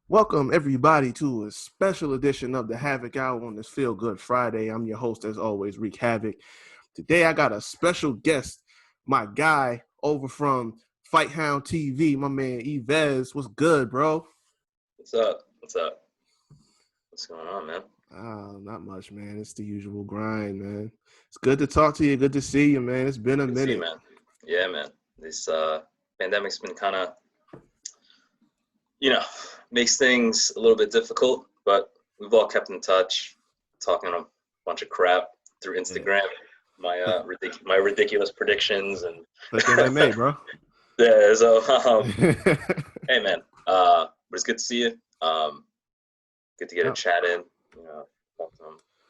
Welcome everybody to a special edition of the Havoc Hour on this Feel Good Friday. I'm your host, as always, Wreak Havoc. Today I got a special guest, my guy over from Fight Hound TV, my man Yves. What's good, bro? What's up? What's up? What's going on, man? Not much, man. It's the usual grind, man. It's good to talk to you. Good to see you, man. It's been a Good to see you, minute. man. Yeah, man. This pandemic's been kind of, makes things a little bit difficult, but we've all kept in touch, talking a bunch of crap through Yeah. Instagram. My ridiculous predictions and Click MMA, bro. yeah. So hey, man. But it's good to see you. Good to get a Oh, chat in. You know,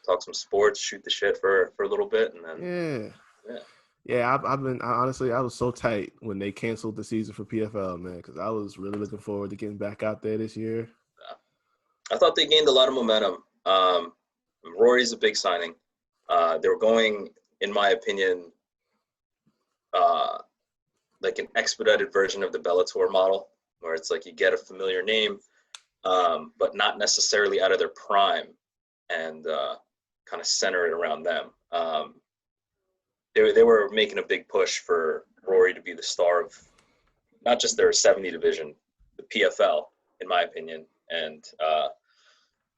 talk some sports, shoot the shit for a little bit, and then yeah. yeah. Yeah, I've been honestly, I was so tight when they canceled the season for PFL, man, because I was really looking forward to getting back out there this year. I thought they gained a lot of momentum. Rory's a big signing. They were going, in my opinion, uh, like an expedited version of the Bellator model, where it's like you get a familiar name, but not necessarily out of their prime, and kind of center it around them. They were making a big push for Rory to be the star of not just their 70 division, the PFL, in my opinion, and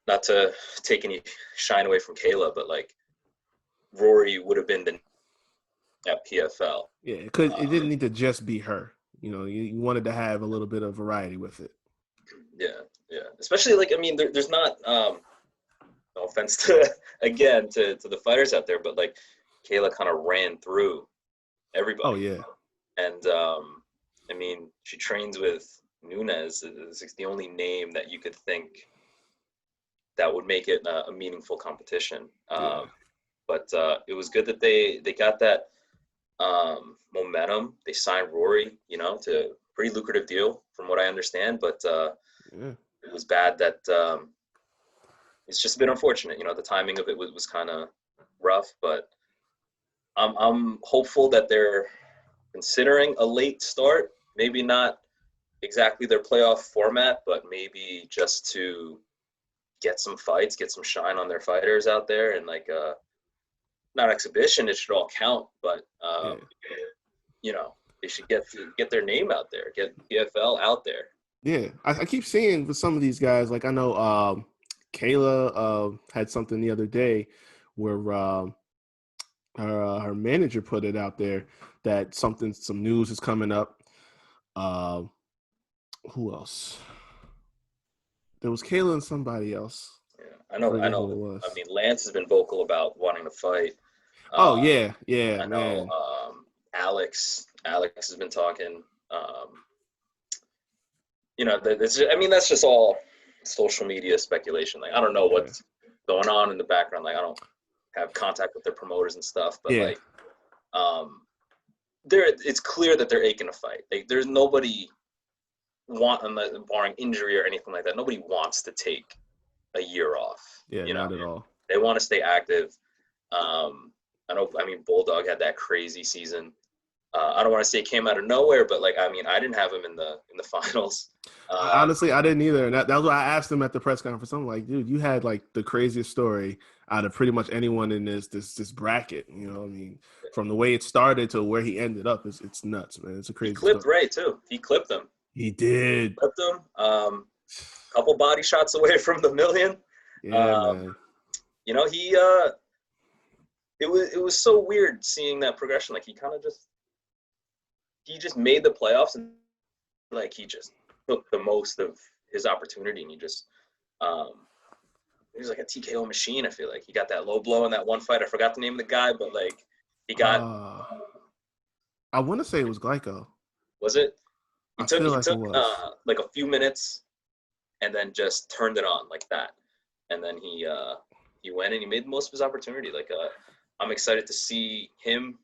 not to take any shine away from Kayla, but like Rory would have been the at PFL. Yeah, it didn't Um, need to just be her. You wanted to have a little bit of variety with it. yeah, yeah. Especially like I mean, there's not no offense to again to the fighters out there, but like Kayla kind of ran through Oh everybody, yeah, and I mean she trains with Nunes. It's the only name that you could think that would make it a meaningful competition. yeah, But it was good that they got that momentum. They signed Rory, to a pretty lucrative deal from what I understand. But yeah. it was bad that it's just been unfortunate. The timing of it was kind of rough. But I'm hopeful that they're considering a late start. Maybe not exactly their playoff format, but maybe just to get some fights, get some shine on their fighters out there, and like not exhibition. It should all count, but Yeah, you know, they should get their name out there, get PFL out there. yeah. I keep seeing with some of these guys, like I know Kayla had something the other day where her manager put it out there that some news is coming up. Uh, who else? There was Kayla and somebody else. Yeah, I I forget who know. it was. I mean, Lance has been vocal about wanting to fight. Oh Uh, yeah, yeah, I know man. Alex has been talking. I mean, that's just all social media speculation. Like, I don't know Yeah, what's going on in the background. Like, I don't have contact with their promoters and stuff, but yeah, like, um, it's clear that they're aching to fight. Like, there's nobody barring injury or anything like that. Nobody wants to take a year off. yeah. Not at all. They want to stay active. Um, I know. I mean, Bulldog had that crazy season. I don't want to say it came out of nowhere, but like I mean, I didn't have him in the finals. Um, Honestly, I didn't either. And that was why I asked him at the press conference. I'm like, dude, you had like the craziest story out of pretty much anyone in this bracket. I mean, from the way it started to where he ended up, it's nuts, man. It's a he crazy clipped story. Ray too. He clipped him. He did. Clipped him. Couple body shots away from the million. Yeah, Um, man. he it was so weird seeing that progression. Like he just made the playoffs and like he just took the most of his opportunity and um he was like a TKO machine. I feel like he got that low blow in that one fight. I forgot the name of the guy, but like he got Uh, I want to say it was Glyco. was it? He I took feel he like it took was. like a few minutes and then just turned it on like that. And then he went and he made the most of his opportunity. Like I'm excited to see him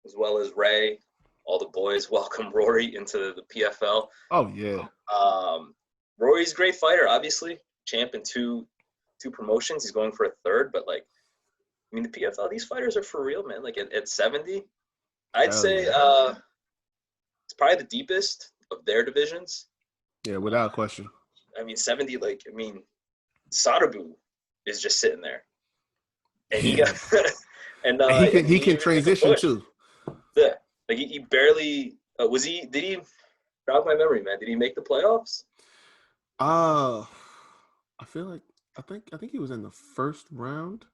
as well as Ray, all the boys welcome Rory into the PFL. Oh yeah, Um, Rory's a great fighter, obviously, champ in two promotions. He's going for a third, but like, I mean, the PFL, these fighters are for real, man. Like at 70, I'd hell say yeah, it's probably the deepest of their divisions. yeah, without question. I mean, 70. Sadabu is just sitting there, and he got Yeah. and And he he can didn't even make a transition push. too. Yeah, like he barely was he. Did he? Jog my memory, man. Did he make the playoffs? Uh I feel like I think he was in the first round.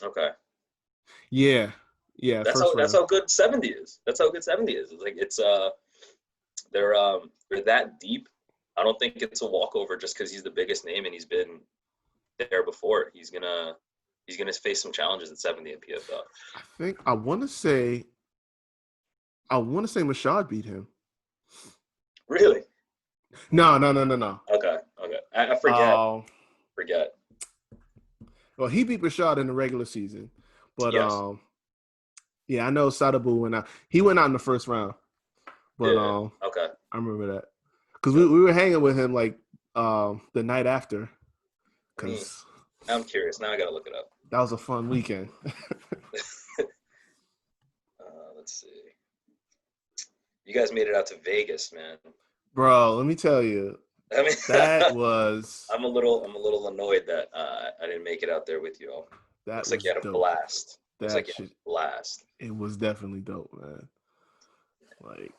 Okay, Yeah. Yeah, first that's round. how good 70 is. That's how good 70 is. It's like they're that deep. I don't think it's a walkover just because he's the biggest name and he's been there before. He's gonna face some challenges at 70 in PFL. I think I want to say Mashad beat him. Really? No, no, no, no, no. Okay, okay. I Uh, forget. well, he beat Mashad in the regular season, but Yes. yeah, I know Sadabu went out. He went out in the first round, but Yeah. Okay. I remember that because Yep. we were hanging with him like the night after Me. because I'm curious. Now I gotta look it up. that was a fun weekend. Let's see. You guys made it out to Vegas, man. Bro, let me tell you, I mean, that was I'm a little annoyed that I didn't make it out there with you all. that Looks like you was had a dope. blast. Looks like That you had shit, a blast. it was definitely dope, man. Like,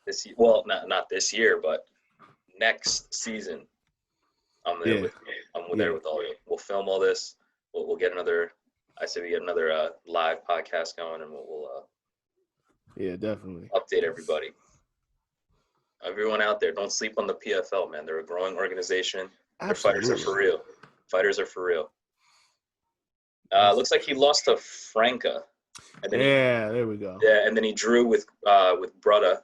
This year, well, not this year, but next season. I'm there yeah, with you. There yeah, with all of you. We'll film all this. We'll get another. I say we get another live podcast going, and we'll yeah, definitely. update everybody. Everyone out there, don't sleep on the PFL, man. They're a growing organization. Their fighters are Absolutely. for real. Fighters are for real. That's, Looks like he lost to Franca, and then yeah, there we go. and then he drew with Brutta,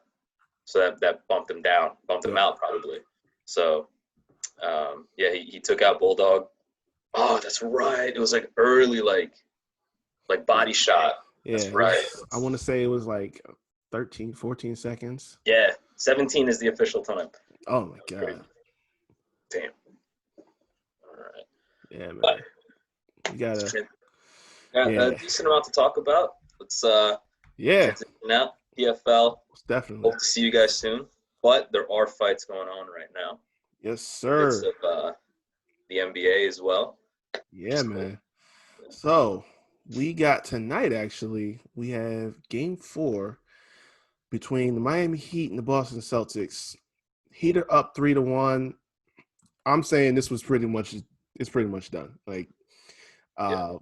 so that bumped him down, bumped him Yep. out probably. So yeah, he took out Bulldog. Oh, that's right. It was like early, like body shot. Yeah, That's right. I want to say it was like 13, 14 seconds. Yeah, 17 is the official time. Oh my Pretty god. damn. All right, Yeah, but man. We gotta. got a Yeah, decent amount to talk about. Let's yeah, transition out. PFL. definitely. Hope to see you guys soon. But there are fights going on right now Yes, in the midst sir. of the NBA as well. Which Yeah, is cool. man. So we got tonight. Actually, we have Game 4 between the Miami Heat and the Boston Celtics. Heat are up 3-1. I'm saying this was pretty much done. Like, Yeah, uh,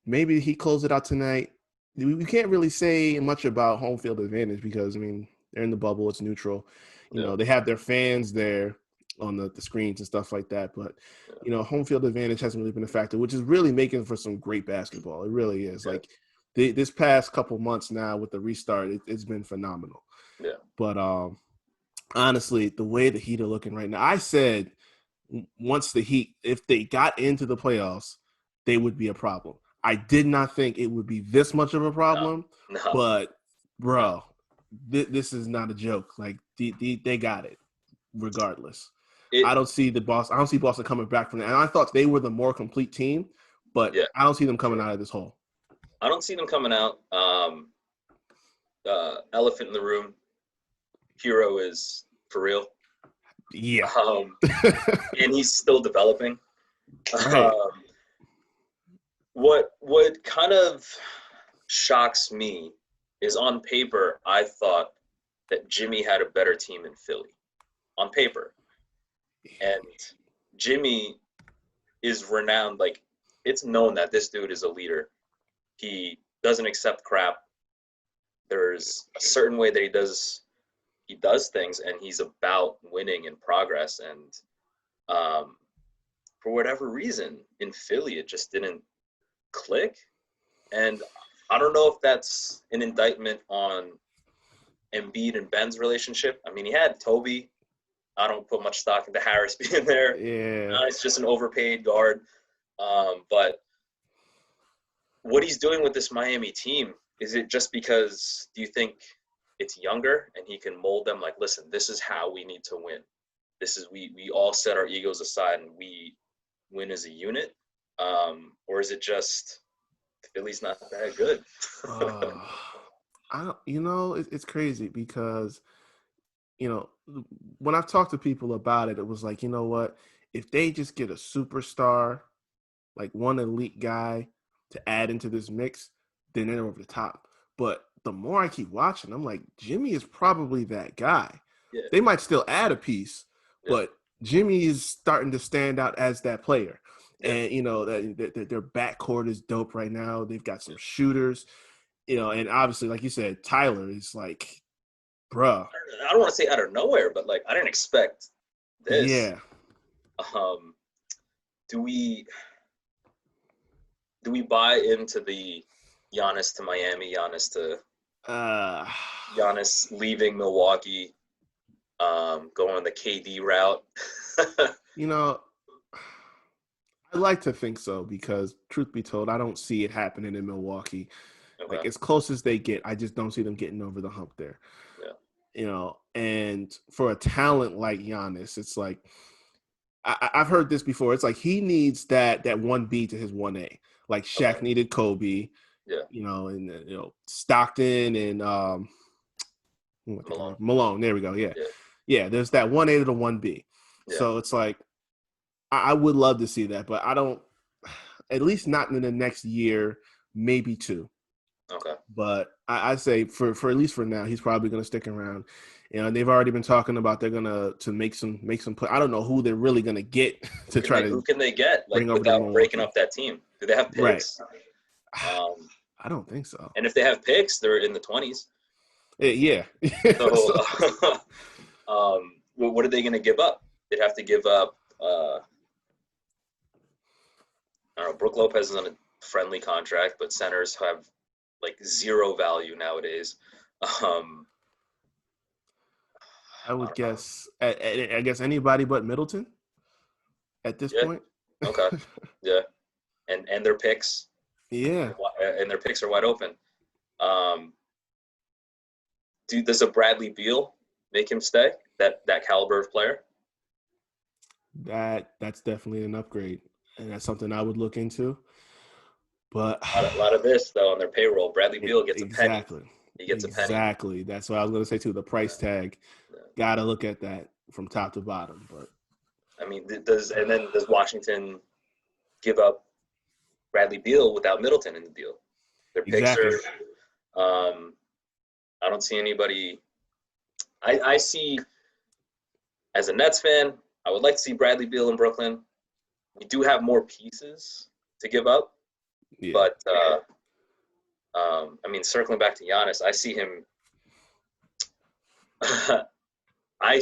maybe he closed it out tonight. We can't really say much about home field advantage because I mean they're in the bubble, it's neutral. You yeah, know, they have their fans there on the screens and stuff like that. But yeah, you know, home field advantage hasn't really been a factor, which is really making for some great basketball. It really is. yeah, Like this past couple months now with the restart, it's been phenomenal. yeah. But honestly, the way the Heat are looking right now, I said once the Heat, if they got into the playoffs, they would be a problem. I did not think it would be this much of a No, problem, no, but no. bro, this is not a joke. Like they got it regardless. It, I don't see Boston coming back from that. And I thought they were the more complete team, but yeah. I don't see them coming out of this hole. I don't see them coming out. Elephant in the room. Hero is for real. Yeah. Um, and he's still developing. Right. Um, what kind of shocks me is on paper, I thought that Jimmy had a better team in Philly. On paper. And Jimmy is renowned, like it's known that this dude is a leader. He doesn't accept crap. There's a certain way that he does things and he's about winning and progress. And for whatever reason in Philly it just didn't click. And I don't know if that's an indictment on Embiid and Ben's relationship. I mean, he had Toby. I don't put much stock into Harris being there. Yeah. It's just an overpaid guard. But what he's doing with this Miami team, is it just because do you think it's younger and he can mold them like, listen, this is how we need to win. This is we all set our egos aside and we win as a unit. Or is it just Philly's not that good? I don't, you know, it's crazy because you know, when I've talked to people about it, it was like, you know what? If they just get a superstar, like one elite guy to add into this mix, then they're over the top. But the more I keep watching, I'm like, Jimmy is probably that guy. Yeah, They might still add a piece, yeah, but Jimmy is starting to stand out as that player. yeah, And, their backcourt is dope right now. They've got some yeah. shooters, and obviously, like you said, Tyler is like, bruh. I don't want to say out of nowhere, but like I didn't expect this. Yeah. Um, do we do we buy into the Giannis to Miami, Uh, Giannis leaving Milwaukee, going the KD route? you know, I like to think so because, truth be told, I don't see it happening in Milwaukee. Okay, Like as close as they get, I just don't see them getting over the hump there. yeah, And for a talent like Giannis, it's like I've heard this before. It's like he needs that 1B to his 1A, like okay, Shaq needed Kobe, yeah, and Stockton and Malone, Malone. There we go. Yeah, yeah, yeah. There's that 1A to the 1B. yeah, So it's like I would love to see that, but I don't. At least not in the next year, maybe two. okay. But I say for at least for now, he's probably going to stick around. And they've already been talking about they're gonna to make some put. I don't know who they're really going to get to try Who to can they get like bring over to without breaking Milwaukee. up that team? Do they have Right. picks? Um, I don't think so. and if they have picks, they're in the 20s. Yeah. So, So, what are they going to give up? They'd have to give up. I don't know. Brooke Lopez is on a friendly contract, but centers have like zero value nowadays. Um, I I would don't know. guess. I guess anybody but Middleton at this Yeah. point. Okay. Yeah. And their picks Yeah. and their picks are wide open. Um, does a Bradley Beal make him stay? That caliber of player? That's definitely an upgrade, and that's something I would look into. But A lot of this though on their payroll. Bradley Beal gets a penny. exactly, He gets a penny. exactly. That's what I was going to say too. The price tag, Yeah. got to look at that from top to bottom. But I mean, does Washington give up Bradley Beal without Middleton in the deal? Their picks are. exactly, I don't see anybody. I see as a Nets fan, I would like to see Bradley Beal in Brooklyn. We do have more pieces to give up, yeah, but I mean, circling back to Giannis, I see him. I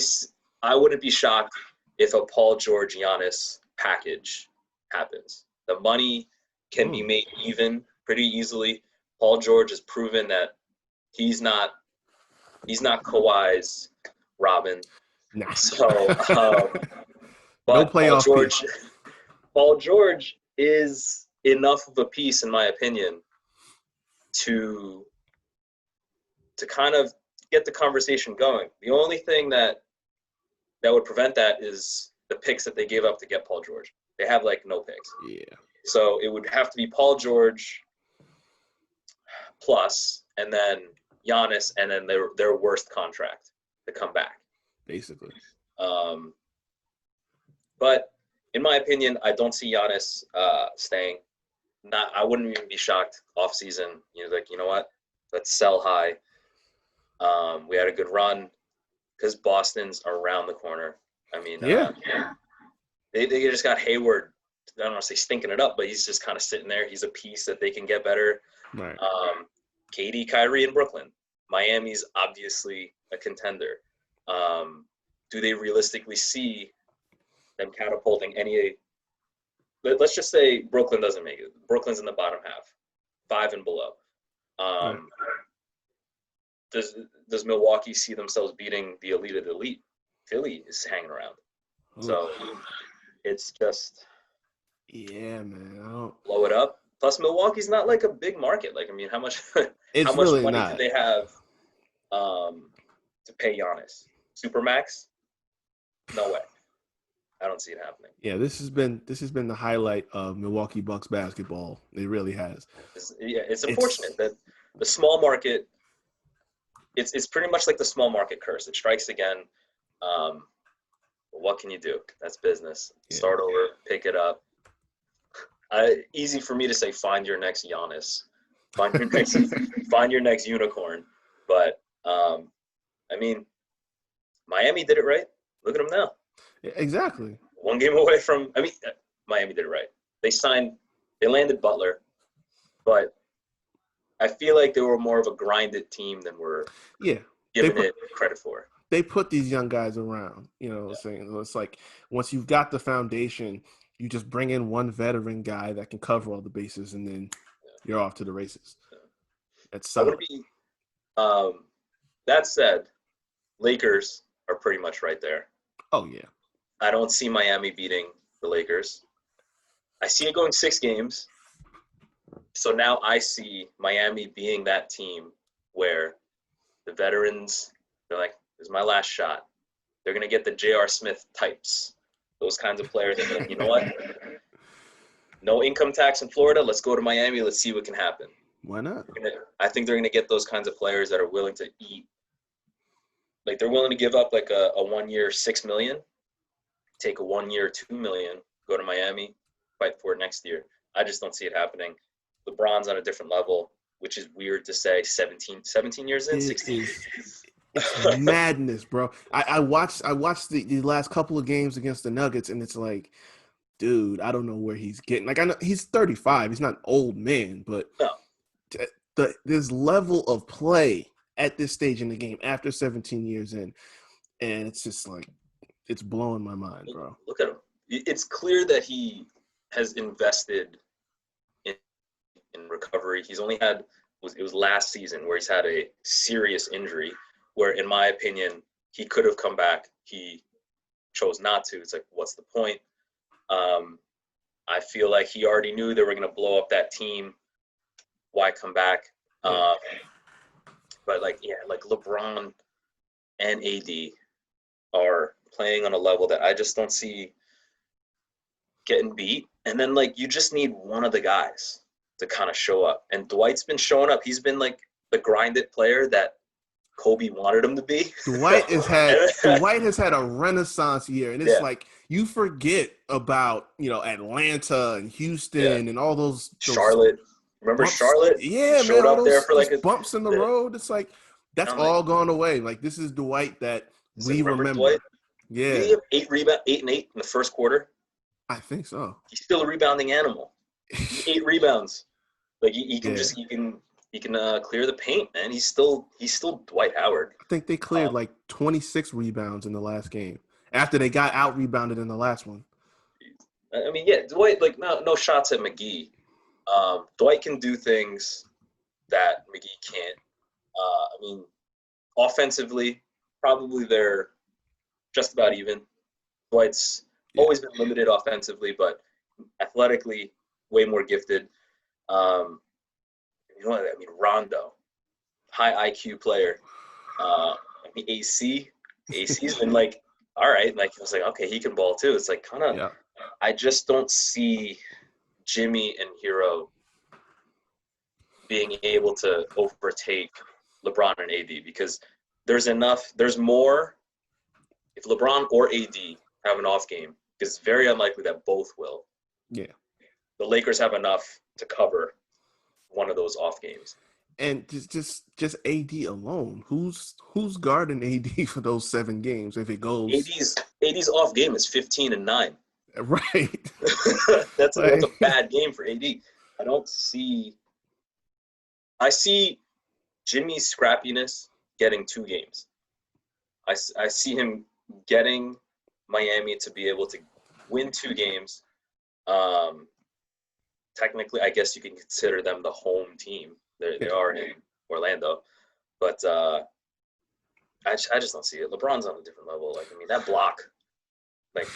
I wouldn't be shocked if a Paul George Giannis package happens. The money can be mm, made even pretty easily. Paul George has proven that he's not Kawhi's Robin. nah, So, no but playoff piece. Paul George is enough of a piece, in my opinion, to kind of get the conversation going. The only thing that would prevent that is the picks that they gave up to get Paul George. They have like no picks, Yeah, so it would have to be Paul George plus, and then Giannis, and then their worst contract to come back. basically. Um, but in my opinion, I don't see Giannis staying. I wouldn't even be shocked off season. You know what? Let's sell high. We had a good run because Boston's around the corner. I mean, Yeah, they just got Hayward. I don't want to say stinking it up, but he's just kind of sitting there. He's a piece that they can get better. right. KD, Kyrie in Brooklyn. Miami's obviously a contender. Do they realistically see them catapulting any? Let's just say Brooklyn doesn't make it. Brooklyn's in the bottom half, 5 and below. Right. Um, does Milwaukee see themselves beating the elite of the elite? Philly is hanging around, Oof. so it's just Yeah, man. blow it up. Plus, Milwaukee's not like a big market. Like, I mean, how much It's really money do not. they have to pay Giannis? Supermax? No way. I don't see it happening. Yeah, this has been the highlight of Milwaukee Bucks basketball. It really has. It's It's unfortunate that the small market it's pretty much like the small market curse. It strikes again. Um, what can you do? That's business. Yeah. Start over, pick it up. Easy for me to say, find your next Giannis, find your next, find your next unicorn. But I mean, Miami did it right. Look at them now. Exactly. One game away from. I mean, Miami did it right. They landed Butler, but I feel like they were more of a grinded team than we're Yeah. giving it credit for. They put these young guys around, you know what I'm saying? It's like once you've got the foundation, you just bring in one veteran guy that can cover all the bases, and then you're off to the races. That's I want solid. to be. That said, Lakers are pretty much right there. Oh yeah. I don't see Miami beating the Lakers. I see it going 6 games. So now I see Miami being that team where the veterans, they're like, this is my last shot. They're going to get the J.R. Smith types, those kinds of players. They're like, you know what? No income tax in Florida. Let's go to Miami. Let's see what can happen. Why not? I think they're going to get those kinds of players that are willing to eat. Like they're willing to give up like a 1 year $6 million, take a 1 year $2 million, go to Miami, fight for it next year. I just don't see it happening. LeBron's on a different level, which is weird to say 17 years in, 16. It's madness, bro. I watched the last couple of games against the Nuggets, and it's like, dude, I don't know where he's getting. Like I know he's 35, he's not an old man, but No. this level of play at this stage in the game after 17 years in, and it's just like it's blowing my mind, bro. Look at him. It's clear that he has invested in recovery. He's only had it was last season where he's had a serious injury where in my opinion he could have come back. He chose not to. It's like what's the point? I feel like he already knew they were going to blow up that team. Why come back? But like LeBron and AD are playing on a level that I just don't see getting beat. And then like you just need one of the guys to kind of show up. And Dwight's been showing up. He's been like the grinded player that Kobe wanted him to be. Dwight has had a renaissance year, and it's like you forget about Atlanta and Houston and all those Charlotte. Remember bumps. Charlotte? Yeah, showed man, all up there for those like bumps in the road. It's like that's all gone away. Like this is Dwight that we remember. Dwight? Yeah, did he have 8 and 8 in the first quarter? I think so. He's still a rebounding animal. 8 rebounds. Like he can clear the paint, man. He's still Dwight Howard. I think they cleared like 26 rebounds in the last game after they got out rebounded in the last one. I mean, yeah, Dwight no shots at McGee. Dwight can do things that McGee can't. I mean, offensively, probably they're just about even. Dwight's always been limited offensively, but athletically, way more gifted. You know what I mean? Rondo, high IQ player. I mean, AC's been like, all right. Like I was like, okay, he can ball too. It's like kind of. Yeah. I just don't see Jimmy and Hero being able to overtake LeBron and AD because there's more. If LeBron or AD have an off game, because it's very unlikely that both will. Yeah. The Lakers have enough to cover one of those off games. And just AD alone, who's guarding AD for those 7 games if it goes? AD's off game is 15 and 9. Right. that's a bad game for AD. I see Jimmy's scrappiness getting 2 games. I see him getting Miami to be able to win 2 games. Technically, I guess you can consider them the home team. They are in Orlando, but I just don't see it. LeBron's on a different level. Like I mean, that block, like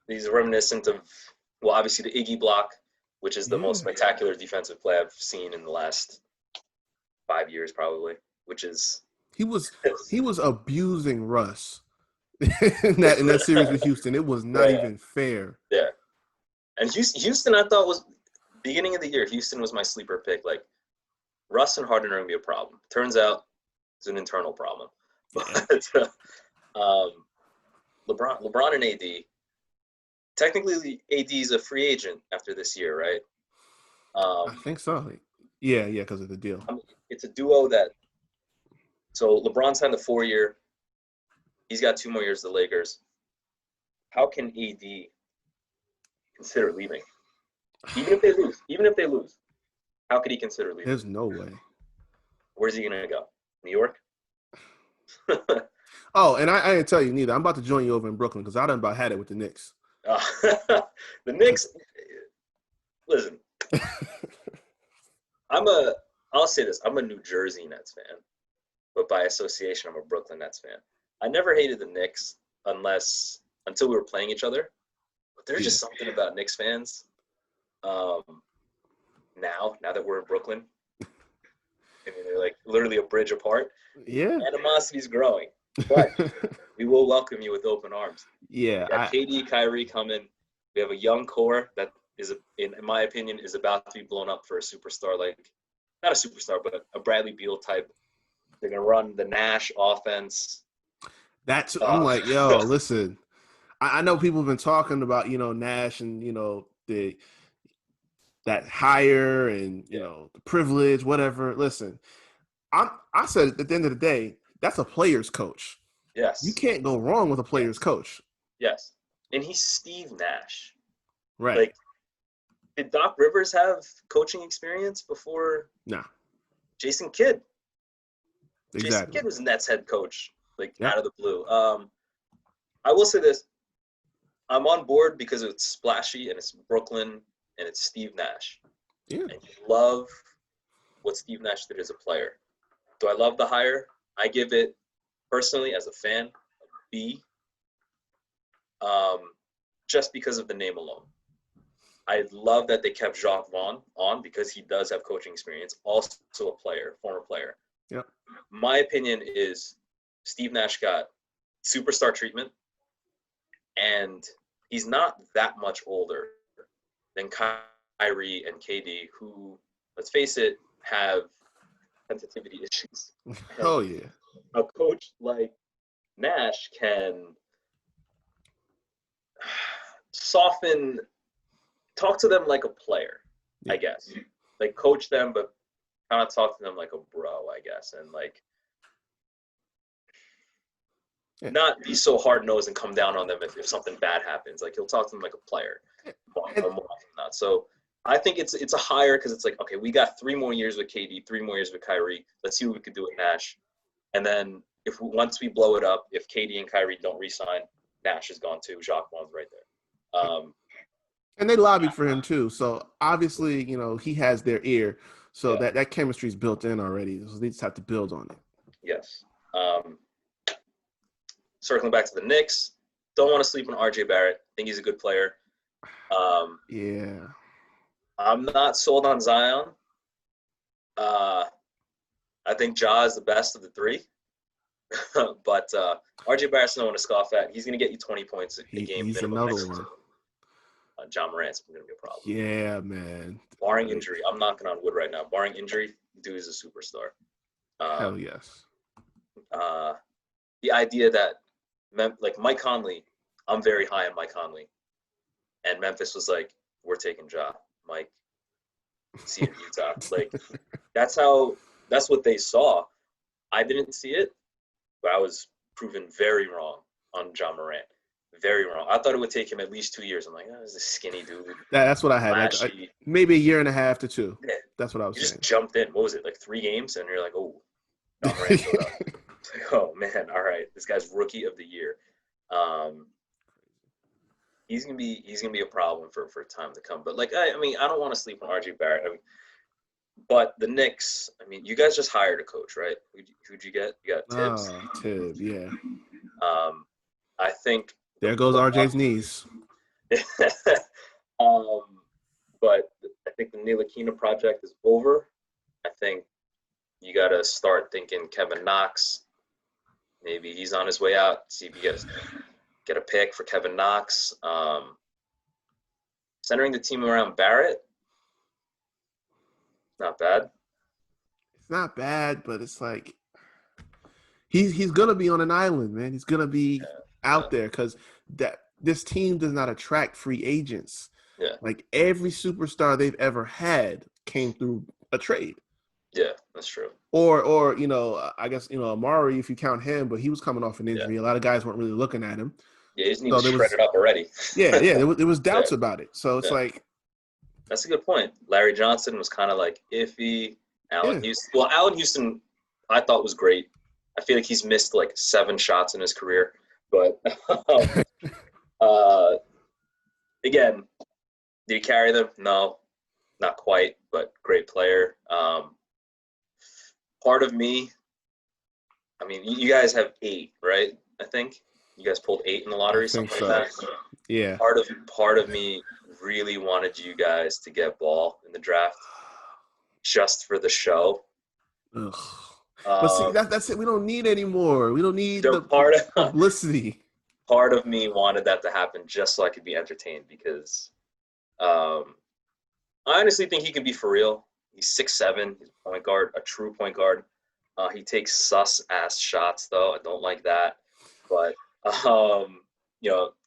he's reminiscent of obviously the Iggy block, which is the most spectacular defensive play I've seen in the last 5 years, probably. Which is he was abusing Russ in that series with Houston. It was not even fair. Yeah. And Houston, I thought was beginning of the year. Houston was my sleeper pick. Like Russ and Harden are gonna be a problem. Turns out It's an internal problem. Yeah. But LeBron and AD. Technically, AD is a free agent after this year, right? I think so. Yeah, because of the deal. I mean, it's a duo that. So LeBron signed a 4-year. He's got 2 more years with the Lakers. How can AD consider leaving? Even if they lose, how could he consider leaving? There's no way. Where's he gonna go? New York? Oh, and I didn't tell you neither. I'm about to join you over in Brooklyn because I done about had it with the Knicks. The Knicks. Listen, I'll say this. I'm a New Jersey Nets fan, but by association, I'm a Brooklyn Nets fan. I never hated the Knicks until we were playing each other. But there's just something about Knicks fans. Now that we're in Brooklyn, I mean, they're like literally a bridge apart. Yeah. Animosity's growing, but we will welcome you with open arms. Yeah. We got KD, Kyrie coming. We have a young core that is, in my opinion, is about to be blown up for a superstar, like not a superstar, but a Bradley Beal type. They're gonna run the Nash offense. I'm like, yo, listen. I know people have been talking about, Nash and, that hire and, the privilege, whatever. Listen, I said at the end of the day, that's a player's coach. Yes. You can't go wrong with a player's coach. Yes. And he's Steve Nash. Right. Like, did Doc Rivers have coaching experience before? Nah. Jason Kidd. Exactly. Jason Kidd was Nets head coach, out of the blue. I will say this. I'm on board because it's splashy and it's Brooklyn and it's Steve Nash. Yeah. And you love what Steve Nash did as a player. Do I love the hire? I give it, personally, as a fan, a B. Just because of the name alone. I love that they kept Jacques Vaughn on because he does have coaching experience, also a player, former player. Yep. My opinion is Steve Nash got superstar treatment, and he's not that much older than Kyrie and KD, who, let's face it, have sensitivity issues. Oh, yeah. A coach like Nash can talk to them like a player, I guess. Like, coach them, but kind of talk to them like a bro, I guess. And, not be so hard-nosed and come down on them if something bad happens. Like, he'll talk to them like a player. More often than not. So I think it's a hire because it's like, okay, we got 3 more years with KD, 3 more years with Kyrie. Let's see what we could do with Nash. And then once we blow it up, if KD and Kyrie don't re-sign, Nash is gone too. Jacques Vaughn's right there. And they lobbied for him too. So obviously, he has their ear. So that chemistry is built in already. So they just have to build on it. Yes. Circling back to the Knicks, don't want to sleep on RJ Barrett. I think he's a good player. Yeah. I'm not sold on Zion. I think Ja is the best of the 3. But RJ Barrett's no one to scoff at. He's going to get you 20 points a game. He's another one. John Morant's going to be a problem. Yeah, man. Barring injury. I'm knocking on wood right now. Barring injury, dude is a superstar. Hell yes. The idea that, like, Mike Conley, I'm very high on Mike Conley. And Memphis was like, we're taking Ja. Mike, see you in Utah. Like, that's what they saw. I didn't see it, but I was proven very wrong on John Morant. Very wrong. I thought it would take him at least 2 years. I'm like, this is skinny dude. That's what I had. Like, maybe 1.5 years to 2. Yeah. That's what I was saying. Just jumped in. What was it, like 3 games? And you're like, oh, John Morant showed up. It's like, oh, man, all right. This guy's rookie of the year. He's gonna be a problem for time to come. But, like, I mean, I don't want to sleep on RJ Barrett. I mean, but the Knicks, I mean, you guys just hired a coach, right? Who'd you get? You got Tibbs. Tibbs, yeah. I think there goes RJ's knees. But I think the Ntilikina project is over. I think you got to start thinking Kevin Knox. Maybe he's on his way out. See if you get a pick for Kevin Knox. Centering the team around Barrett, not bad. It's not bad, but it's like he's gonna be on an island, man. He's gonna be Yeah, out there because that this team does not attract free agents. yeah, Like every superstar they've ever had came through a trade. yeah. That's true. Or I guess Amari, if you count him, but he was coming off an Yeah, injury. A lot of guys weren't really looking at him. yeah. He So was shredded up already. there was Yeah, doubts about it. So it's yeah. like, That's a good point. Larry Johnson was kind of like iffy. Allen yeah, Houston. Well, Allen Houston, I thought was great. I feel like he's missed like 7 shots in his career, but uh, again, did he carry them? No, not quite, but great player. Part of me, I mean, you guys have 8, right? I think you guys pulled 8 in the I lottery, think something like so. that. Yeah. Part of me really wanted you guys to get Ball in the draft just for the show. Ugh. But see, Um, that's it. We don't need anymore. We don't need so the publicity. part of me wanted that to happen just so I could be entertained because um, I honestly think he can be for real. He's 6'7", he's a point guard, a true point guard. He takes sus ass shots though. I don't like that, but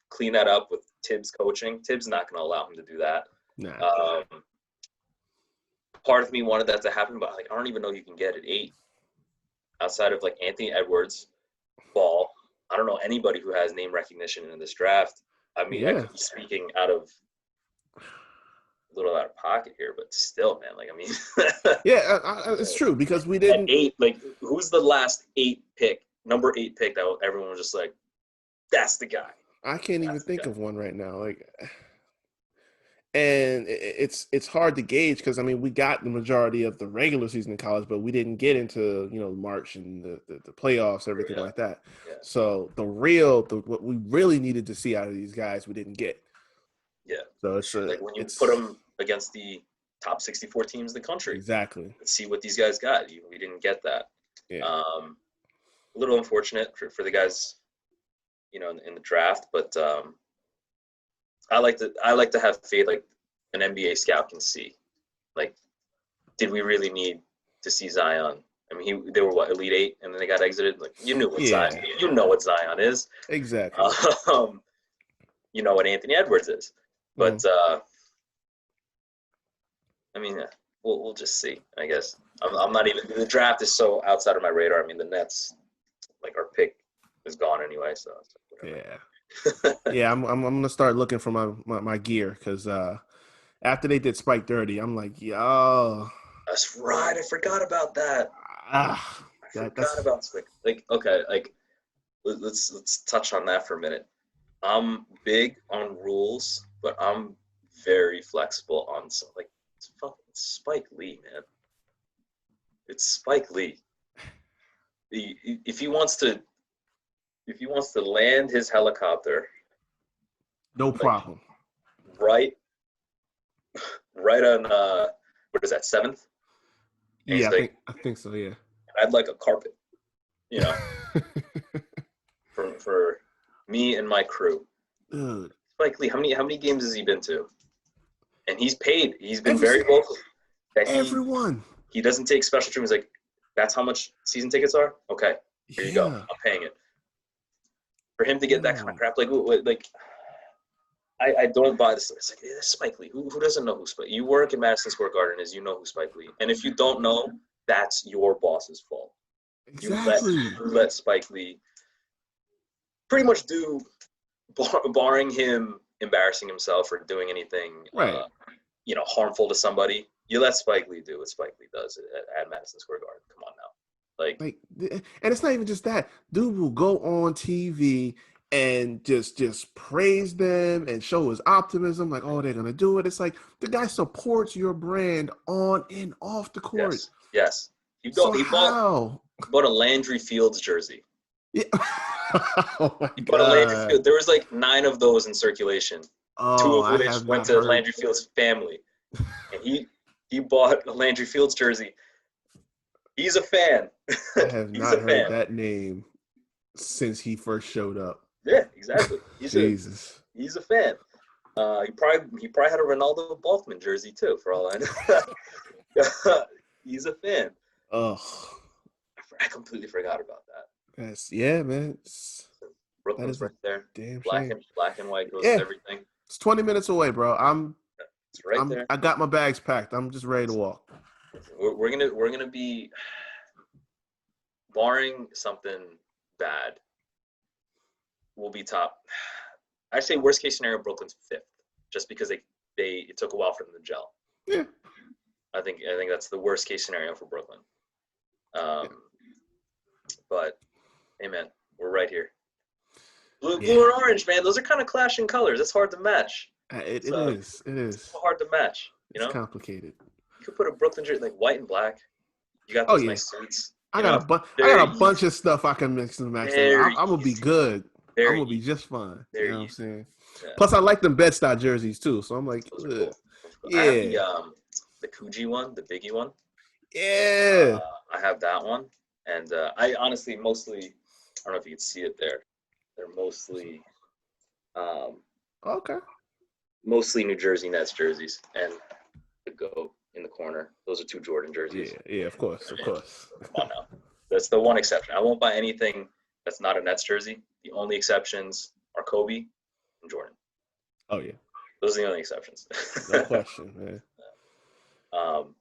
clean that up with Tibbs coaching. Tibbs not going to allow him to do that. Nah. Part of me wanted that to happen, but like I don't even know you can get at 8 outside of like Anthony Edwards, Ball. I don't know anybody who has name recognition in this draft. I mean, I Yeah. could be speaking a little out of pocket here, but still, man. Like, I mean, Yeah, it's true because we at didn't. 8, like, who's the last number 8 pick that everyone was just like, that's the guy. I can't even That's the think guy. of one right now. Like, and it's hard to gauge because I mean we got the majority of the regular season in college, but we didn't get into March and the playoffs, everything Yeah, like that. yeah, So what we really needed to see out of these guys, we didn't get. yeah. So Like when you put it's them against the top 64 teams in the country, exactly. let's see what these guys got. We didn't get that. Yeah. A little unfortunate for the guys, in the draft, but I like to have faith like an NBA scout can see. Like, did we really need to see Zion? I mean, they were what, Elite 8, and then they got exited. Like, you knew what Yeah. Zion. You know what Zion is. Exactly. You know what Anthony Edwards is. But I mean, we'll just see. I guess I'm not even. The draft is so outside of my radar. I mean, the Nets, like our pick, is gone anyway. So yeah. Yeah, I'm gonna start looking for my gear because after they did Spike Dirty, I'm like, yo, That's right. I forgot about that. ah, I forgot that's about Spike. Like, okay, like let's touch on that for a minute. I'm big on rules, but I'm very flexible on some like it's fucking Spike Lee, man. It's Spike Lee. If he wants to land his helicopter no like problem. right on what is that, 7th? And Yeah, he's like, I think so. Yeah. I'd like a carpet, you know, for me and my crew. Dude, Spike Lee, how many games has he been to? And he's paid. He's been every very vocal that everyone. he doesn't take special treatment. He's like, that's how much season tickets are? Okay, here you go. Yeah. I'm paying it. For him to get that kind of Dude. crap, like I don't buy this. It's like, yeah, that's Spike Lee. Who doesn't know who Spike Lee? You work in Madison Square Garden, you know who Spike Lee. And if you don't know, that's your boss's fault. Exactly. You let Spike Lee pretty much do, barring him embarrassing himself or doing anything, Right. harmful to somebody. You let Spike Lee do what Spike Lee does at Madison Square Garden. Come on now. Like, and it's not even just that. Dude will go on TV and just praise them and show his optimism, like, oh, they're gonna do it. It's like the guy supports your brand on and off the court. Yes. He How? bought a Landry Fields jersey. Yeah. Oh my He bought a Landry God. Fields. There was like 9 of those in circulation. 2 Oh, of I which have went not to heard. Landry Fields' family. And he bought a Landry Fields jersey. He's a fan. I have He's not a heard fan. that name since he first showed up. Yeah, exactly. Jesus. He's a fan. He probably had a Ronaldo Balkman jersey too, for all I know. He's a fan. Ugh. I completely forgot about that. Yeah, man. That Brooklyn's is a right there. damn Black shame. and black and white goes with Yeah, everything. it's 20 minutes away, bro. It's right there. I got my bags packed. I'm just ready to walk. We're gonna be, barring something bad, we'll be top. I say worst case scenario, Brooklyn's fifth, just because they it took a while for them to gel. Yeah. I think that's the worst case scenario for Brooklyn. Yeah. Um, but hey, man, we're right here. Blue, Yeah. blue and orange, man. Those are kind of clashing colors. It's hard to match. It So is. It it's is. hard to match. It's complicated. You could put a Brooklyn jersey like white and black. You got Oh those yeah. nice suits. I got Very a bunch easy. of stuff I can mix and match them. Very I'm gonna be easy. good. I'm Very gonna be easy. just fine. You Very know what I'm easy. saying? Yeah. Plus, I like them Bed-Stuy jerseys too. So I'm like, Those are cool. I have yeah, the Coogee one, the Biggie one. yeah. I have that one, and I honestly mostly, I don't know if you can see it there. They're um, Okay. mostly New Jersey Nets jerseys, and the GOAT in the corner. Those are two Jordan Yeah, jerseys. yeah. Of course, I of mean, course. come on now. That's the one exception. I won't buy anything that's not a Nets jersey. The only exceptions are Kobe and Jordan. Oh yeah, Those are the only exceptions. no question, man. um,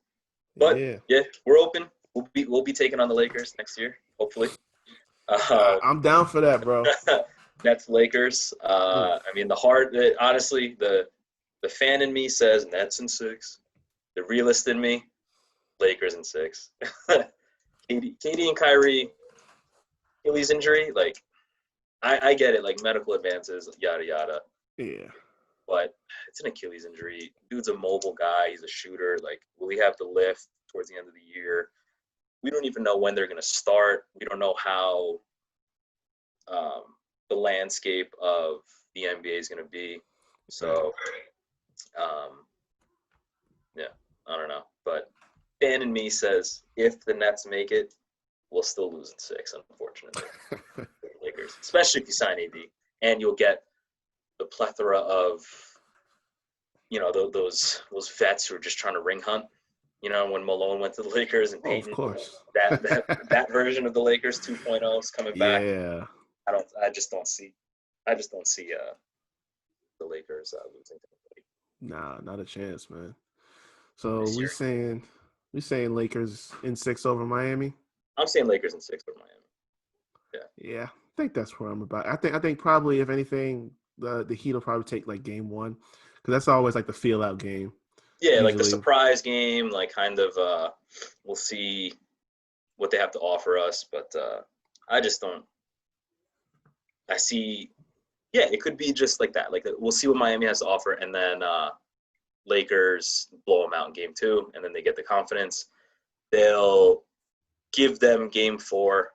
but Yeah, yeah, we're open. We'll be taking on the Lakers next year, hopefully. I'm down for that, bro. Nets Lakers. Mm. I mean, honestly, the fan in me says Nets in six. The realist in me, Lakers in six. KD and Kyrie, Achilles injury, like I get it, like medical advances, yada yada. Yeah, But it's an Achilles injury. Dude's a mobile guy. He's a shooter. Like, will he have the lift towards the end of the year? We don't even know when they're going to start. We don't know how the landscape of the NBA is going to be. So, yeah, I don't know. But fan in me says if the Nets make it, we'll still lose in six, unfortunately. Lakers, especially if you sign AD, and you'll get the plethora of those vets who are just trying to ring hunt. When Malone went to the Lakers and oh, of Peyton, course. that version of the Lakers 2.0 is coming back. Yeah. I just don't see the Lakers losing to anybody Nah, not a chance, man. So this year. we saying Lakers in six over Miami. I'm saying Lakers in six over Miami. Yeah, I think that's where I'm about. I think probably if anything, the Heat will probably take like game one because that's always like the feel out game. Yeah, like the Usually. surprise game, like kind of we'll see what they have to offer us, but I just don't. I see. Yeah, it could be just like that. Like we'll see what Miami has to offer, and then Lakers blow them out in game two, and then they get the confidence. They'll give them game four.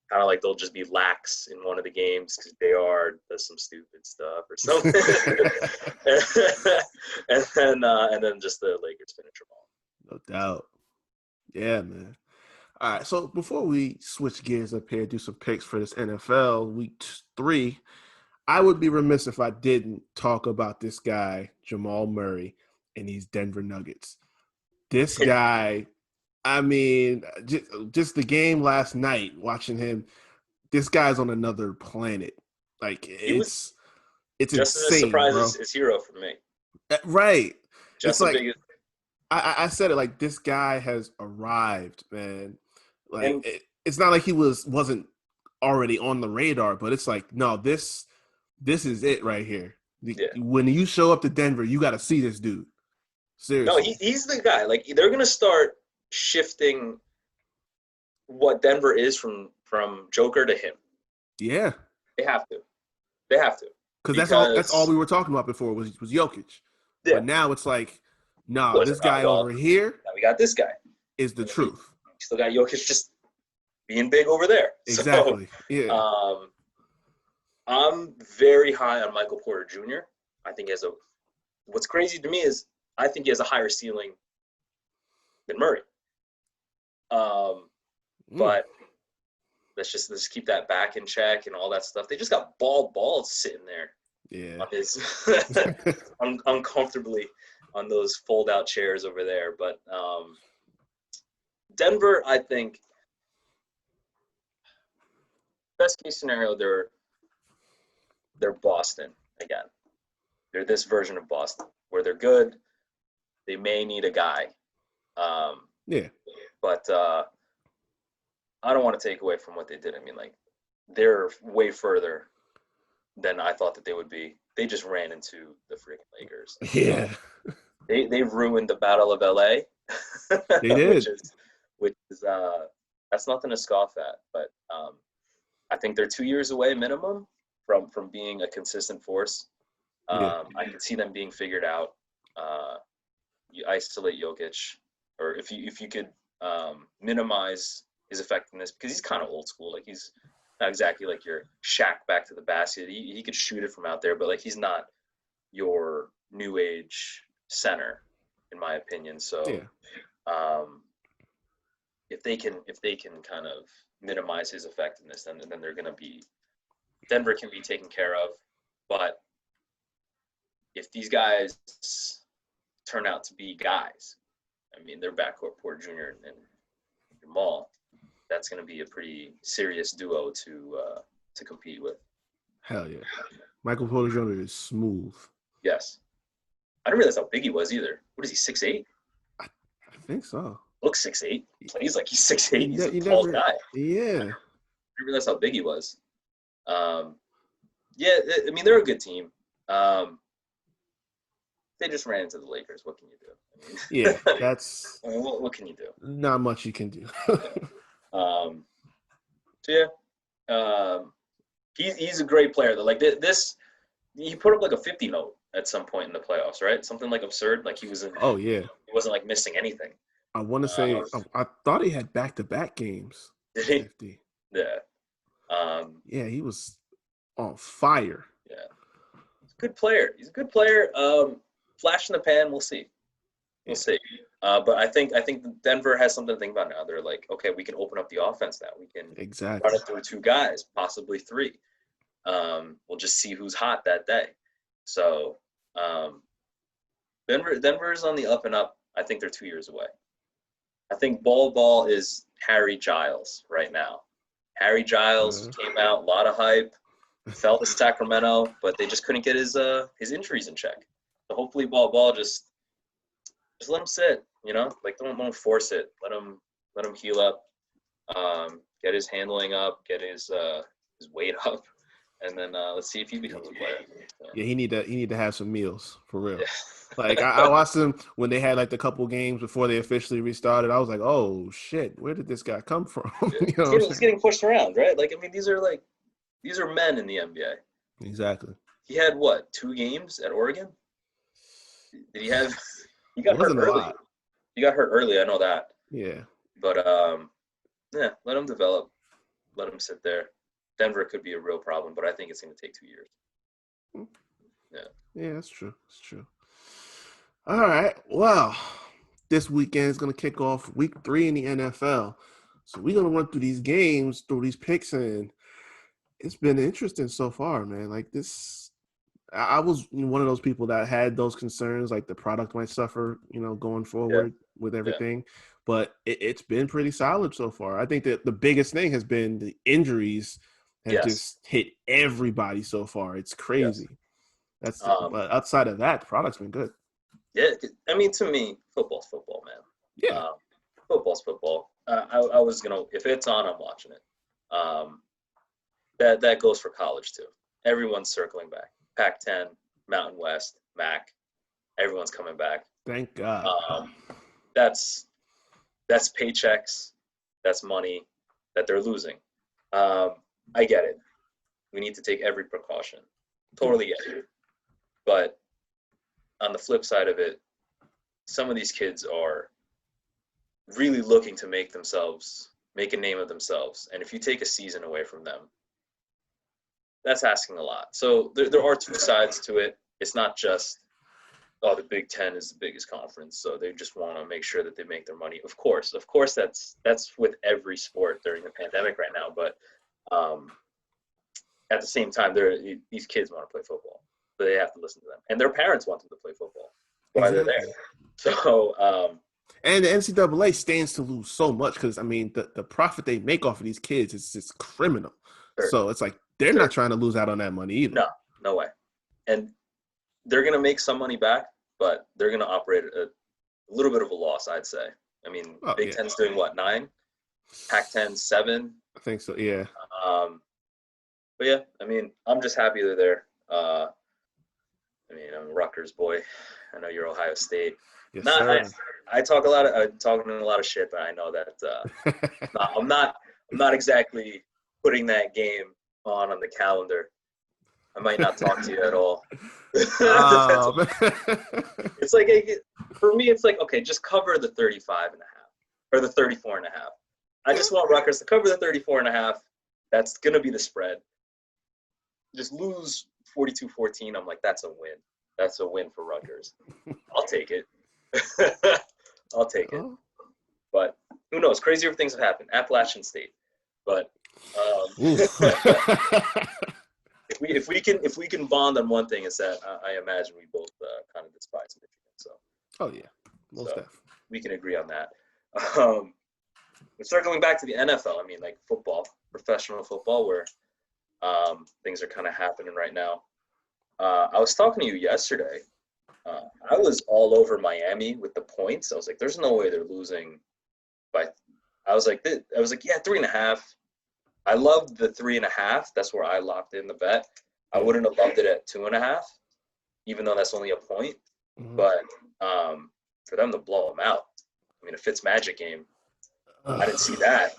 Kind of like they'll just be lax in one of the games because JR does some stupid stuff or something, and then just the Lakers finish them all. No doubt. Yeah, man. All right. So before we switch gears up here, do some picks for this NFL week 3, I would be remiss if I didn't talk about this guy, Jamal Murray, and these Denver Nuggets. This guy, I mean, just the game last night, watching him, this guy's on another planet. Like it's just insane, as surprised bro. as Hero for me. Right. Just It's as like big as I said it, like this guy has arrived, man. Like and it's not like he wasn't already on the radar, but it's like, no, this is it right here. yeah. When you show up to Denver, you got to see this dude. No, Seriously. he's the guy. Like they're gonna start shifting what Denver is from Joker to him. Yeah. They have to. They have to. Because that's all we were talking about before was Jokic. Yeah. But now it's like, nah, this guy over here now we got this guy. is the truth. We still got Jokic just being big over there. Exactly. So, yeah. I'm very high on Michael Porter Jr. I think what's crazy to me is I think he has a higher ceiling than Murray. But let's just keep that back in check and all that stuff. They just got balls sitting there. Yeah. On his uncomfortably on those fold-out chairs over there. But Denver, I think best case scenario, they're Boston again. They're this version of Boston where they're good. They may need a guy, Yeah. but I don't want to take away from what they did. I mean, like they're way further than I thought that they would be. They just ran into the freaking Lakers. Yeah. They ruined the Battle of LA, They which did. is that's nothing to scoff at. But I think they're 2 years away minimum from being a consistent force. Yeah. I can see them being figured out. You isolate Jokic, or if you could minimize his effectiveness because he's kind of old school. Like he's not exactly like your Shaq back to the basket. He could shoot it from out there, but like he's not your new age center, in my opinion. So Yeah. if they can kind of minimize his effectiveness, then they're going to be Denver can be taken care of. But if these guys turn out to be guys, I mean, their backcourt, Porter Jr. and Jamal, that's going to be a pretty serious duo to compete with. Hell yeah. Michael Porter Jr. is smooth. Yes. I didn't realize how big he was either. What is he, 6'8"? I think so. Looks 6'8". Plays like he's 6'8". He's a You tall never, guy. yeah. I didn't realize how big he was. Yeah, I mean, they're a good team. They just ran into the Lakers. What can you do? I mean, Yeah, that's I mean, what can you do? not much you can do. So yeah, he's a great player. Though. Like this, he put up like a 50 note at some point in the playoffs, right? Something like absurd. Like he was in. Oh yeah. He wasn't like missing anything. I want to say I thought he had back-to-back games. Did he? 50. Yeah. Yeah, he was on fire. Yeah. He's a good player. He's a good player. Flash in the pan. We'll see. We'll see. But I think Denver has something to think about now. They're like, okay, we can open up the offense now. We can Exactly. run it through two guys, possibly three. We'll just see who's hot that day. So Denver's on the up and up. I think they're 2 years away. I think Ball is Harry Giles right now. Harry Giles came out, a lot of hype, fell to Sacramento, but they just couldn't get his injuries in check. So hopefully Ball just let him sit, you know? Like don't force it. Let him heal up, get his handling up, get his weight up, and then let's see if he becomes a player. So. Yeah, he need to have some meals for real. Yeah. Like I watched them when they had like the couple games before they officially restarted. I was like, oh shit, where did this guy come from? You know, he's getting pushed around, right? Like I mean, these are men in the NBA. Exactly. He had what, 2 games at Oregon? Did he have? He got hurt early. He got hurt early. I know that. Yeah. But yeah, let him develop. Let him sit there. Denver could be a real problem, but I think it's going to take 2 years. Yeah. Yeah, that's true. That's true. All right. Well, this weekend is going to kick off week 3 in the NFL. So we're going to run through these games, through these picks, and it's been interesting so far, man. Like this, I was one of those people that had those concerns, like the product might suffer, going forward with everything. Yeah. But it's been pretty solid so far. I think that the biggest thing has been the injuries have just hit everybody so far. It's crazy. That's but outside of that, the product's been good. Yeah, I mean, to me, football's football, man. Yeah, football's football. I was gonna, if it's on, I'm watching it. That goes for college too. Everyone's circling back. Pac-10, Mountain West, MAC. Everyone's coming back. Thank God. That's paychecks. That's money that they're losing. I get it. We need to take every precaution. Totally get it. But on the flip side of it, some of these kids are really looking to make a name of themselves. And if you take a season away from them, that's asking a lot. So there are two sides to it. It's not just, the Big Ten is the biggest conference, so they just want to make sure that they make their money. Of course, that's with every sport during the pandemic right now. But at the same time, these kids want to play football, so they have to listen to them, and their parents want them to play football. Why they're there. So. And the NCAA stands to lose so much because, I mean, the profit they make off of these kids is just criminal. Sure. So it's like they're Sure. not trying to lose out on that money either. No, no way. And they're going to make some money back, but they're going to operate at a little bit of a loss, I'd say. I mean, Oh Big yeah, Ten's doing what, 9? Pac-10 7. I think so. Yeah. But yeah, I mean, I'm just happy they're there. I mean, I'm a Rutgers boy. I know you're Ohio State. Yes, Not I, sir. I talk a lot of talking a lot of shit, but I know that I'm not exactly putting that game on the calendar. I might not talk to you at all. Depends. um, It's like for me, it's like okay, just cover the 35 and a half or the 34 and a half. I just want Rutgers to cover the 34 and a half. That's gonna be the spread. Just lose 42-14. I'm like, that's a win. That's a win for Rutgers. I'll take it. I'll take it. oh. But who knows? Crazier things have happened. Appalachian State. But if we can bond on one thing, it's that I imagine we both kind of despise Michigan. So Oh yeah, most definitely. we can agree on that. We start going back to the NFL. I mean, like football, professional football, where things are kind of happening right now. I was talking to you yesterday. I was all over Miami with the points. I was like, "There's no way they're losing." By, I was like, "Yeah, 3.5." I loved the 3.5. That's where I locked in the bet. I wouldn't have loved it at 2.5, even though that's only a point. Mm-hmm. But for them to blow them out, I mean, a Fitzmagic game. I didn't see that.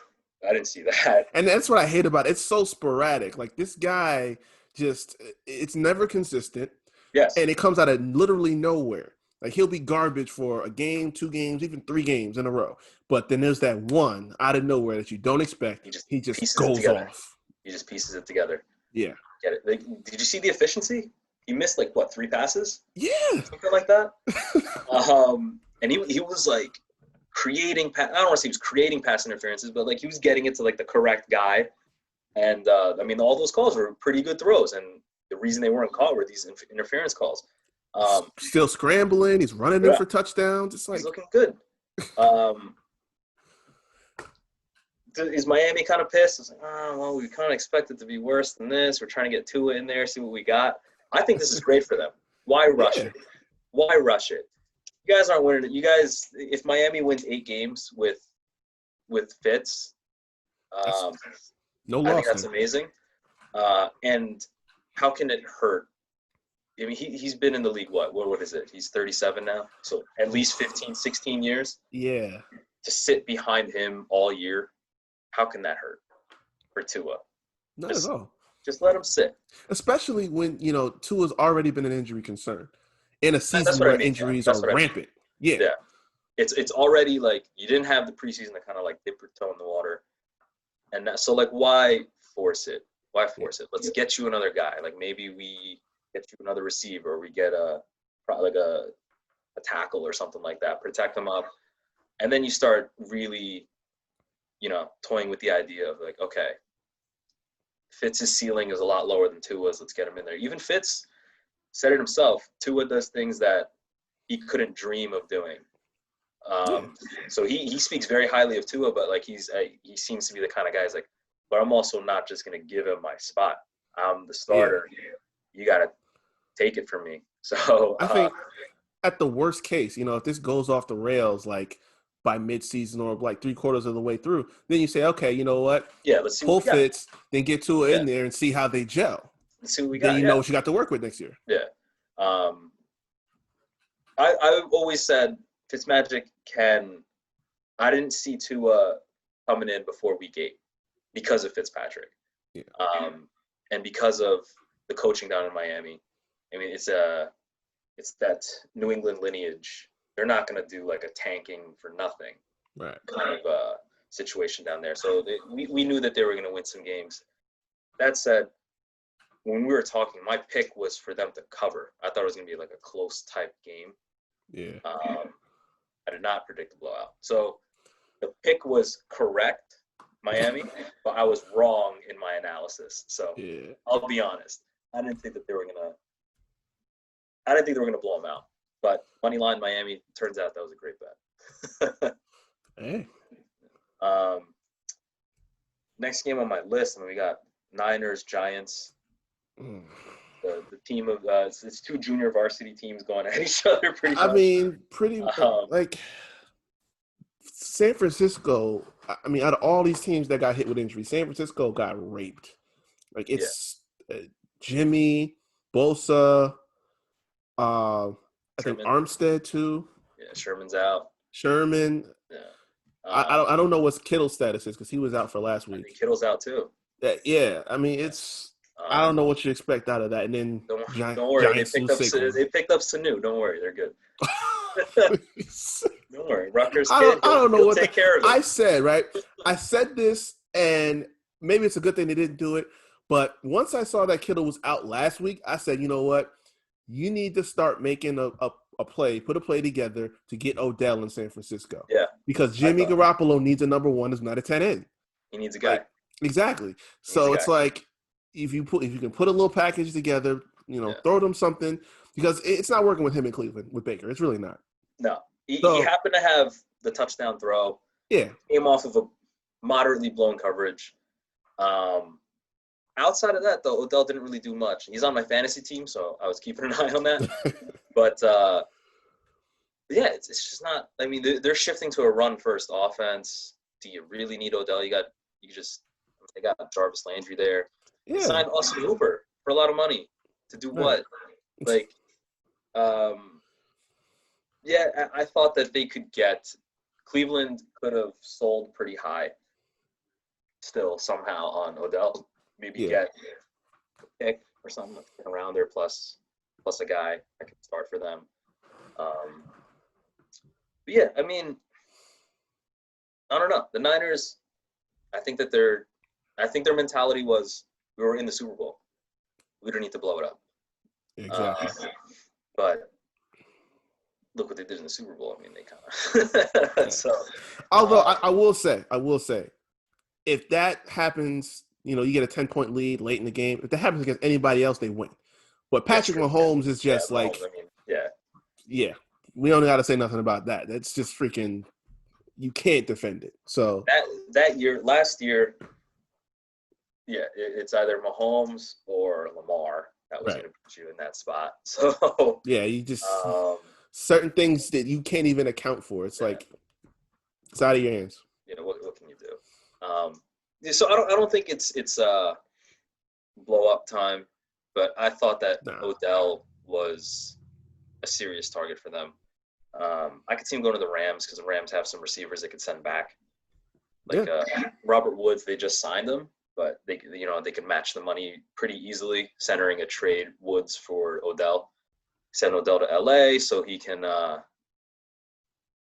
And that's what I hate about it. It's so sporadic. Like this guy it's never consistent. Yes. And it comes out of literally nowhere. Like he'll be garbage for a game, 2 games, even 3 games in a row. But then there's that one out of nowhere that you don't expect. He just goes off. He just pieces it together. Yeah. Get it? Like, did you see the efficiency? He missed like what, 3 passes? Yeah. Something like that. And he was like creating. I don't want to say he was creating pass interferences, but like he was getting it to like the correct guy. And I mean, all those calls were pretty good throws, and the reason they weren't called were these interference calls. Still scrambling. He's running in for touchdowns. It's like he's looking good. Is Miami kind of pissed? It's like, well, we kind of expect it to be worse than this. We're trying to get Tua in there, see what we got. I think this is great for them. Why rush it? Why rush it? You guys aren't winning it. You guys, if Miami wins 8 games with Fitz, no I loss. think that's amazing. And how can it hurt? I mean, he's been in the league, what is it? He's 37 now. So at least 15, 16 years. Yeah. To sit behind him all year, how can that hurt for Tua? Not at all. Just let him sit. Especially when, Tua's already been an injury concern in a season where injuries are rampant. Yeah. It's already like you didn't have the preseason to kind of like dip your toe in the water. And so like, why force it? Why force it? Let's get you another guy. Like maybe we get you another receiver, or we get a tackle or something like that. Protect them up, and then you start really, toying with the idea of like, okay, Fitz's ceiling is a lot lower than Tua's. Let's get him in there. Even Fitz said it himself. Tua does things that he couldn't dream of doing. So he speaks very highly of Tua, but like he seems to be the kind of guy who's like, but I'm also not just going to give him my spot. I'm the starter. Yeah. You got to take it from me. So I think at the worst case, if this goes off the rails, like by mid-season or like 3/4 of the way through, then you say, okay, you know what? Yeah, let's see. Pull Fitz, then get Tua in there and see how they gel. Let's see what we got. Then you know what you got to work with next year. Yeah. I've always said Fitzmagic I didn't see Tua coming in before week 8 because of Fitzpatrick. Yeah. And because of the coaching down in Miami. I mean, it's that New England lineage. They're not going to do like a tanking for nothing kind of situation down there. So we knew that they were going to win some games. That said, when we were talking, my pick was for them to cover. I thought it was going to be like a close type game. Yeah. I did not predict a blowout. So the pick was correct, Miami, but I was wrong in my analysis. So I'll be honest. I didn't think they were going to blow them out. But money line Miami, turns out that was a great bet. Hey. Next game on my list, and we got Niners, Giants. Mm. The team of it's two junior varsity teams going at each other pretty I much. mean, pretty Um, like San Francisco. I mean, out of all these teams that got hit with injury, San Francisco got raped. Like yeah, it's Jimmy, Bosa, I think Sherman. Armstead too, Yeah, Sherman's out. Sherman. Yeah. I don't know what Kittle's status is because he was out for last I think week. Kittle's out too. Yeah, I mean Yeah. it's I don't know what you expect out of that, and then Don't worry. Giants lose Saquon. They picked up Sanu. Don't worry, they're good. Don't worry. Rutgers I kid, don't I don't know he'll what take care of it. I said, right? I said this, and maybe it's a good thing they didn't do it. But once I saw that Kittle was out last week, I said, you know what? You need to start making a play, put a play together to get Odell in San Francisco. Yeah, Because I Jimmy thought Garoppolo needs a number one, is not a 10 end. he needs a guy. Like exactly. He needs a So guy. it's like if you can put a little package together, Yeah. throw them something because it's not working with him in Cleveland with Baker. It's really not. No, he happened to have the touchdown throw. Yeah. Came off of a moderately blown coverage. Outside of that, though, Odell didn't really do much. He's on my fantasy team, so I was keeping an eye on that. But yeah, it's just not. I mean, they're shifting to a run-first offense. Do you really need Odell? They got Jarvis Landry there. Yeah. They signed Austin Hooper for a lot of money to do what? Like, yeah, I thought that they could get Cleveland could have sold pretty high still somehow on Odell. Maybe get a pick or something around there plus a guy that can start for them. But yeah, I mean, I don't know. The Niners, I think their mentality was we were in the Super Bowl. We don't need to blow it up. Exactly. But look what they did in the Super Bowl. I mean, they kind of. So, although I will say, if that happens, you get a 10-point lead late in the game. If that happens against anybody else, they win. But Patrick Mahomes is just like, Mahomes, I mean, yeah, we don't got to say nothing about that. That's just freaking. You can't defend it. So last year, yeah, it's either Mahomes or Lamar that was going to put you in that spot. So yeah, you just certain things that you can't even account for. It's like it's out of your hands. What can you do? So I don't think it's blow up time, but I thought that Odell was a serious target for them. I could see him going to the Rams because the Rams have some receivers they could send back. Like Robert Woods, they just signed him, but they can match the money pretty easily, centering a trade Woods for Odell. Send Odell to LA so he can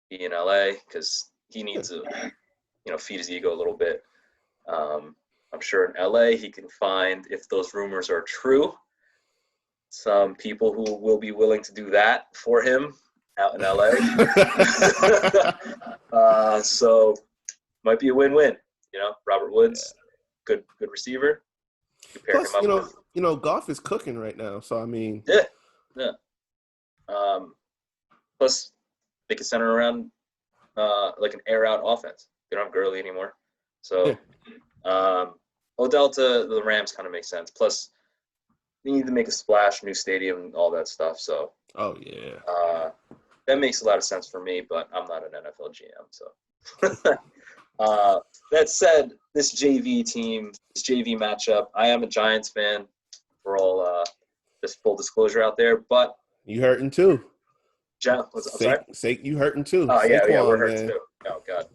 be in LA because he needs to feed his ego a little bit. I'm sure in LA he can find, if those rumors are true, some people who will be willing to do that for him out in LA. So might be a win-win. Robert Woods, good receiver. Plus, Goff is cooking right now. So I mean, yeah. Plus, they can center around like an air-out offense. They don't have Gurley anymore, so Odell to the Rams kind of makes sense. Plus, they need to make a splash, new stadium, all that stuff. So, that makes a lot of sense for me. But I'm not an NFL GM, so. That said, this JV team, this JV matchup, I am a Giants fan. For all just full disclosure out there, but you hurting too. I'm sorry? You hurting too. Oh yeah, we're hurting too. Oh god,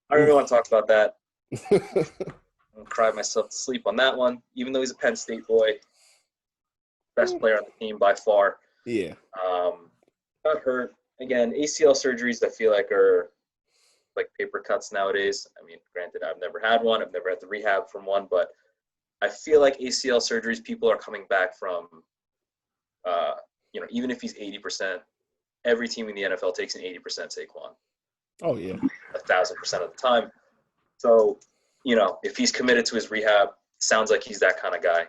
I don't even want to talk about that. I'm gonna cry myself to sleep on that one. Even though he's a Penn State boy, best player on the team by far. Yeah. Got hurt again. ACL surgeries I feel like are like paper cuts nowadays. I mean, granted, I've never had one. I've never had to rehab from one, but I feel like ACL surgeries, people are coming back from. Even if he's 80%, every team in the NFL takes an 80% Saquon. Oh yeah, 1,000% of the time. So, if he's committed to his rehab, sounds like he's that kind of guy.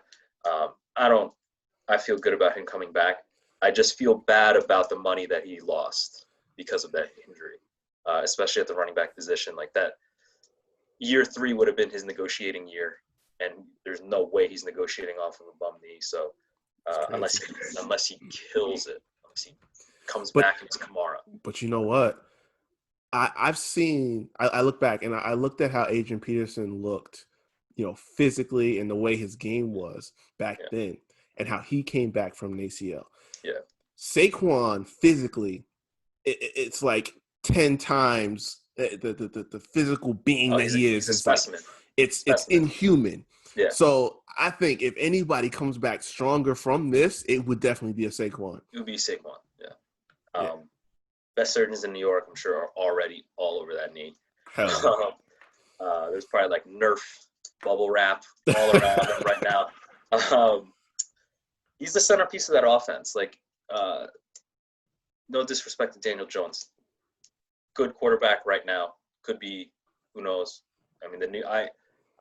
I feel good about him coming back. I just feel bad about the money that he lost because of that injury, especially at the running back position. Like that, year 3 would have been his negotiating year and there's no way he's negotiating off of a bum knee. So unless he kills it, unless he comes But back and it's Kamara. but you know what? I've seen. I look back and I looked at how Adrian Peterson looked, physically and the way his game was back Yeah. then, and how he came back from an ACL. Yeah. Saquon physically, it's like 10 times the physical being that he is. He's a It's like specimen. it's inhuman. Yeah. So I think if anybody comes back stronger from this, it would definitely be a Saquon. It would be Saquon. Yeah. Best surgeons in New York, I'm sure, are already all over that knee. Hell yeah. There's probably like Nerf bubble wrap all around him right now. He's the centerpiece of that offense. Like, no disrespect to Daniel Jones, good quarterback right now. Could be, who knows? I mean, I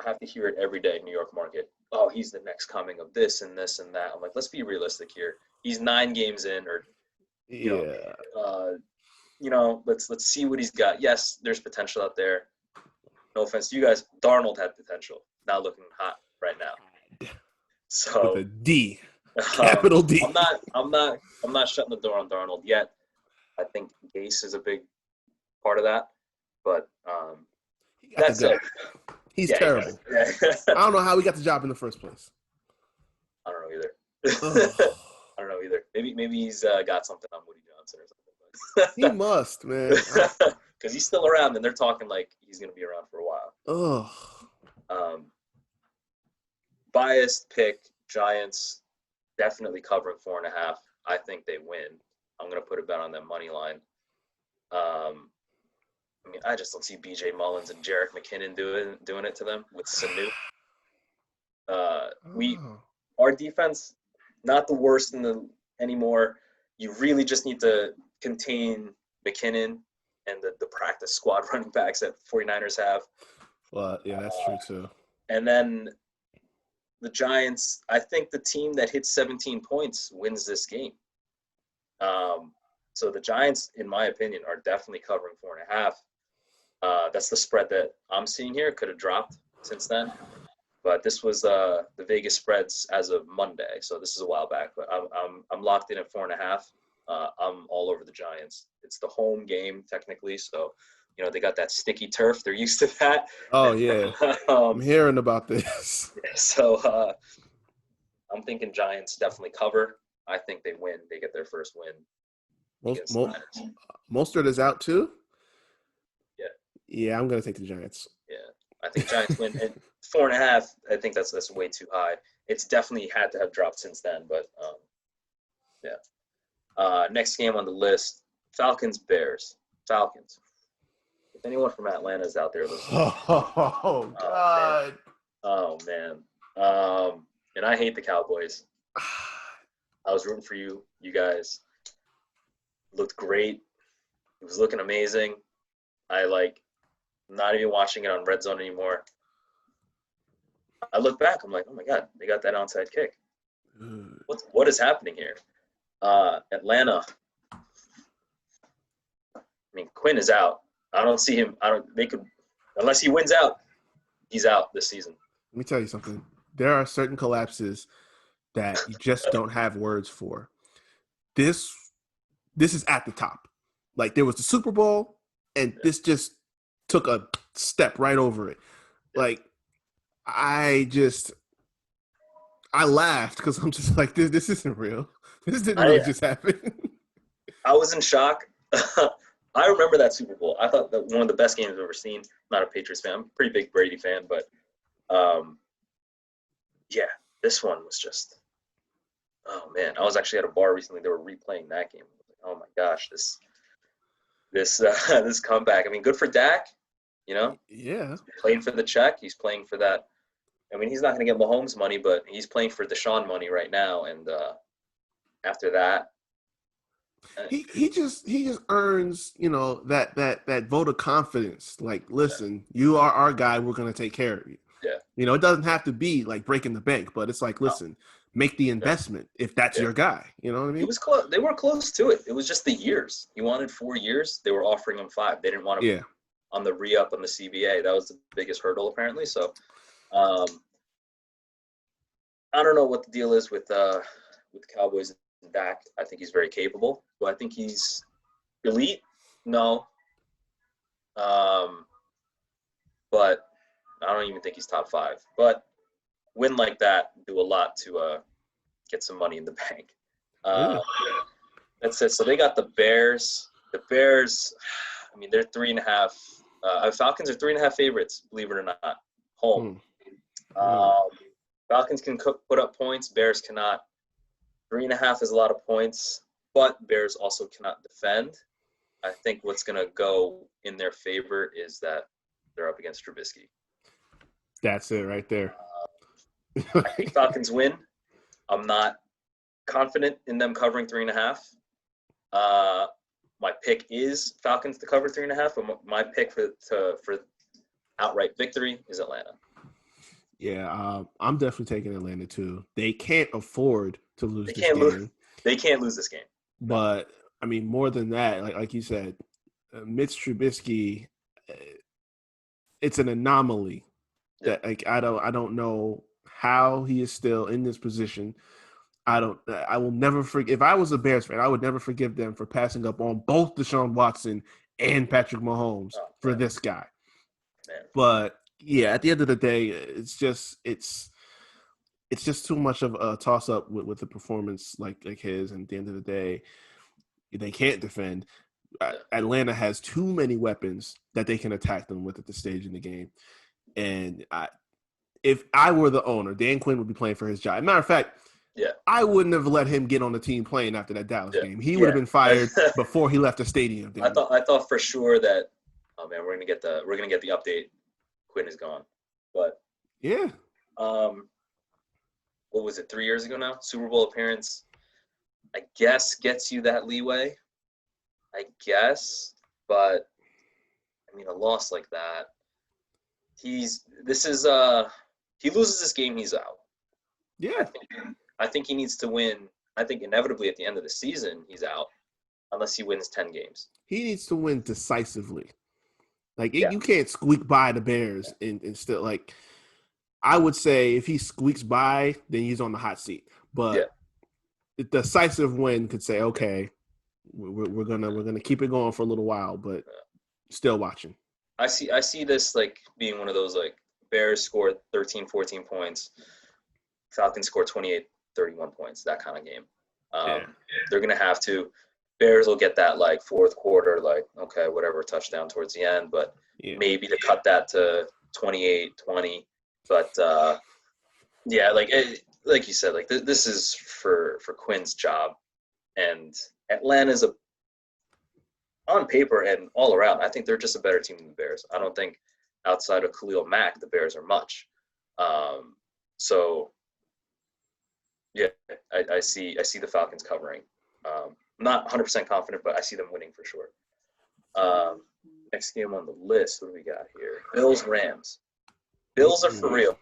have to hear it every day. New York market. Oh, he's the next coming of this and this and that. I'm like, let's be realistic here. He's 9 games in, or let's see what he's got. Yes, there's potential out there. No offense to you guys, Darnold had potential. Not looking hot right now. So with a D, capital D. I'm not shutting the door on Darnold yet. I think Gase is a big part of that, but that's it. He's terrible. Yeah. I don't know how he got the job in the first place. I don't know either. I don't know either. Maybe he's got something on Woody Johnson or something. He must, man. Because he's still around, and they're talking like he's going to be around for a while. Biased pick, Giants definitely covering 4.5. I think they win. I'm going to put a bet on them money line. I just don't see B.J. Mullins and Jerick McKinnon doing it to them with Sanu. Our defense, not the worst anymore. You really just need to contain McKinnon and the practice squad running backs that 49ers have. Well, yeah, that's true too. And then the Giants, I think the team that hits 17 points wins this game. So the Giants, in my opinion, are definitely covering 4.5. That's the spread that I'm seeing here. It could have dropped since then. But this was the Vegas spreads as of Monday, so this is a while back. But I'm locked in at 4.5. I'm all over the Giants. It's the home game technically, so they got that sticky turf. They're used to that. Oh yeah, I'm hearing about this. So I'm thinking Giants definitely cover. I think they win. They get their first win. Mostert is out too. Yeah. Yeah, I'm gonna take the Giants. Yeah, I think Giants win. And 4.5. I think that's way too high. It's definitely had to have dropped since then, but yeah. Next game on the list: Falcons-Bears. Falcons. If anyone from Atlanta is out there listening, oh God. Oh man. And I hate the Cowboys. I was rooting for you guys. Looked great. It was looking amazing. I'm not even watching it on Red Zone anymore. I look back, I'm like, oh my God, they got that onside kick. What is happening here? Atlanta. Quinn is out. I don't see him. Unless he wins out, he's out this season. Let me tell you something. There are certain collapses that you just don't have words for. This is at the top. Like, there was the Super Bowl, and this just took a step right over it. Like, I laughed because I'm just like, this isn't real. This didn't really just happen. I was in shock. I remember that Super Bowl. I thought that one of the best games I've ever seen. I'm not a Patriots fan. I'm a pretty big Brady fan, but yeah, this one was just, oh man. I was actually at a bar recently. They were replaying that game. Oh my gosh, this comeback. Good for Dak. Yeah. He's playing for the check. He's playing for that. He's not going to get Mahomes money, but he's playing for Deshaun money right now. And after that, he just earns that vote of confidence. Like, listen, you are our guy. We're going to take care of you. Yeah. It doesn't have to be like breaking the bank, but it's like, listen, make the investment if that's your guy. You know what I mean? He was close. They were close to it. It was just the years. He wanted 4 years. They were offering him 5. They didn't want him on the re-up on the CBA. That was the biggest hurdle apparently. So, I don't know what the deal is with the Cowboys and Dak. I think he's very capable. Do I think he's elite? No. Um, but I don't even think he's top 5. But win like that do a lot to get some money in the bank. Yeah. Uh, that's it. So they got the Bears. The Bears, I mean, they're 3.5. Falcons are 3.5 favorites, believe it or not, home. Mm. Um, Falcons can put up points. Bears cannot. 3.5 is a lot of points, but Bears also cannot defend. I think what's going to go in their favor is that they're up against Trubisky. That's it right there. I think Falcons win. I'm not confident in them covering 3.5. My pick is Falcons to cover 3.5, but my pick for outright victory is Atlanta. Yeah, I'm definitely taking Atlanta too. They can't afford to lose this game. They can't lose this game. But I mean, more than that, like you said, Mitch Trubisky, it's an anomaly that like I don't know how he is still in this position. I will never forgive. If I was a Bears fan, I would never forgive them for passing up on both Deshaun Watson and Patrick Mahomes for this guy. Man. But yeah, at the end of the day, it's just too much of a toss up with the performance like his. And at the end of the day, they can't defend. Atlanta has too many weapons that they can attack them with at this stage in the game. And if I were the owner, Dan Quinn would be playing for his job. Matter of fact, I wouldn't have let him get on the team playing after that Dallas game. He would have been fired before he left the stadium. I thought for sure that, oh man, we're gonna get the update. Quinn is gone, but yeah. What was it? 3 years ago now? Super Bowl appearance. I guess gets you that leeway. I guess, but I mean, a loss like that. He loses this game, he's out. Yeah. I think he needs to win. I think inevitably at the end of the season, he's out unless he wins 10 games. He needs to win decisively. Like, you can't squeak by the Bears and still, like, I would say if he squeaks by, then he's on the hot seat. But the decisive win could say, okay, we're gonna keep it going for a little while, but still watching. I see this like being one of those like Bears score 13, 14 points, Falcons score 28, 31 points, that kind of game. They're going to have to. Bears will get that like fourth quarter, like, okay, whatever, touchdown towards the end, but maybe to cut that to 28, 20. But, like you said, like this is for Quinn's job. And Atlanta's on paper and all around, I think they're just a better team than the Bears. I don't think outside of Khalil Mack, the Bears are much. So, yeah, I see the Falcons covering. Not 100% confident, but I see them winning for sure. Next game on the list, what do we got here? Bills-Rams. Bills are for real.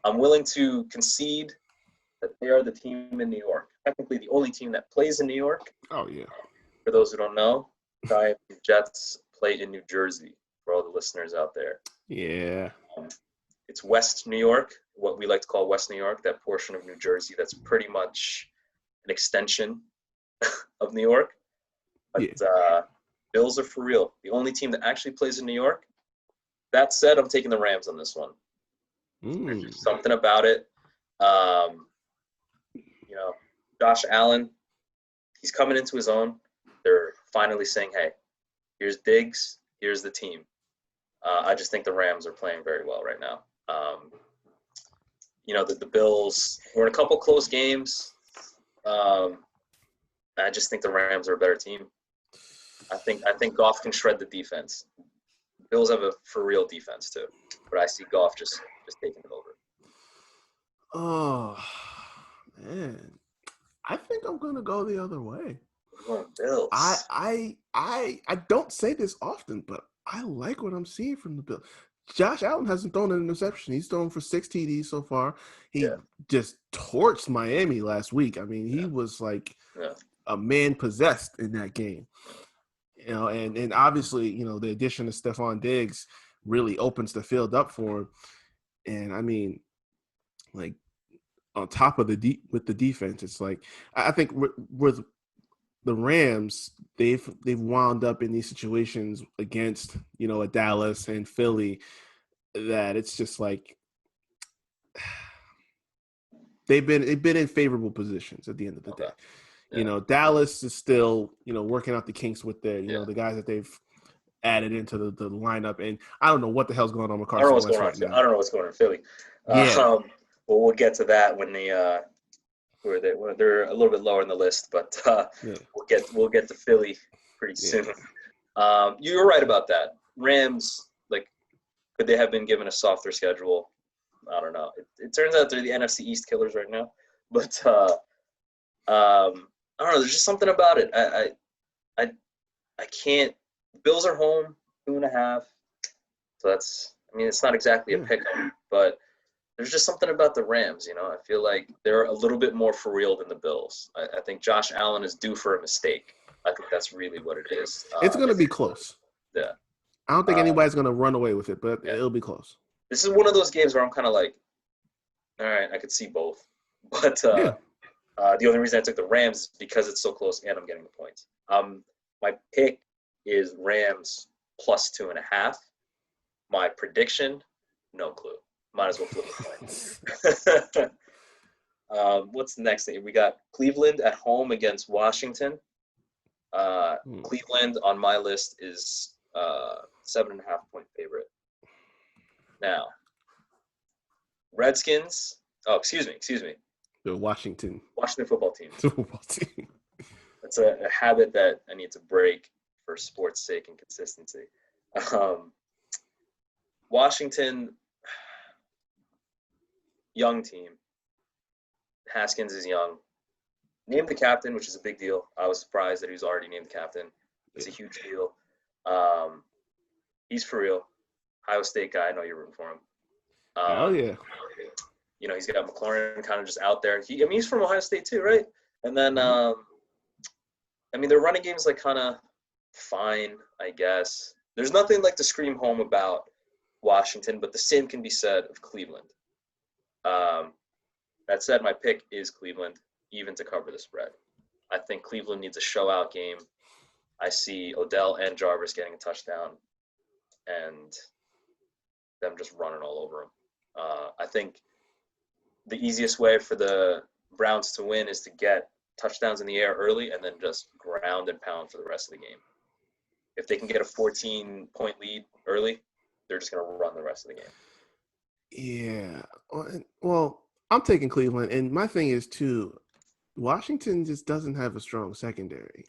I'm willing to concede that they are the team in New York. Technically, the only team that plays in New York. Oh, yeah. For those who don't know, the Jets play in New Jersey, for all the listeners out there. Yeah. It's West New York, what we like to call West New York, that portion of New Jersey that's pretty much an extension of New York. But Bills are for real. The only team that actually plays in New York. That said, I'm taking the Rams on this one. There's just something about it. Josh Allen, he's coming into his own. They're finally saying, hey, here's Diggs, here's the team. I just think the Rams are playing very well right now. The Bills were in a couple close games. I just think the Rams are a better team. I think Goff can shred the defense. Bills have a for real defense too, but I see Goff just taking it over. Oh man, I think I'm gonna go the other way. Bills. I don't say this often, but I like what I'm seeing from the Bills. Josh Allen hasn't thrown an interception. He's thrown for 6 TDs so far. He just torched Miami last week. I mean, he was like a man possessed in that game. And obviously, the addition of Stephon Diggs really opens the field up for him. And I mean, like, on top of with the defense. It's like I think with the Rams, they've wound up in these situations against a Dallas and Philly that it's just like they've been in favorable positions at the end of the Okay. day. Yeah. Dallas is still working out the kinks with their Yeah. the guys that they've added into the lineup, and I don't know what the hell's going on with I don't know Carson what's Wentz going on. right now. I don't know what's going on in Philly. Yeah, But we'll get to that when they're a little bit lower in the list. But yeah, we'll get to Philly pretty soon. yeah. You were right about that. Rams, like, could they have been given a softer schedule? I don't know. It turns out they're the NFC East killers right now. But I don't know. There's just something about it. I I can't. Bills are home 2.5. So it's not exactly a Yeah. pick 'em, but there's just something about the Rams. I feel like they're a little bit more for real than the Bills. I think Josh Allen is due for a mistake. I think that's really what it is. It's going to be close. Yeah. I don't think Um, anybody's going to run away with it, but yeah. it'll be close. This is one of those games where I'm kind of like, all right, I could see both. But Yeah. the only reason I took the Rams is because it's so close and I'm getting the points. My pick is Rams plus 2.5. My prediction, no clue. Might as well flip a coin. What's the next thing? We got Cleveland at home against Washington. Cleveland on my list is 7.5-point favorite. Now, Redskins. Oh, excuse me. The Washington Football team. football team. That's a habit that I need to break for sports' sake and consistency. Washington, young team. Haskins is young. Named the captain, which is a big deal. I was surprised that he was already named the captain. It's a huge deal. He's for real. Ohio State guy. I know you're rooting for him. Hell yeah. He's got McLaurin kind of just out there. He's from Ohio State too, right? And then, their running game is like kind of fine, I guess. There's nothing like to scream home about Washington, but the same can be said of Cleveland. That said, my pick is Cleveland, even to cover the spread. I think Cleveland needs a show-out game. I see Odell and Jarvis getting a touchdown and them just running all over them. I think the easiest way for the Browns to win is to get touchdowns in the air early and then just ground and pound for the rest of the game. If they can get a 14-point lead early, they're just going to run the rest of the game. Yeah. Well, I'm taking Cleveland, and my thing is too, Washington just doesn't have a strong secondary.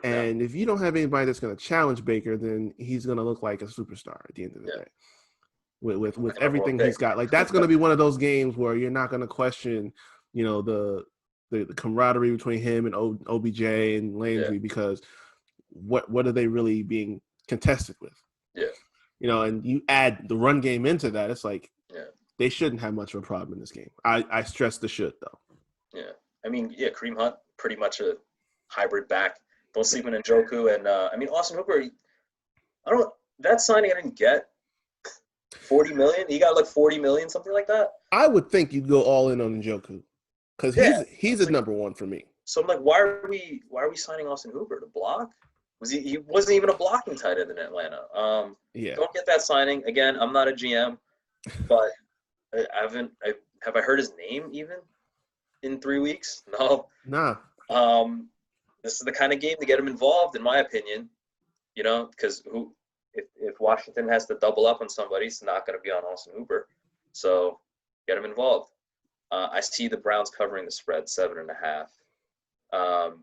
And if you don't have anybody that's going to challenge Baker, then he's going to look like a superstar at the end of the day. With everything he's got, like that's going to be one of those games where you're not going to question, the camaraderie between him and OBJ and Landry because what are they really being contested with? Yeah. And you add the run game into that, it's like they shouldn't have much of a problem in this game. I stress the should though. Yeah. Kareem Hunt, pretty much a hybrid back. Don't sleep in Njoku and Austin Hooper. That signing I didn't get. $40 million? He got like $40 million, something like that. I would think you'd go all in on Njoku because he's a number one for me. So I'm like, why are we signing Austin Hooper to block? He wasn't even a blocking tight end in Atlanta. Don't get that signing again. I'm not a GM, but have I heard his name even in 3 weeks? No. Nah. This is the kind of game to get him involved, in my opinion. Because if Washington has to double up on somebody, it's not going to be on Austin Hooper. So get him involved. I see the Browns covering the spread, 7.5.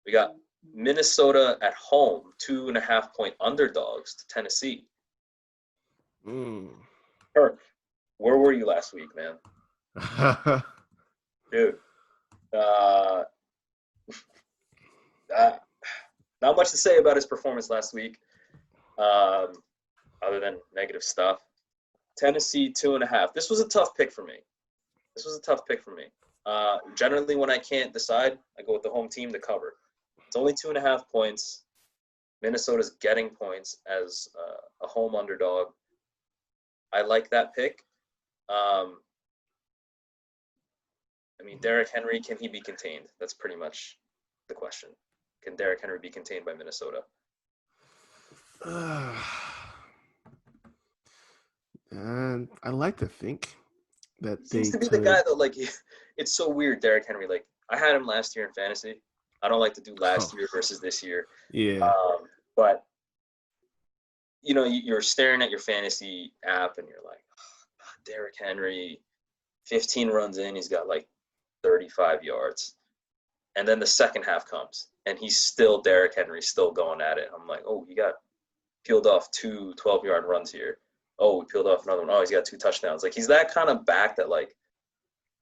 We got Minnesota at home, 2.5-point underdogs to Tennessee. Kirk, where were you last week, man? Dude. Not much to say about his performance last week. Other than negative stuff. Tennessee 2.5. This was a tough pick for me. Generally, when I can't decide, I go with the home team to cover. It's only 2.5 points. Minnesota's getting points as a home underdog. I like that pick. I mean, Derrick Henry, can he be contained? That's pretty much the question. Can Derrick Henry be contained by Minnesota? And I like to think He that seems they to be the guy could. that, like, it's so weird, Derrick Henry. Like, I had him last year in fantasy. I don't like to do last Oh, year versus this year. yeah. But, you're staring at your fantasy app and you're like, oh, Derrick Henry, 15 runs in, he's got like 35 yards. And then the second half comes and he's still Derrick Henry, still going at it. I'm like, oh, he got peeled off two 12-yard runs here. Oh, he peeled off another one. Oh, he's got 2 touchdowns. Like, he's that kind of back that, like,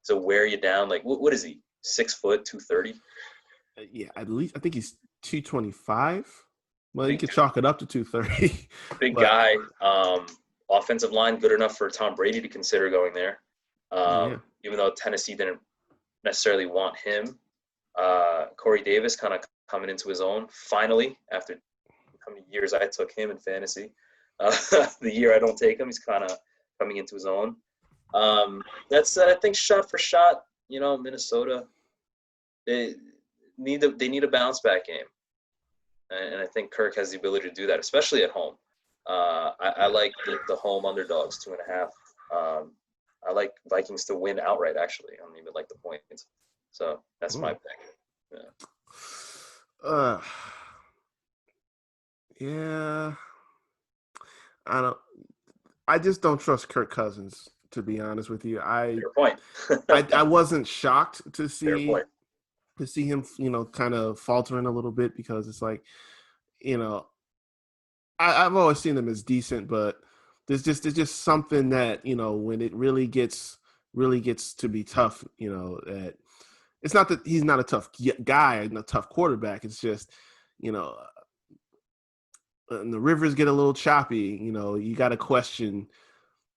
to wear you down. Like, what is he? 6 foot, 230? Yeah, at least I think he's 225. Well, you Big could dude, chalk it up to 230, big but guy. Offensive line good enough for Tom Brady to consider going there. yeah. Even though Tennessee didn't necessarily want him. Corey Davis kind of coming into his own finally after how many years I took him in fantasy. The year I don't take him, he's kind of coming into his own. That said, I think shot for shot, Minnesota, they need a bounce back game, and I think Kirk has the ability to do that, especially at home. I like the home underdogs 2.5. I like Vikings to win outright. Actually, I don't even like the points, so that's my Oh. pick. Yeah. Uh, yeah. I don't. I just don't trust Kirk Cousins. To be honest with you, Fair point. I wasn't shocked Fair point. to see him, kind of faltering a little bit because it's like, you know, I've always seen him as decent, but there's just something that when it really gets to be tough, that it's not that he's not a tough guy and a tough quarterback. It's just you know and the rivers get a little choppy. You got to question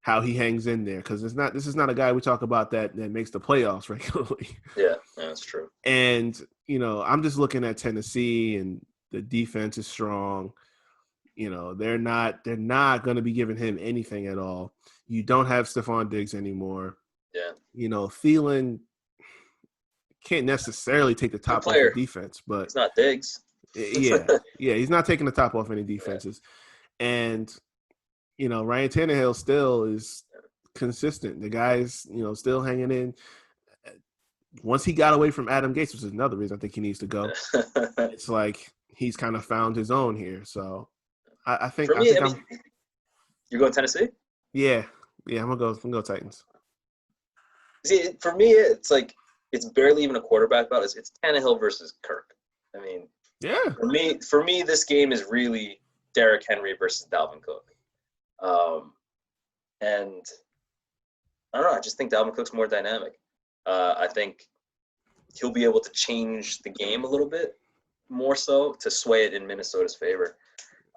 how he hangs in there because this is not a guy we talk about that makes the playoffs regularly. Yeah, that's true. And I'm just looking at Tennessee and the defense is strong. They're not going to be giving him anything at all. You don't have Stephon Diggs anymore. Yeah, Thielen can't necessarily take the good top off the player. defense, but He's not Diggs. yeah, he's not taking the top off any Yeah. defenses. And Ryan Tannehill still is consistent. The guy's still hanging in. Once he got away from Adam Gates, which is another reason I think he needs to go. It's like he's kind of found his own here. So I think For me, I mean, I'm you're going Tennessee. yeah. I'm gonna go Titans. See, for me, it's like it's barely even a quarterback battle. It's Tannehill versus Kirk. I mean, Yeah. for me, this game is really Derrick Henry versus Dalvin Cook. And I don't know. I just think Dalvin Cook's more dynamic. I think he'll be able to change the game a little bit more so to sway it in Minnesota's favor.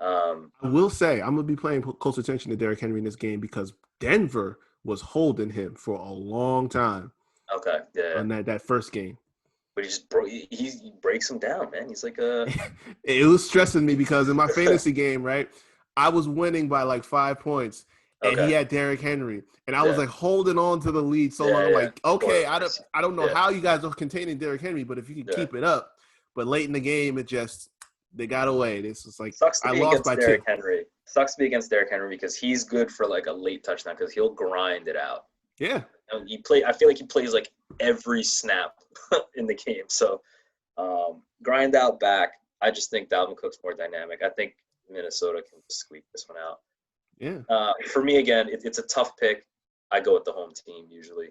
I will say I'm gonna be paying close attention to Derrick Henry in this game because Denver was holding him for a long time Okay, yeah, on that first game. but he breaks him down, man. He's like a It was stressing me because in my fantasy game, right, I was winning by like 5 points, and he okay, had Derrick Henry, and I was yeah, like holding on to the lead so long. yeah, I'm yeah. like, Of okay, course, I don't know yeah, how you guys are containing Derrick Henry, but if you can yeah. keep it up. But late in the game, they got away. This was like Sucks to I be lost against by Derrick 2. Henry. Sucks to be against Derrick Henry because he's good for like a late touchdown because he'll grind it out. Yeah. I feel like he plays like every snap in the game. So grind out back. I just think Dalvin Cook's more dynamic. I think Minnesota can squeak this one out. Yeah. For me, again, it's a tough pick. I go with the home team usually.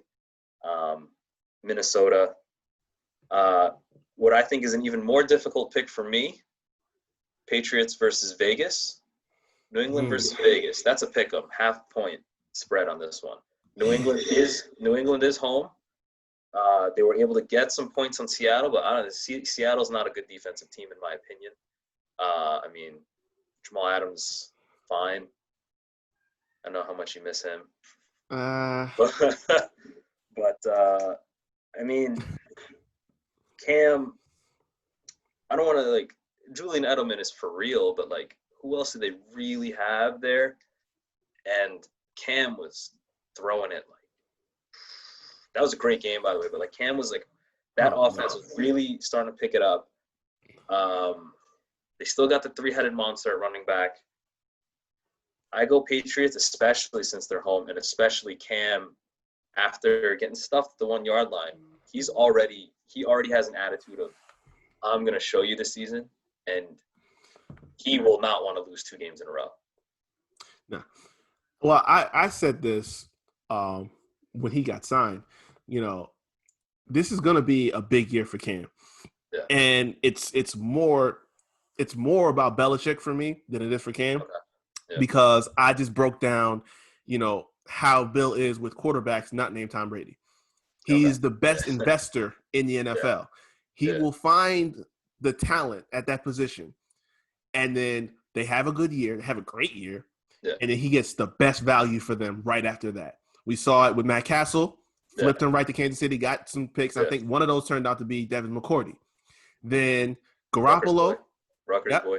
Minnesota. What I think is an even more difficult pick for me, Patriots versus Vegas. New England versus Vegas. That's a pick 'em. Half-point spread on this one. New England is home. They were able to get some points on Seattle, but I don't know. Seattle's not a good defensive team in my opinion. I mean, Jamal Adams, fine. I know how much you miss him, Uh, but I mean, Cam. I don't want to like Julian Edelman is for real, but like, who else do they really have there? And Cam was throwing it like that was a great game, by the way. But like Cam was like, that Oh offense no. was really starting to pick it up. They still got the three-headed monster at running back. I go Patriots, especially since they're home, and especially Cam after getting stuffed at the 1 yard line. He already has an attitude of, I'm gonna show you this season, and he will not want to lose 2 games in a row. No. Well, I said this when he got signed. This is going to be a big year for Cam, Yeah. and it's more about Belichick for me than it is for Cam, Okay. Yeah. because I just broke down, how Bill is with quarterbacks not named Tom Brady. He's the best investor in the NFL. He will find the talent at that position, and then they have a good year, they have a great year, and then he gets the best value for them right after that. We saw it with Matt Castle, flipped him right to Kansas City, got some picks. I think one of those turned out to be Devin McCourty. Then Garoppolo, Rutgers boy.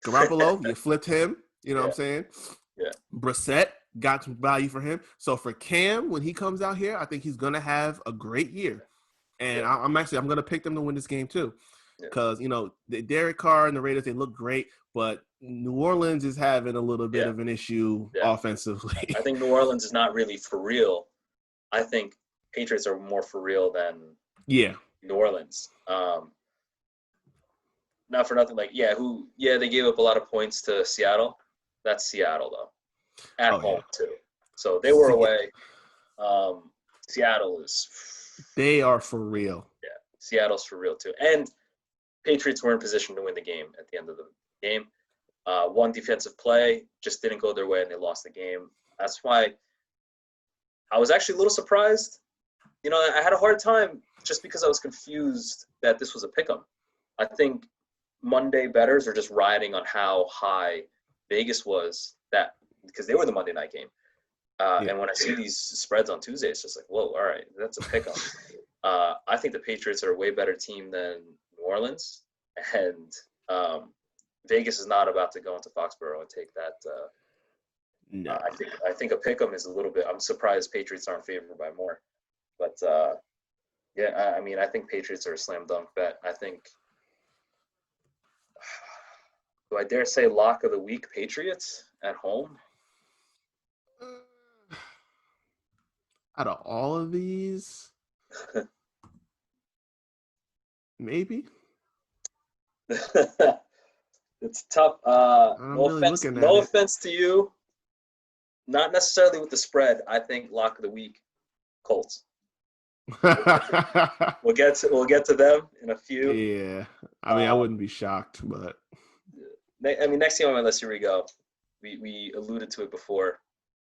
Garoppolo, you flipped him. You know what I'm saying? Yeah. Brissett, got some value for him. So for Cam, when he comes out here, I think he's gonna have a great year. And I'm gonna pick them to win this game too, because the Derek Carr and the Raiders, they look great, but New Orleans is having a little bit of an issue offensively. I think New Orleans is not really for real. I think Patriots are more for real than New Orleans. Not for nothing, they gave up a lot of points to Seattle. That's Seattle though, at home too. So they were away. Seattle is. They are for real. Yeah, Seattle's for real too. And Patriots were in position to win the game at the end of the game. One defensive play just didn't go their way, and they lost the game. That's why I was actually a little surprised. I had a hard time just because I was confused that this was a pick'em. I think Monday bettors are just riding on how high Vegas was, that because they were the Monday night game. And when I see these spreads on Tuesday, it's just like, whoa, all right, that's a pick'em. I think the Patriots are a way better team than New Orleans, and Vegas is not about to go into Foxborough and take that. No, I think a pick'em is a little bit. I'm surprised Patriots aren't favored by more, but I think Patriots are a slam dunk bet. I think. Do I dare say lock of the week Patriots at home? Out of all of these, maybe. It's tough. No offense to you. Not necessarily with the spread. I think lock of the week, Colts. We'll get to them in a few. Yeah, I wouldn't be shocked, but next game on my list. Here we go. We alluded to it before.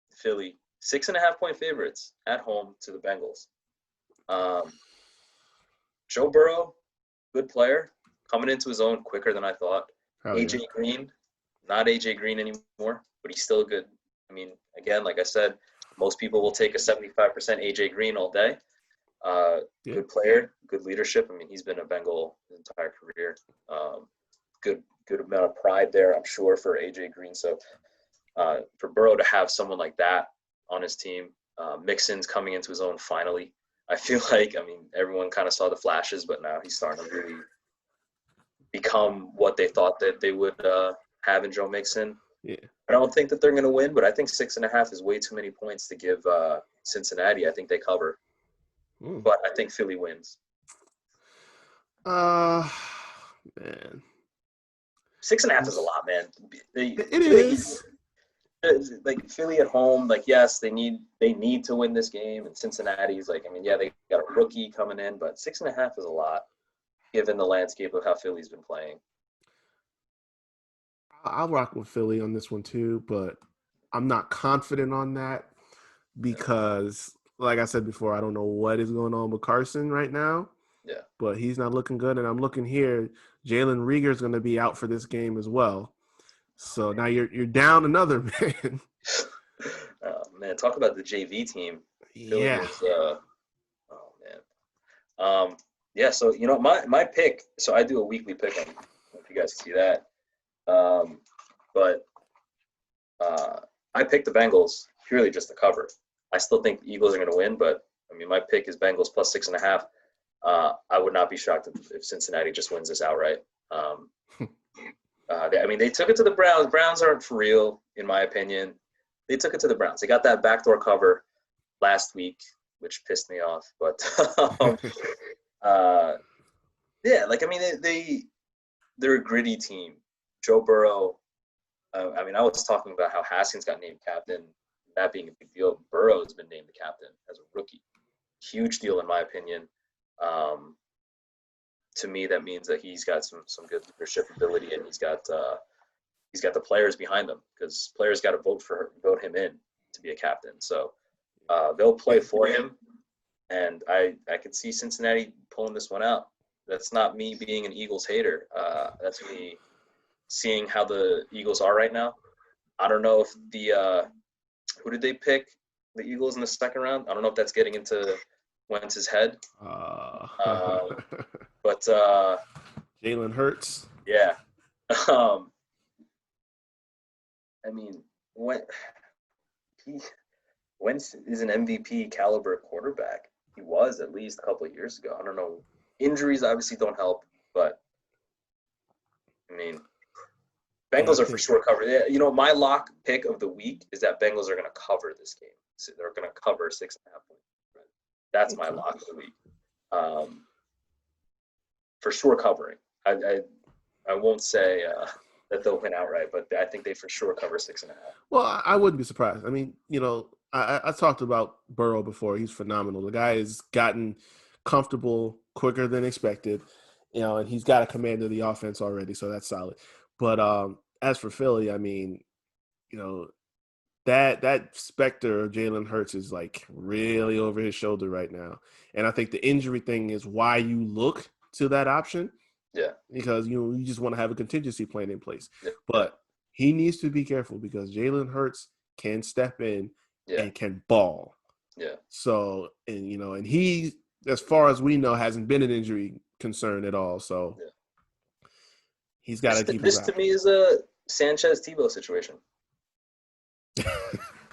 Philly 6.5-point favorites at home to the Bengals. Joe Burrow, good player, coming into his own quicker than I thought. AJ Green, not AJ Green anymore, but he's still good. Again, like I said, most people will take a 75% AJ Green all day. Good player, good leadership. He's been a Bengal his entire career. Good amount of pride there, I'm sure, for AJ Green. So for Burrow to have someone like that on his team, Mixon's coming into his own finally. I feel like, everyone kind of saw the flashes, but now he's starting to really become what they thought that they would have in Joe Mixon. Yeah. I don't think that they're going to win, but I think 6.5 is way too many points to give Cincinnati. I think they cover. But I think Philly wins. Man. 6.5 is a lot, man. It is. Like Philly at home, yes, they need to win this game, and Cincinnati's they got a rookie coming in, but 6.5 is a lot given the landscape of how Philly's been playing. I'll rock with Philly on this one too, but I'm not confident on that because, like I said before, I don't know what is going on with Carson right now. Yeah, but he's not looking good, and I'm looking here. Jalen Rieger's going to be out for this game as well. So now you're down another man. Man, talk about the JV team. Yeah. So my pick. So I do a weekly pick. I don't know if you guys see that. But I picked the Bengals purely just to cover. I still think the Eagles are going to win, but I mean, my pick is Bengals plus 6.5. I would not be shocked if Cincinnati just wins this outright. They took it to the Browns. Browns aren't for real, in my opinion. They took it to the Browns. They got that backdoor cover last week, which pissed me off. But they're a gritty team. Joe Burrow. I was talking about how Haskins got named captain, that being a big deal. Burrow has been named the captain as a rookie. Huge deal, in my opinion. To me, that means that he's got some good leadership ability, and he's got the players behind him, because players got to vote him in to be a captain. So they'll play for him, and I could see Cincinnati pulling this one out. That's not me being an Eagles hater. That's me seeing how the Eagles are right now. I don't know if who did they pick, the Eagles in the second round? I don't know if that's getting into Wentz's head. But Jalen Hurts. Yeah. Wentz is an MVP caliber quarterback. He was, at least a couple of years ago. I don't know. Injuries obviously don't help, but Bengals are for sure covered. My lock pick of the week is that Bengals are going to cover this game. So they're going to cover 6.5 points. That's my lock of the week. For sure covering. I won't say that they'll win outright, but I think they for sure cover 6.5. Well, I wouldn't be surprised. I talked about Burrow before. He's phenomenal. The guy has gotten comfortable quicker than expected, and he's got a command of the offense already, so that's solid. But as for Philly, that specter of Jalen Hurts is like really over his shoulder right now. And I think the injury thing is why you look to that option. Yeah. Because you just want to have a contingency plan in place. Yeah. But he needs to be careful because Jalen Hurts can step in and can ball. Yeah. So, and he, as far as we know, hasn't been an injury concern at all. So he's got to keep this to me is a Sanchez-Tebow situation.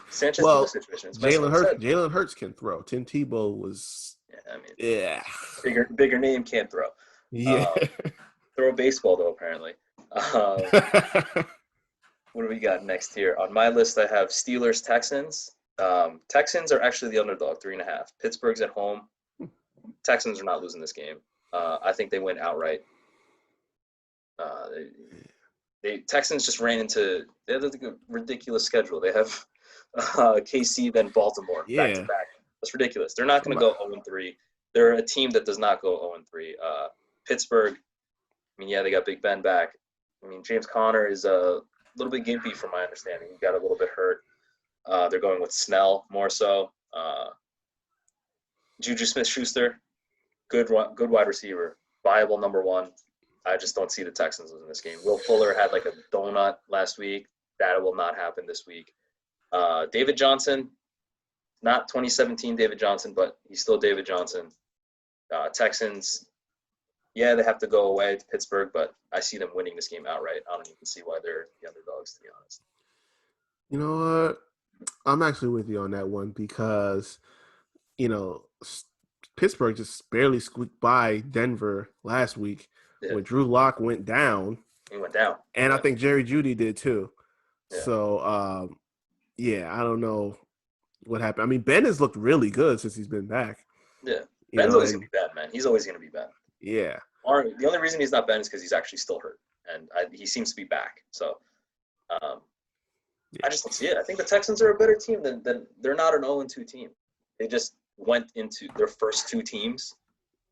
Sanchez-Tebow situation. Jalen Hurts can throw. Tim Tebow was bigger name, can't throw. Yeah. Throw a baseball though, apparently. What do we got next here? On my list, I have Steelers, Texans. Texans are actually the underdog, 3.5. Pittsburgh's at home. Texans are not losing this game. I think they win outright. Texans just ran into – they have a ridiculous schedule. They have KC, then Baltimore back to back. That's ridiculous. They're not going to go 0-3. They're a team that does not go 0-3. Pittsburgh, they got Big Ben back. James Conner is a little bit gimpy from my understanding. He got a little bit hurt. They're going with Snell more so. Juju Smith-Schuster, good wide receiver, viable number one. I just don't see the Texans losing this game. Will Fuller had like a donut last week. That will not happen this week. David Johnson, not 2017 David Johnson, but he's still David Johnson. Texans, they have to go away to Pittsburgh, but I see them winning this game outright. I don't even see why they're the underdogs, to be honest. You know what? I'm actually with you on that one because, Pittsburgh just barely squeaked by Denver last week when Drew Lock went down. He went down. And I think Jerry Jeudy did too. Yeah. So, I don't know what happened. Ben has looked really good since he's been back. Yeah. Ben's always going to be Ben, man. He's always going to be Ben. Yeah. The only reason he's not Ben is because he's actually still hurt. And he seems to be back. So, I just don't see it. I think the Texans are a better team than they're not an 0-2 team. They just went into their first two teams.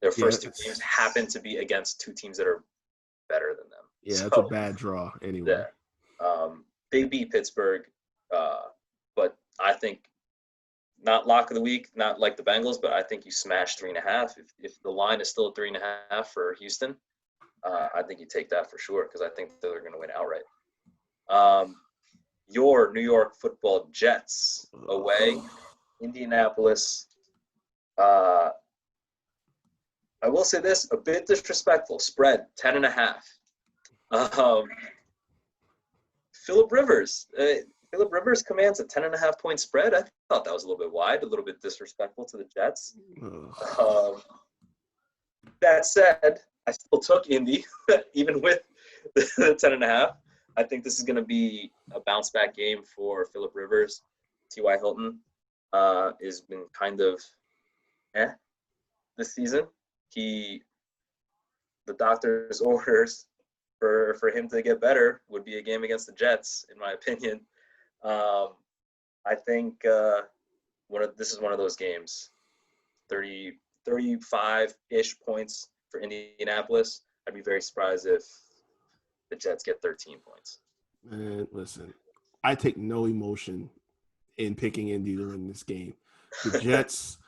Their first two teams happen to be against two teams that are better than them. Yeah, it's a bad draw anyway. Yeah. They beat Pittsburgh, but I think not lock of the week, not like the Bengals, but I think you smash 3.5. If the line is still at 3.5 for Houston, I think you take that for sure because I think they're going to win outright. Your New York Football Jets away, Indianapolis. I will say this, a bit disrespectful. Spread 10.5. Phillip Rivers, Phillip Rivers commands a 10.5-point spread. I thought that was a little bit wide, a little bit disrespectful to the Jets. That said, I still took Indy, even with the 10.5. I think this is going to be a bounce back game for Phillip Rivers. T.Y. Hilton has been kind of this season. The doctor's orders for him to get better would be a game against the Jets, in my opinion. I think this is one of those games. 35-ish points for Indianapolis. I'd be very surprised if the Jets get 13 points. Man, listen, I take no emotion in picking Indy to win this game. The Jets,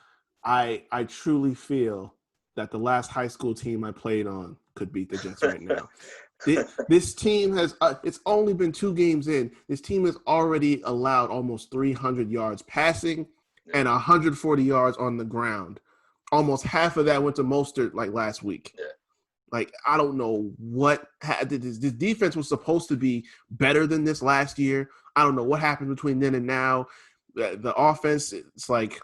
I truly feel that the last high school team I played on could beat the Jets right now. This team has it's only been 2 games in. This team has already allowed almost 300 yards passing and 140 yards on the ground. Almost half of that went to Mostert like last week. Yeah. Like, I don't know what this defense was supposed to be better than this last year. I don't know what happened between then and now. The offense, it's like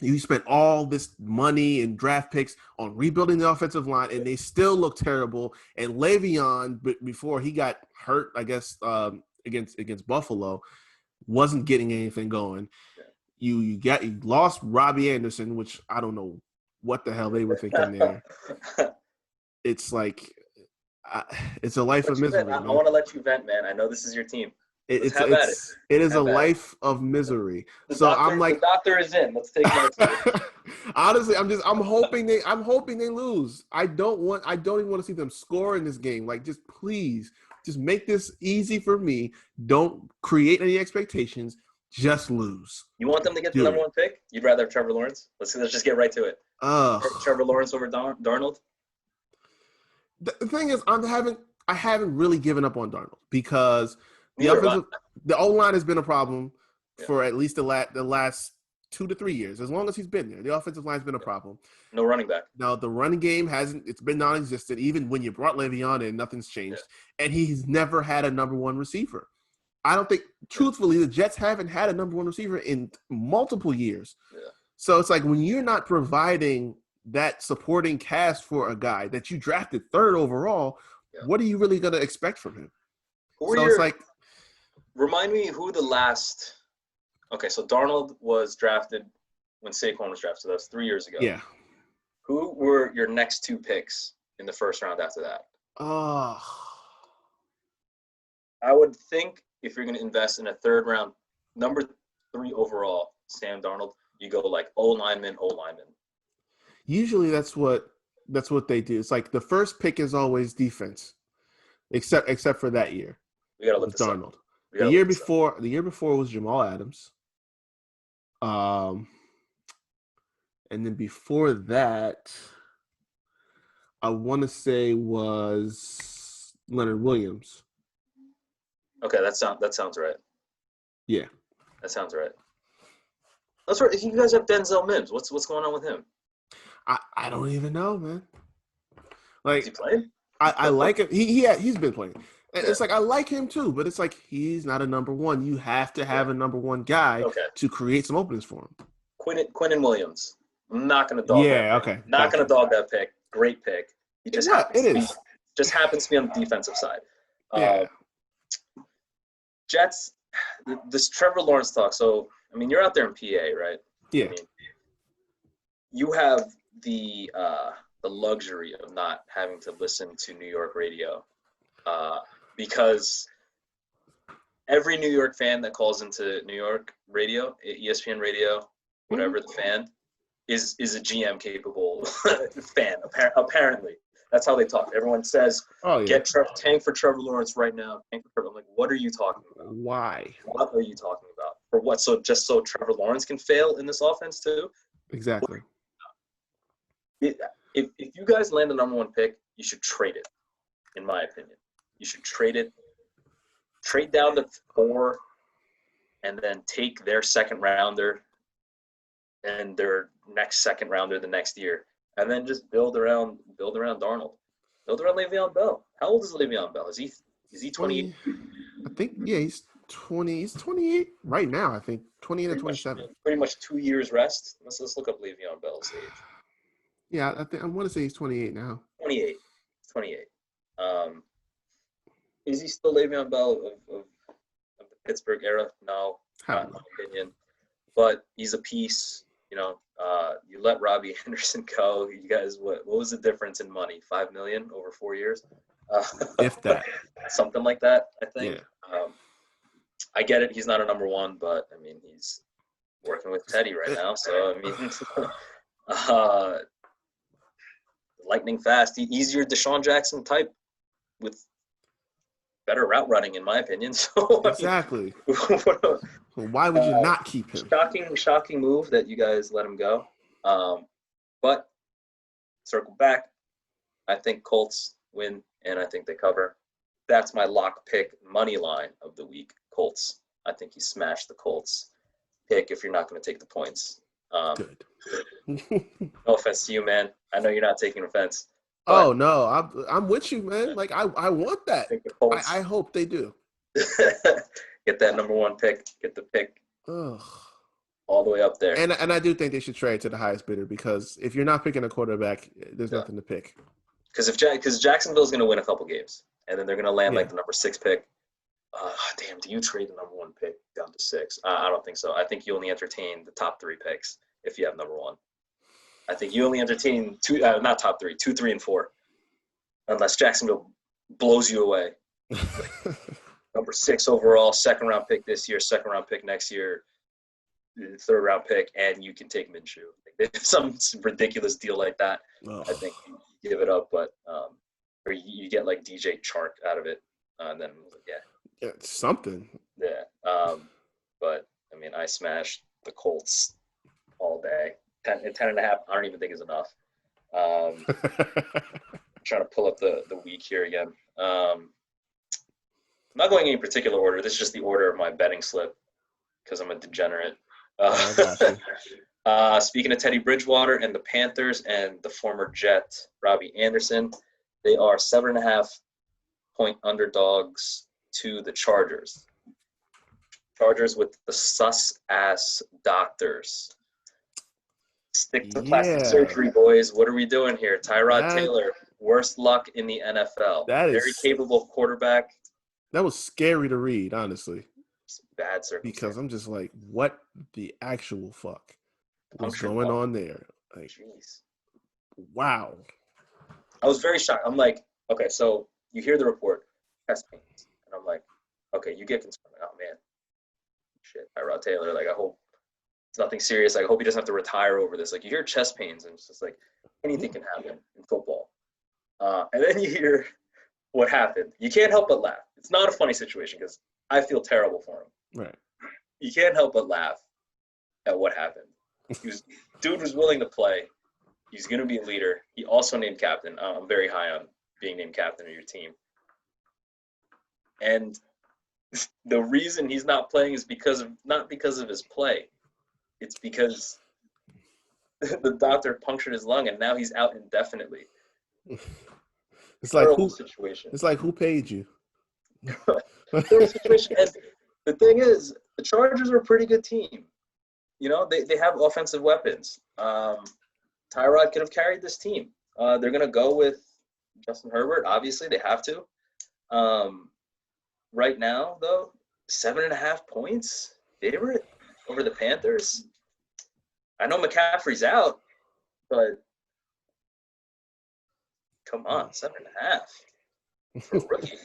you spent all this money and draft picks on rebuilding the offensive line, and they still look terrible. And Le'Veon, before he got hurt, I guess, against Buffalo, wasn't getting anything going. You lost Robbie Anderson, which I don't know what the hell they were thinking there. It's like it's a life of misery. I want to let you vent, man. I know this is your team. It is a life of misery. I'm like, the doctor is in. Let's take it. Honestly, I'm hoping they lose. I don't even want to see them score in this game. Like, just please, just make this easy for me. Don't create any expectations. Just lose. You want them to get the number 1 pick? You'd rather have Trevor Lawrence? Let's just get right to it. Trevor Lawrence over Darnold? The thing is, I haven't really given up on Darnold because the O-line has been a problem for at least the last 2 to 3 years. As long as he's been there, the offensive line's been a problem. No running back. Now the running game it's been non-existent. Even when you brought Le'Veon in, nothing's changed, and he's never had a number 1 receiver. I don't think, truthfully, the Jets haven't had a number 1 receiver in multiple years. Yeah. So it's like when you're not providing that supporting cast for a guy that you drafted 3rd overall, what are you really going to expect from him? Remind me who the last – okay, so Darnold was drafted when Saquon was drafted. So that's 3 years ago. Yeah. Who were your next 2 picks in the first round after that? I would think if you're going to invest in a 3rd round, number 3 overall, Sam Darnold, you go like O-lineman. Usually that's what they do. It's like the first pick is always defense, except for that year. We got to look this Darnold. Up. The year before was Jamal Adams. And then before that, I want to say was Leonard Williams. Okay, that sounds right. Yeah, that sounds right. That's right. If you guys have Denzel Mims, what's going on with him? I don't even know, man. Like, is he playing? I like him. He's been playing. It's like I like him too, but it's like he's not a number 1. You have to have a number 1 guy to create some openings for him. Quinnen Williams. I'm not going to dog that pick. Not going to dog that pick. Great pick. He just happens to be on the defensive side. Jets, this Trevor Lawrence talk. So, I mean, you're out there in PA, right? Yeah. I mean, you have the luxury of not having to listen to New York radio because every New York fan that calls into New York radio, ESPN radio, whatever the fan, is a GM capable fan, apparently. That's how they talk. Everyone says, tank for Trevor Lawrence right now. Tank for Trevor. I'm like, what are you talking about? Why? What are you talking about? For what? So just so Trevor Lawrence can fail in this offense too? Exactly. If you guys land the number 1 pick, you should trade it, in my opinion. You should trade it. Trade down to 4 and then take their 2nd rounder and their next 2nd rounder the next year. And then just build around Darnold. Build around Le'Veon Bell. How old is Le'Veon Bell? Is he 28? I think, yeah, he's 20. He's 28 right now. I think 28 or 27. Pretty much 2 years rest. Let's look up Le'Veon Bell's age. Yeah, I want to say he's 28 now. 28. 28. Is he still Le'Veon Bell of the Pittsburgh era? No, not in my opinion. But he's a piece. You let Robbie Anderson go. You guys, what was the difference in money? $5 million over 4 years, if that, something like that. I think. Yeah. I get it. He's not a number one, but I mean, he's working with Teddy right now. So I mean, lightning fast. He's your Deshaun Jackson type with better route running, in my opinion. So exactly. Why would you not keep him? Shocking move that you guys let him go. But circle back. I think Colts win, and I think they cover. That's my lock pick money line of the week. Colts. I think you smash the Colts pick if you're not going to take the points. Good. No offense to you, man. I know you're not taking offense. Oh no, I'm with you, man. Like I want that. I hope they do. Get that number one pick. Get the pick. Ugh. All the way up there. And I do think they should trade to the highest bidder, because if you're not picking a quarterback, there's nothing to pick. Because Jacksonville's going to win a couple games, and then they're going to land like the number 6 pick. Damn, do you trade the number 1 pick down to 6? I don't think so. I think you only entertain the top 3 picks if you have number 1. I think you only entertain not top 3, 2, 3, and 4, unless Jacksonville blows you away. Number 6 overall, 2nd round pick this year, 2nd round pick next year, 3rd round pick, and you can take Minshew. Some ridiculous deal like that. I think you give it up, but or you get like DJ Chark out of it, and then yeah, something. Yeah, but I mean, I smashed the Colts all day. 10.5. I don't even think is enough. I'm trying to pull up the week here again. I'm not going in any particular order. This is just the order of my betting slip because I'm a degenerate. I got you. Speaking of Teddy Bridgewater and the Panthers and the former Jet Robbie Anderson, they are 7.5 point underdogs to the Chargers. Chargers with the sus-ass doctors. Stick to plastic surgery, boys. What are we doing here? Tyrod Taylor, worst luck in the NFL. Very capable quarterback. That was scary to read, honestly. Bad circumstance. Because I'm just like, what the actual fuck was going on there? Like, jeez. Wow. I was very shocked. I'm like, okay, so you hear the report, chest pains. And I'm like, okay, you get concerned. Oh, man. Shit, Tyrod Taylor. Like, I hope it's nothing serious. Like, I hope he doesn't have to retire over this. Like, you hear chest pains, and it's just like, anything can happen in football. And then you hear what happened. You can't help but laugh. It's not a funny situation because I feel terrible for him. Right. You can't help but laugh at what happened. Dude was willing to play. He's going to be a leader. He also named captain. I'm very high on being named captain of your team. And the reason he's not playing is not because of his play. It's because the doctor punctured his lung, and now he's out indefinitely. It's like situation. It's like, who paid you? Situation. And the thing is, the Chargers are a pretty good team. You know, they have offensive weapons. Tyrod could have carried this team. They're going to go with Justin Herbert. Obviously, they have to. Right now, though, 7.5 points favorite over the Panthers. I know McCaffrey's out, but come on, 7.5 for a rookie.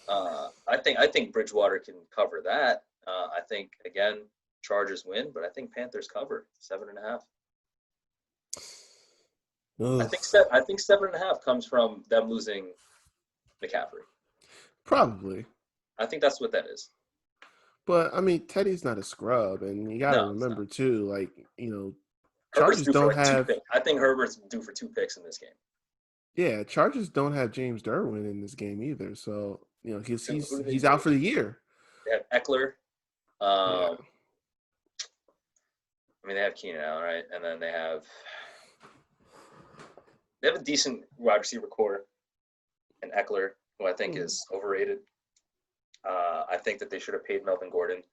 I think Bridgewater can cover that. I think, again, Chargers win, but I think Panthers cover 7.5. I think 7.5 comes from them losing McCaffrey. Probably. I think that's what that is. But I mean, Teddy's not a scrub, and you got to remember too, like, you know, Chargers don't have. I think Herbert's due for 2 picks in this game. Yeah, Chargers don't have James Derwin in this game either, so you know he's out for the year. They have Eckler. I mean, they have Keenan Allen, right? And then they have a decent wide receiver core, and Eckler, who I think is overrated. I think that they should have paid Melvin Gordon,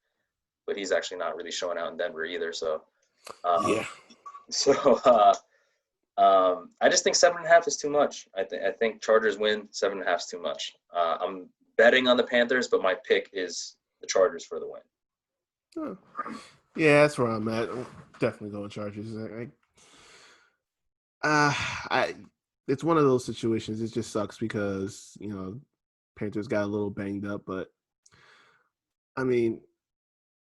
but he's actually not really showing out in Denver either. So, Yeah. so I just think 7.5 is too much. I think Chargers win. 7.5 is too much. I'm betting on the Panthers, but my pick is the Chargers for the win. Oh. Yeah, that's where I'm at. I'm definitely going Chargers. I it's one of those situations. It just sucks because Panthers got a little banged up, but I mean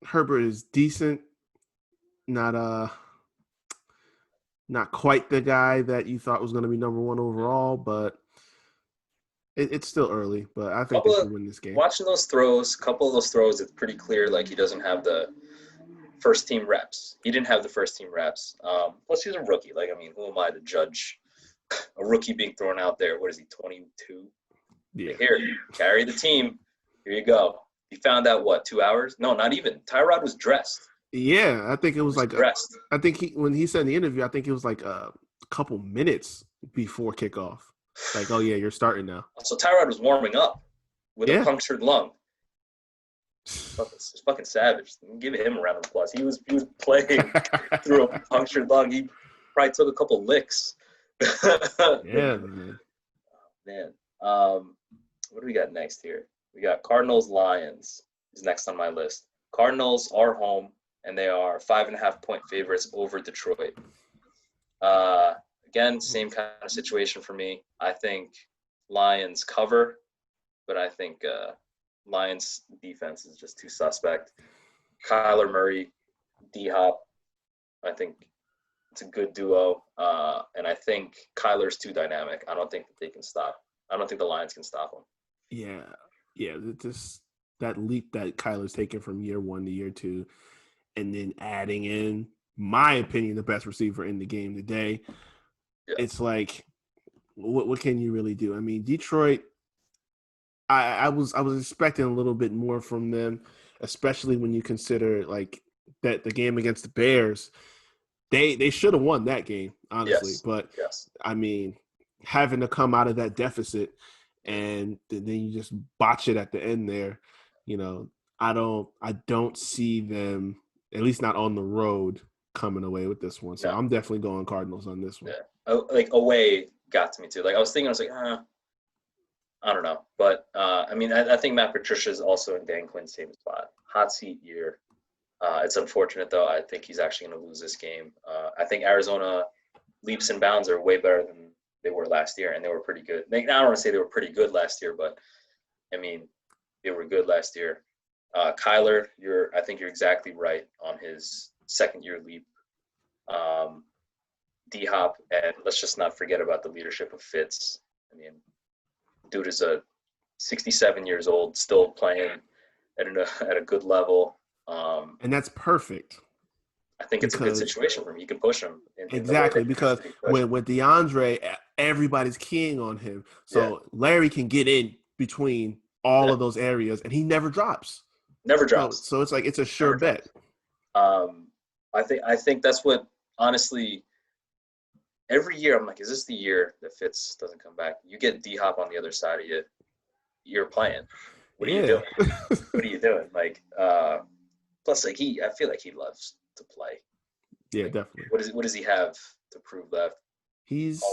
Herbert is decent, not not quite the guy that you thought was going to be number one overall, but it's still early. But I think they should win this game. Watching those throws, a couple of those throws, it's pretty clear like he doesn't have the first team reps. He didn't have the first team reps. Plus, he's a rookie. Like, I mean, who am I to judge a rookie being thrown out there? What is he, 22? Yeah. Like, here, carry the team. Here you go. He found out, what, 2 hours? No, not even. Tyrod was dressed. Yeah, I think it was like dressed. I think when he said in the interview, I think it was like a couple minutes before kickoff. Like, oh yeah, you're starting now. So Tyrod was warming up with a punctured lung. It's fucking savage. Give him a round of applause. He was playing through a punctured lung. He probably took a couple licks. Yeah, man. Man. What do we got next here? We got Cardinals-Lions is next on my list. Cardinals are home, and they are 5.5-point favorites over Detroit. Again, same kind of situation for me. I think Lions cover, but I think Lions defense is just too suspect. Kyler Murray, D-Hop, I think it's a good duo. And I think Kyler's too dynamic. I don't think that they can stop. I don't think the Lions can stop him. Yeah. Just that leap that Kyler's taken from year one to year two, and then adding in, my opinion, the best receiver in the game today. Yeah. It's like, what can you really do? I mean, Detroit, I was expecting a little bit more from them, especially when you consider like that the game against the Bears, they should have won that game, honestly. Yes. But yes. I mean, having to come out of that deficit and then you just botch it at the end there, I don't see them, at least not on the road, coming away with this one. So I'm definitely going Cardinals on this one. Yeah. Like away got to me too. Like I was like, I don't know. But I mean, I think Matt Patricia is also in Dan Quinn's same spot. Hot seat year. It's unfortunate though. I think he's actually going to lose this game. I think Arizona leaps and bounds are way better than they were last year, and they were pretty good. I don't want to say they were pretty good last year, but I mean, they were good last year. Kyler, I think you're exactly right on his second-year leap. D-Hop, and let's just not forget about the leadership of Fitz. I mean, dude is 67 years old, still playing at a good level. And that's perfect. I think it's a good situation for him. You can push him. Exactly, because with DeAndre, everybody's keying on him. So Larry can get in between all of those areas, and he never drops. Never drops. So it's like it's a sure bet. I think that's what, honestly, every year I'm like, is this the year that Fitz doesn't come back? You get D-Hop on the other side of you. You're playing. What are you doing? What are you doing? Like, plus, like I feel like he loves to play. Yeah, definitely. What does he have to prove left? He's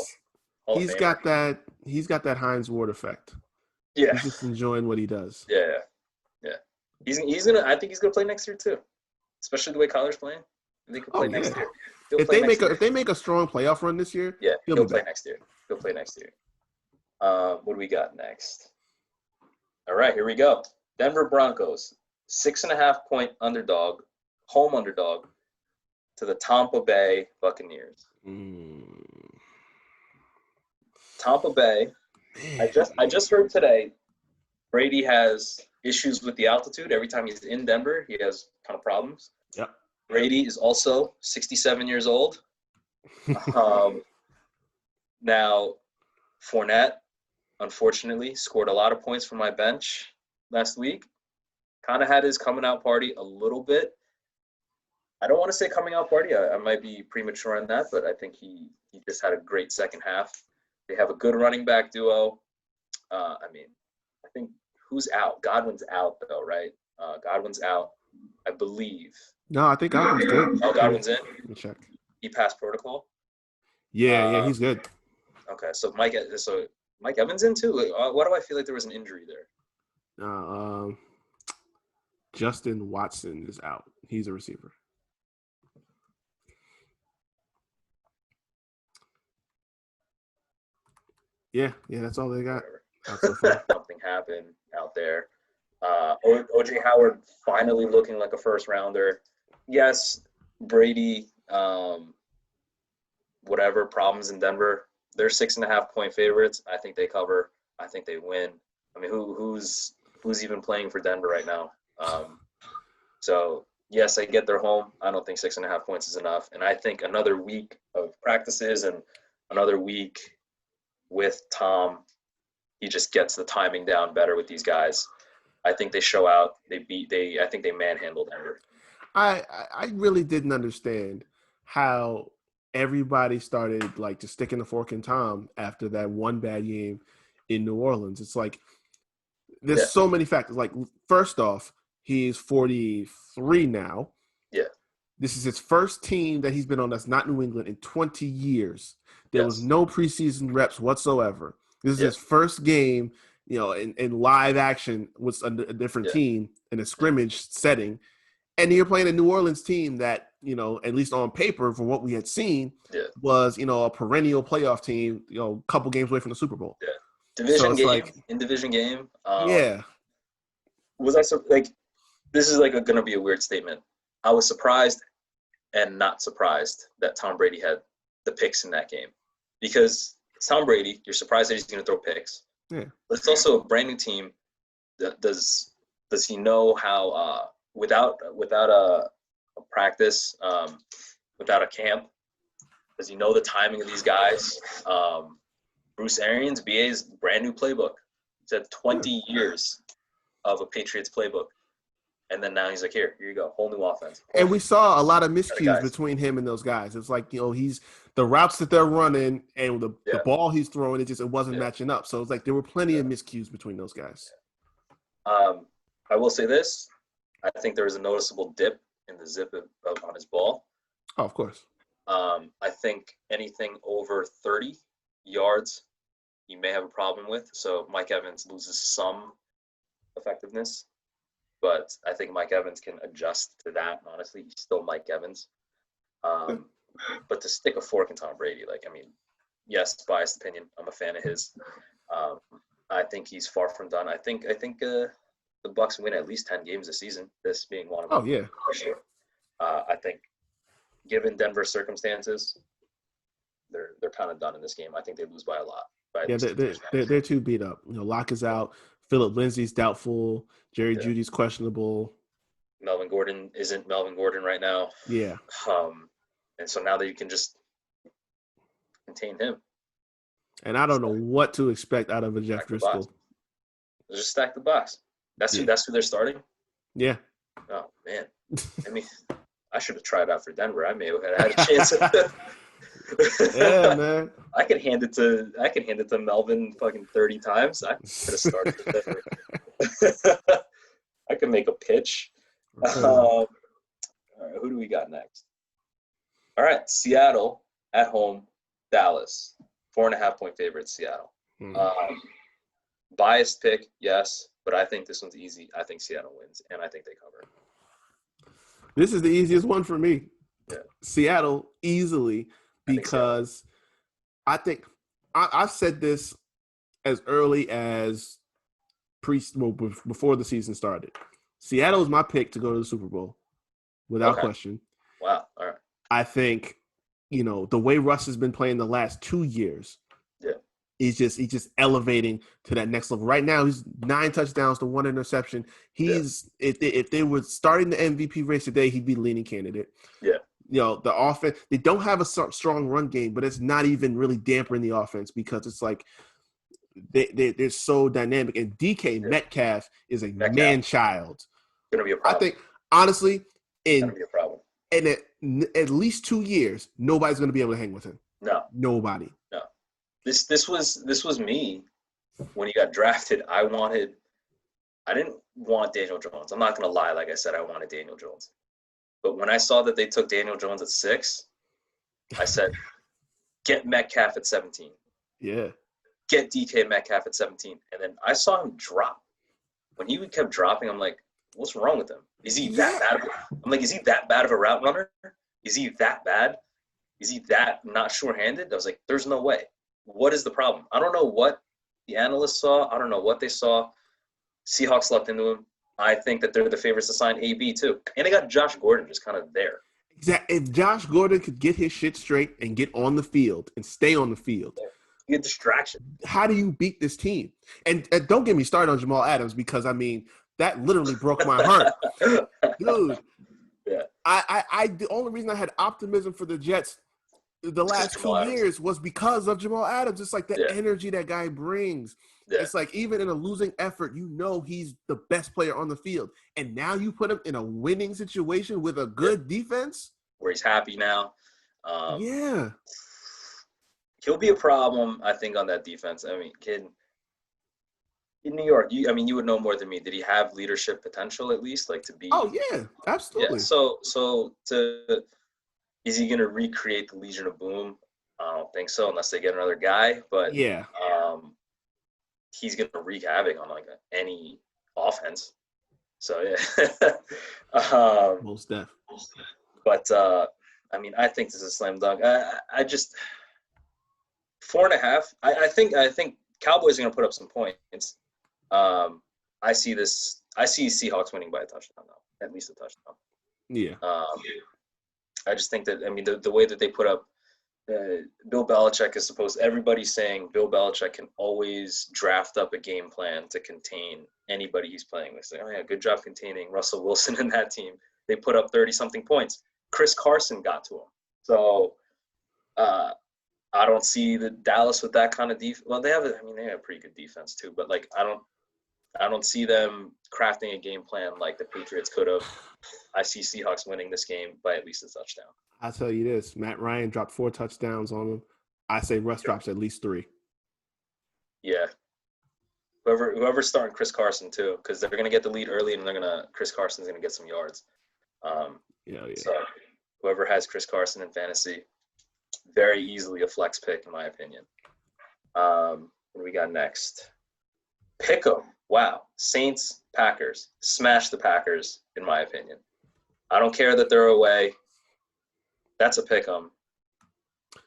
got that Hines Ward effect. Yeah, he's just enjoying what he does. Yeah. He's gonna. I think he's gonna play next year too, especially the way Kyler's playing. I think he'll play next year. If they make a strong playoff run this year, he'll play next year. He'll play next year. What do we got next? All right, here we go. Denver Broncos, 6.5-point underdog, home underdog, to the Tampa Bay Buccaneers. Tampa Bay. I just heard today, Brady has issues with the altitude. Every time he's in Denver, he has kind of problems. Yep. Brady is also 67 years old. Now, Fournette, unfortunately, scored a lot of points from my bench last week. Kind of had his coming out party a little bit. I don't want to say coming out party. I might be premature on that, but I think he just had a great second half. They have a good running back duo. I mean, I think who's out? Godwin's out though, right? Godwin's out, I believe. No, I think Godwin's good. Oh, Godwin's in. Let me check. He passed protocol. Yeah, he's good. Okay, so Mike Evans in too. Why do I feel like there was an injury there? Justin Watson is out. He's a receiver. Yeah, that's all they got. Something happened out there. OJ Howard finally looking like a first rounder. Yes, Brady, whatever problems in Denver. They're 6.5-point favorites. I think they cover. I think they win. I mean, who's even playing for Denver right now? So yes, I get they're home. I don't think 6.5 points is enough, and I think another week of practices and another week with Tom, he just gets the timing down better with these guys. I think they show out. I think they manhandled Denver. I really didn't understand how everybody started like just sticking the fork in Tom after that one bad game in New Orleans. It's like there's so many factors. Like first off, he's 43 now. Yeah. This is his first team that he's been on that's not New England in 20 years. There was no preseason reps whatsoever. This is his first game, in live action with a different team in a scrimmage setting. And you're playing a New Orleans team that, at least on paper, from what we had seen, was, a perennial playoff team, a couple games away from the Super Bowl. Yeah. Division game. Yeah. Was I like, this is like going to be a weird statement. I was surprised and not surprised that Tom Brady had the picks in that game. Because Tom Brady, you're surprised that he's going to throw picks. Yeah. But it's also a brand new team. Does he know how without a practice, without a camp, does he know the timing of these guys? Bruce Arians, BA's brand new playbook. He's had 20 years of a Patriots playbook. And then now he's like, here you go, whole new offense. And we saw a lot of miscues between him and those guys. It's like, he's the routes that they're running and the ball he's throwing, it wasn't matching up. So it's like there were plenty of miscues between those guys. I will say this. I think there was a noticeable dip in the zip on his ball. Oh, of course. I think anything over 30 yards, you may have a problem with. So Mike Evans loses some effectiveness. But I think Mike Evans can adjust to that. Honestly, he's still Mike Evans. But to stick a fork in Tom Brady, yes, biased opinion. I'm a fan of his. I think he's far from done. I think the Bucs win at least 10 games this season. This being one of them. Oh yeah, for sure. I think, given Denver's circumstances, they're kind of done in this game. I think they lose by a lot. Yeah, they're too beat up. Locke is out. Phillip Lindsay's doubtful. Jerry Jeudy's questionable. Melvin Gordon isn't Melvin Gordon right now. Yeah. And so now that you can just contain him. And I don't know what to expect out of a Jeff Driscoll. Just stack the box. That's who they're starting? Yeah. Oh, man. I mean, I should have tried out for Denver. I may have had a chance. Yeah, man. I could hand it to Melvin fucking 30 times. I could have started with Denver. I could make a pitch. All right, who do we got next? All right, Seattle at home, Dallas. 4.5-point favorite, Seattle. Biased pick, yes, but I think this one's easy. I think Seattle wins, and I think they cover. This is the easiest one for me. Yeah. Seattle easily, because I think I've said this as early as before the season started. Seattle is my pick to go to the Super Bowl, without question. Wow. All right. I think, the way Russ has been playing the last 2 years, he's just elevating to that next level. Right now, he's 9 touchdowns to 1 interception. If they were starting the MVP race today, he'd be leading candidate. Yeah. The offense, they don't have a strong run game, but it's not even really dampering the offense because it's like they're so dynamic. And DK Metcalf is a man-child. Going to be a problem. I think, honestly, going to be a problem. in at least 2 years, nobody's going to be able to hang with him. No. Nobody. No. This was me when he got drafted. I wanted I didn't want Daniel Jones. I'm not gonna lie. Like I said, I wanted Daniel Jones. But when I saw that they took Daniel Jones at 6, I said, get Metcalf at 17. Yeah. Get DK Metcalf at 17. And then I saw him drop. When he kept dropping, I'm like, what's wrong with him? Is he that bad? I'm like, is he that bad of a route runner? Is he that bad? Is he that not sure-handed? I was like, there's no way. What is the problem? I don't know what the analysts saw. I don't know what they saw. Seahawks slept into him. I think that they're the favorites to sign AB too. And they got Josh Gordon just kind of there. Exactly. If Josh Gordon could get his shit straight and get on the field and stay on the field, get distraction. How do you beat this team? And don't get me started on Jamal Adams because, I mean, that literally broke my heart. Dude. Yeah. The only reason I had optimism for the Jets the last 2 years was because of Jamal Adams. It's like the energy that guy brings. Yeah. It's like even in a losing effort, you know he's the best player on the field. And now you put him in a winning situation with a good defense. Where he's happy now. Yeah. He'll be a problem, I think, on that defense. I mean, kid in New York, you would know more than me. Did he have leadership potential at least, like to be? Oh yeah, absolutely. Yeah. So is he going to recreate the Legion of Boom? I don't think so, unless they get another guy. But yeah, he's going to wreak havoc on like any offense. So yeah, most def. But I mean, I think this is a slam dunk. I just 4.5. I think Cowboys are going to put up some points. I see Seahawks winning by a touchdown, though, at least a touchdown. Yeah. I just think that, I mean, the way that they put up, Bill Belichick is supposed. Everybody's saying Bill Belichick can always draft up a game plan to contain anybody he's playing with. Say, oh yeah, good job containing Russell Wilson and that team. They put up 30-something points. Chris Carson got to him. So I don't see the Dallas with that kind of defense. Well, they have a pretty good defense too, but like I don't see them crafting a game plan like the Patriots could have. I see Seahawks winning this game by at least a touchdown. I'll tell you this: Matt Ryan dropped 4 touchdowns on them. I say Russ drops at least 3. Yeah. Whoever's starting Chris Carson too, because they're gonna get the lead early, and Chris Carson's gonna get some yards. Yeah. So whoever has Chris Carson in fantasy, very easily a flex pick in my opinion. What do we got next? Pick 'em. Wow. Saints, Packers. Smash the Packers, in my opinion. I don't care that they're away. That's a pick 'em.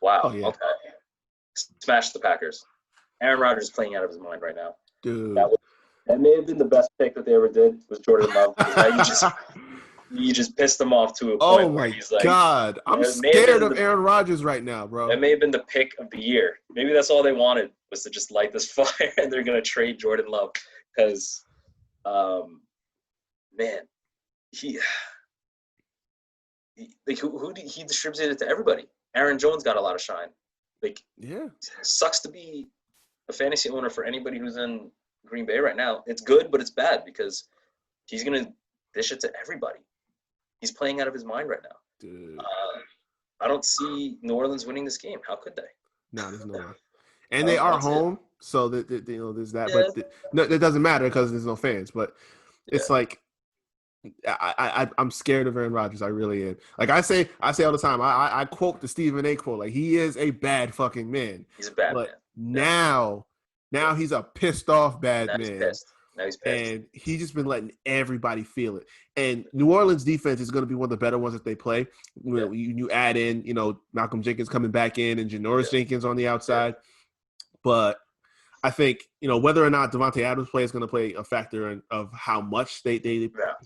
Wow. Oh, yeah. Okay. Smash the Packers. Aaron Rodgers is playing out of his mind right now. Dude. That may have been the best pick that they ever did was Jordan Love. You just pissed him off to a point. Oh my God. I'm scared of Aaron Rodgers right now, bro. That may have been the pick of the year. Maybe that's all they wanted was to just light this fire, and they're going to trade Jordan Love because, man, he distributed it to everybody. Aaron Jones got a lot of shine. Like, yeah, sucks to be a fantasy owner for anybody who's in Green Bay right now. It's good, but it's bad because he's going to dish it to everybody. He's playing out of his mind right now. Dude. I don't see New Orleans winning this game. How could they? No, there's no way. And they are home, so that there's that. Yeah. But it doesn't matter because there's no fans. But it's like I'm scared of Aaron Rodgers. I really am. Like I say all the time. I quote the Stephen A. quote. Like he is a bad fucking man. He's a bad man. Now he's a pissed off bad man. Now he's pissed. And he's just been letting everybody feel it. And New Orleans defense is going to be one of the better ones that they play. Yeah. You add in, Malcolm Jenkins coming back in and Janoris Jenkins on the outside. Yeah. But I think, whether or not Devontae Adams play is going to play a factor of how much they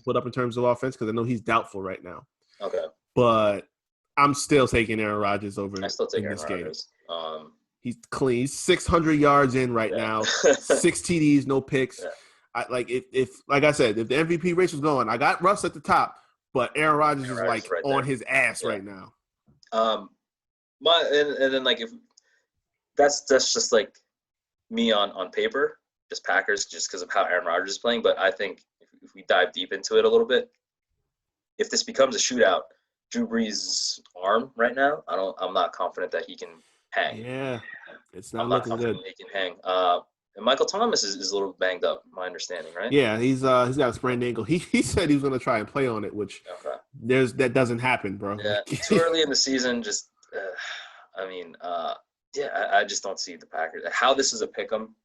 put up in terms of offense, because I know he's doubtful right now. Okay. But I'm still taking Aaron Rodgers over I still take in this Aaron game. Rodgers. He's clean. He's 600 yards in right now. 6 TDs, no picks. Yeah. If like I said, if the MVP race was going, I got Russ at the top, but Aaron Rodgers is like right on his ass right now. And then like if that's just like me on paper, just Packers, just because of how Aaron Rodgers is playing. But I think if we dive deep into it a little bit, if this becomes a shootout, Drew Brees' arm right now, I'm not confident that he can hang. Yeah, it's not looking good. He can hang. And Michael Thomas is a little banged up, my understanding, right? Yeah, he's got a sprained ankle. He said he was going to try and play on it, which Okay. that doesn't happen, bro. Yeah, too early in the season. Just, I mean, yeah, I just don't see the Packers. How this is a pick 'em,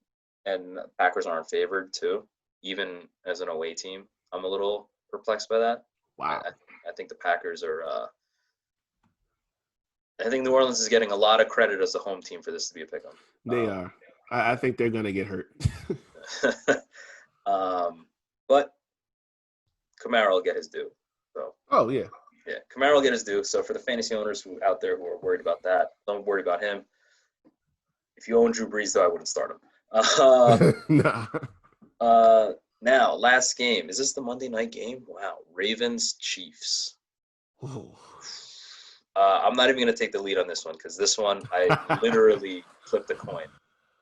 and Packers aren't favored too, even as an away team. I'm a little perplexed by that. I, Wow, I I think the Packers are. I think New Orleans is getting a lot of credit as a home team for this to be a pick 'em. they are. I think they're going to get hurt. But Kamara will get his due. So Oh yeah. yeah, Kamara will get his due. So for the fantasy owners who out there who are worried about that, don't worry about him. If you own Drew Brees, though, I wouldn't start him. Nah. Now, last game. Is this the Monday night game? Wow, Ravens Chiefs. Oh. I'm not even going to take the lead on this one because this one I literally flipped a coin.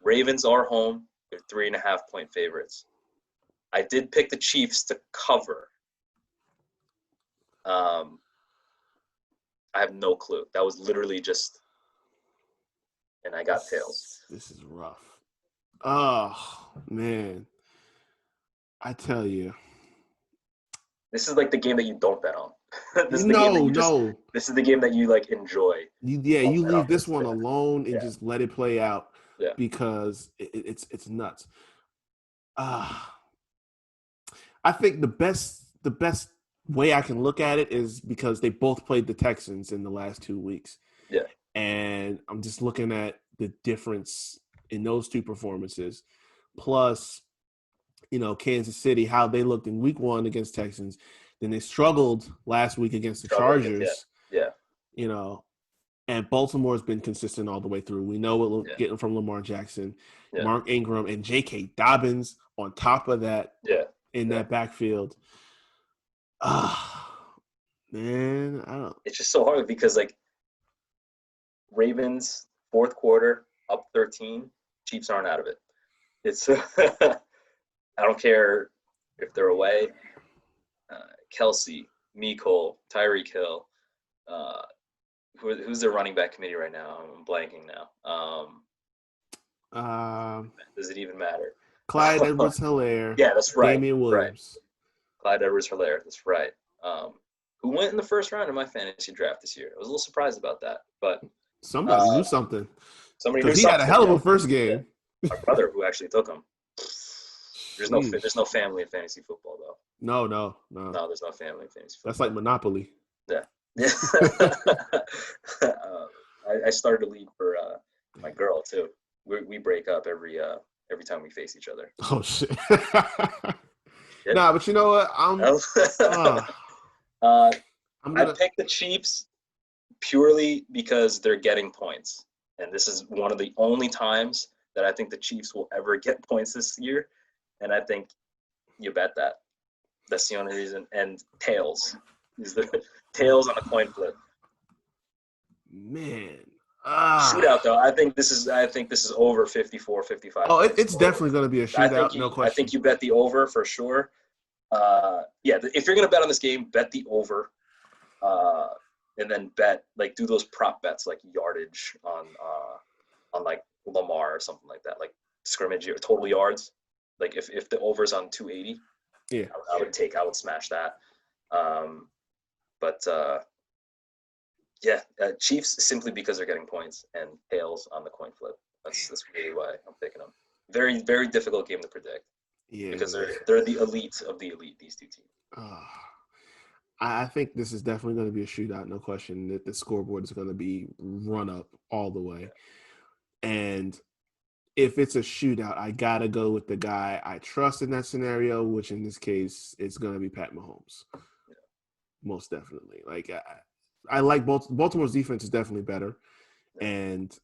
Ravens are home. They're 3.5-point favorites. I did pick the Chiefs to cover. I have no clue. That was literally just, and I got tails. This is rough. Oh man, I tell you. This is like the game that you don't bet on. This is the game that No, you just. no. This is the game that you like enjoy. You Bet on leave this one alone and Yeah. just let it play out Yeah. because it's nuts. I think the best way I can look at it is because they both played the Texans in the last 2 weeks. Yeah. And I'm just looking at the difference in those two performances. Plus, Kansas City, how they looked in week 1 against Texans. Then they struggled last week against the Chargers. Yeah. And Baltimore's been consistent all the way through. We know what we're getting from Lamar Jackson, Mark Ingram, and J.K. Dobbins on top of that in that backfield. Man, I don't. It's just so hard because like Ravens fourth quarter up 13, Chiefs aren't out of it. It's I don't care if they're away. Kelsey, Mecole, Tyreek Hill. Who's their running back committee right now? I'm blanking now. Does it even matter? Clyde Edwards-Helaire. Yeah, that's right. Damian Williams. Right. Clyde Edwards-Helaire. That's right. Who went in the first round in my fantasy draft this year? I was a little surprised about that, but somebody knew something. Because he had a hell of a first game. Yeah. My brother, who actually took him. There's no family in fantasy football though. No. No, there's no family in fantasy football. That's like Monopoly. Yeah. I started a league for my girl too. We break up every time we face each other. Oh shit. Nah, but you know what? I picked the Chiefs purely because they're getting points, and this is one of the only times that I think the Chiefs will ever get points this year, and I think you bet that. That's the only reason. And tails. Is the tails on a coin flip. Man. Shootout though. I think this is over 54, 55. Oh, it's definitely going to be a shootout, no question. I think you bet the over for sure. If you're going to bet on this game, bet the over. And then do those prop bets like yardage on like Lamar or something like that, like scrimmage or total yards. Like if the over's on 280, I would smash that. Chiefs simply because they're getting points and tails on the coin flip. That's really why I'm picking them. Very, very difficult game to predict. Yeah, because they're the elite of the elite. These two teams. I think this is definitely going to be a shootout, no question. That the scoreboard is going to be run up all the way, and if it's a shootout, I gotta go with the guy I trust in that scenario, which in this case it's going to be Pat Mahomes. Yeah. Most definitely. Like I like Baltimore's defense is definitely better, and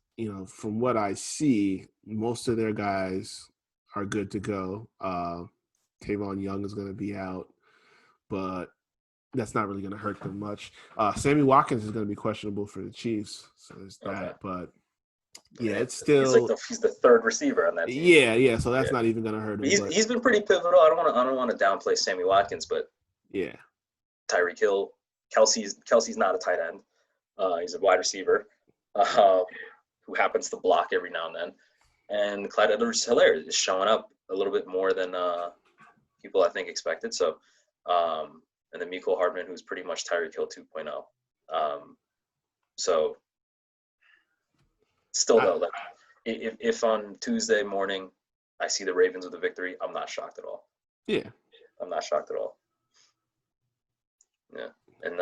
from what I see, most of their guys are good to go. Tavon Young is going to be out, but that's not really going to hurt them much. Sammy Watkins is going to be questionable for the Chiefs, so there's that. Okay. But yeah, it's still he's the third receiver on that team. Yeah. So that's not even going to hurt him. He's been pretty pivotal. I don't want to downplay Sammy Watkins, but yeah, Tyreek Hill, Kelsey's not a tight end. He's a wide receiver who happens to block every now and then. And Clyde Edwards-Helaire is showing up a little bit more than people I think expected. So, and then Mecole Hardman, who's pretty much Tyreek Hill 2.0. So, still though, like if on Tuesday morning I see the Ravens with a victory, I'm not shocked at all. Yeah, I'm not shocked at all. Yeah, and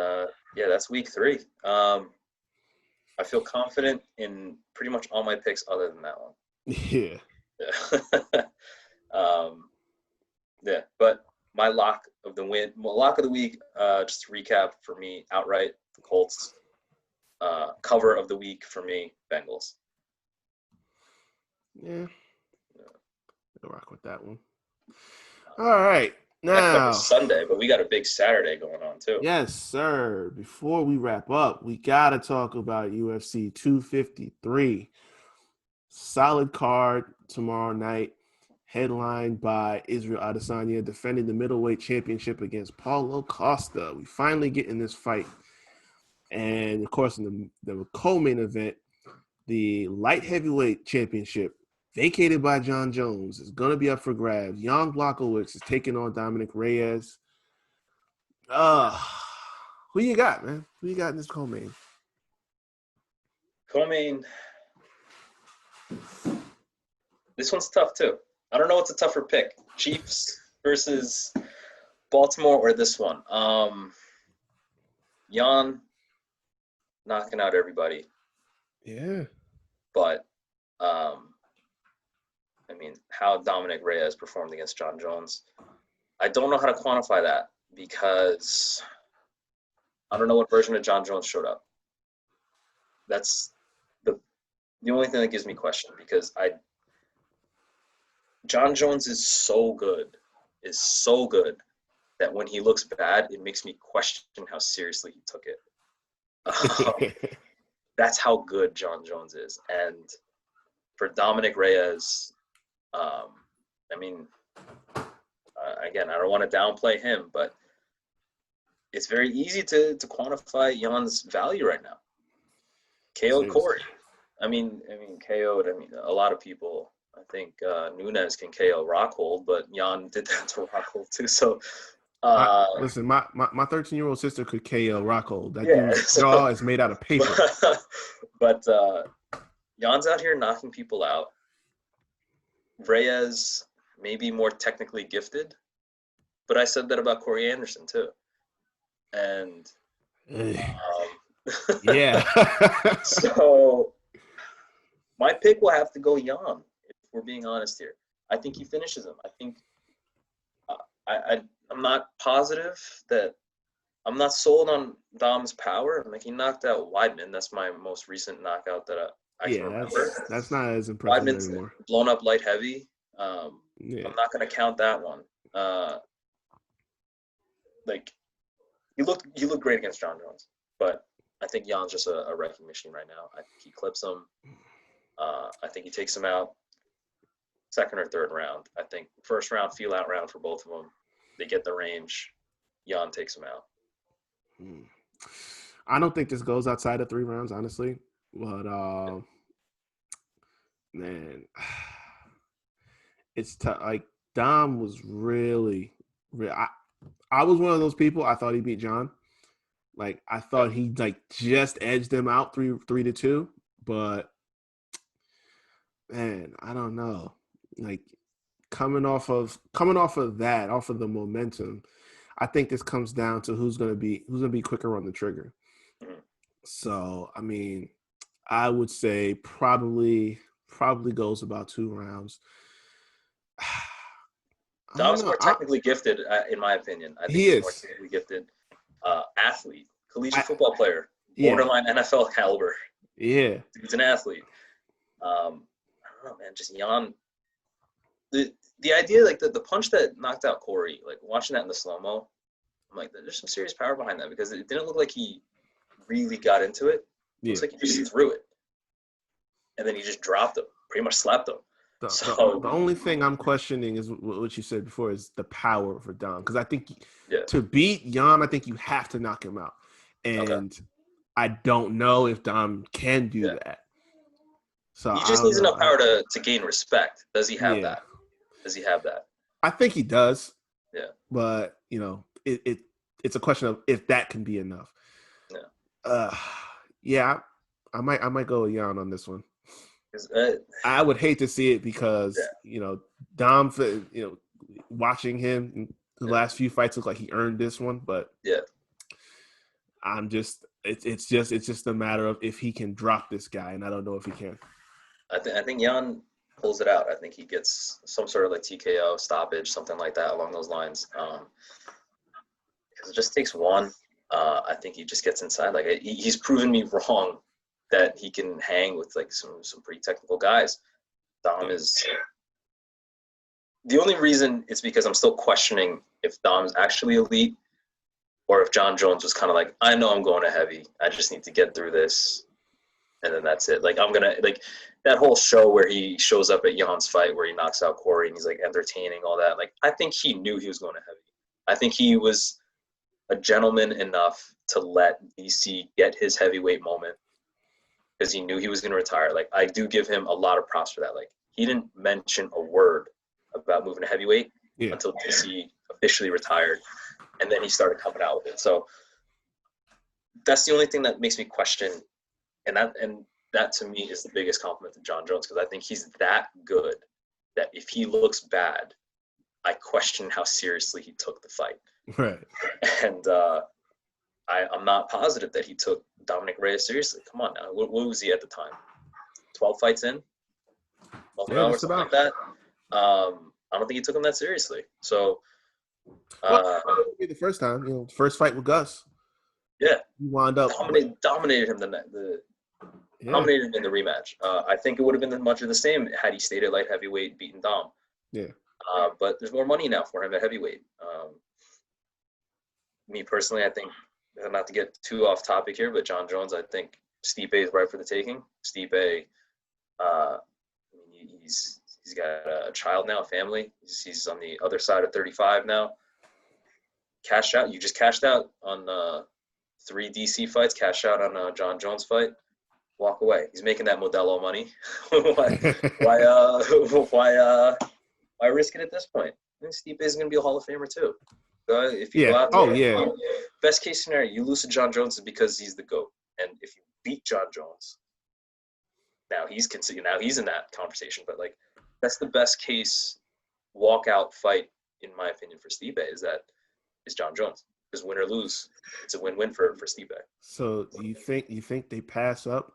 that's week 3. I feel confident in pretty much all my picks other than that one. yeah. Yeah, but my lock of the week, just to recap for me, outright the Colts. Cover of the week for me, Bengals. Yeah. I'll rock with that one. All right. That Now, covers Sunday, but we got a big Saturday going on too. yes, sir. Before we wrap up, we got to talk about UFC 253. Solid card tomorrow night, headlined by Israel Adesanya defending the middleweight championship against Paulo Costa. We finally get in this fight. And, of course, in the co-main event, the light heavyweight championship, vacated by John Jones, is going to be up for grabs. Jan Blachowicz is taking on Dominic Reyes. Who you got, man? Who you got in this co-main? Co-main. This one's tough too. I don't know what's a tougher pick: Chiefs versus Baltimore or this one. Jan knocking out everybody. Yeah. But I mean, how Dominic Reyes performed against John Jones, I don't know how to quantify that because I don't know what version of John Jones showed up. That's the only thing that gives me question because John Jones is so good that when he looks bad, it makes me question how seriously he took it. That's how good John Jones is. And for Dominic Reyes, I mean, again, I don't want to downplay him, but it's very easy to quantify Jan's value right now. KO'd Corey. I mean, KO'd. I mean, a lot of people. I think Nunes can KO Rockhold, but Jan did that to Rockhold too. So, listen, my 13-year-old sister could KO Rockhold. That dude's so, jaw is made out of paper. But Jan's out here knocking people out. Reyes may be more technically gifted, but I said that about Corey Anderson too. And yeah. So my pick will have to go Jan, if we're being honest here. I think he finishes him. I think I'm not positive that I'm not sold on Dom's power. Like he knocked out Weidman. That's my most recent knockout that I can remember. That's not as impressive Weidman's anymore. Blown up light heavy. I'm not going to count that one. Like he looked great against John Jones, but I think Jan's just a wrecking machine right now. I think he clips him. I think he takes him out second or third round. I think first round, feel out round for both of them. They get the range. Jan takes him out. I don't think this goes outside of 3 rounds, honestly. But, man, it's tough. Like, Dom was really I was one of those people, I thought he beat John. Like, I thought he, just edged them out 3-2. But, man, I don't know. Like, coming off of that, off of the momentum, I think this comes down to who's gonna be quicker on the trigger. So, I mean, I would say probably goes about 2 rounds. Dom's more technically gifted, in my opinion. I think he's more technically gifted athlete, collegiate football player, borderline NFL caliber. Yeah, he's an athlete. I don't know, man. Just Jan. The idea, like the punch that knocked out Corey, like watching that in the slow-mo, I'm like, there's some serious power behind that because it didn't look like he really got into it. It looks like he just threw it. And then he just dropped him, pretty much slapped him. The only thing I'm questioning is what you said before is the power for Dom. Because I think to beat Jan, I think you have to knock him out. And I don't know if Dom can do that. So He I just don't needs know. enough power to gain respect. Does he have Yeah, that? Does he have that? I think he does, Yeah. but it's a question of if that can be enough. Yeah. Uh, yeah, I might go with Jan on this one. 'Cause, I would hate to see it yeah. because Dom, watching him in the Yeah. last few fights look like he earned this one, but Yeah. it's just a matter of if he can drop this guy, and I don't know if he can. I think Jan pulls it out. I think he gets some sort of like TKO stoppage, something like that along those lines. Because it just takes one. I think he just gets inside. Like he's proven me wrong that he can hang with like some pretty technical guys. Dom is the only reason it's because I'm still questioning if Dom's actually elite or if John Jones was kind of like, I know I'm going to heavy. I just need to get through this, and then that's it. Like I'm gonna like that whole show where he shows up at Jan's fight where he knocks out Corey and he's like entertaining all that. Like I think he knew he was going to heavy. I think he was a gentleman enough to let DC get his heavyweight moment because he knew he was going to retire. Like I do give him a lot of props for that. Like he didn't mention a word about moving to heavyweight until DC officially retired, and then he started coming out with it. So that's the only thing that makes me question, and that to me is the biggest compliment to John Jones because I think he's that good that if he looks bad, I question how seriously he took the fight. Right. And I'm not positive that he took Dominic Reyes seriously. Come on now. What was he at the time? 12 fights in? 12 Yeah, or just something about. like that? I don't think he took him that seriously. So, Well, the first time, first fight with Gus, yeah. he wound up Dominated him dominated him in the rematch. I think it would have been much of the same had he stayed at light heavyweight, beaten Dom. Yeah. But there's more money now for him at heavyweight. Me personally, I think, not to get too off topic here, but John Jones, I think Stipe is right for the taking. Stipe, he's got a child now, a family. He's on the other side of 35 now. Cash out. You just cashed out on 3 DC fights. Cash out on a John Jones fight. Walk away. He's making that Modelo money. Why risk it at this point? I think Stipe is going to be a Hall of Famer too. If you go out there, best case scenario, you lose to John Jones is because he's the GOAT. And if you beat John Jones, now he's in that conversation. But like that's the best case walkout fight, in my opinion, for Stipe is John Jones. Because win or lose, it's a win-win for Stipe. So you think they pass up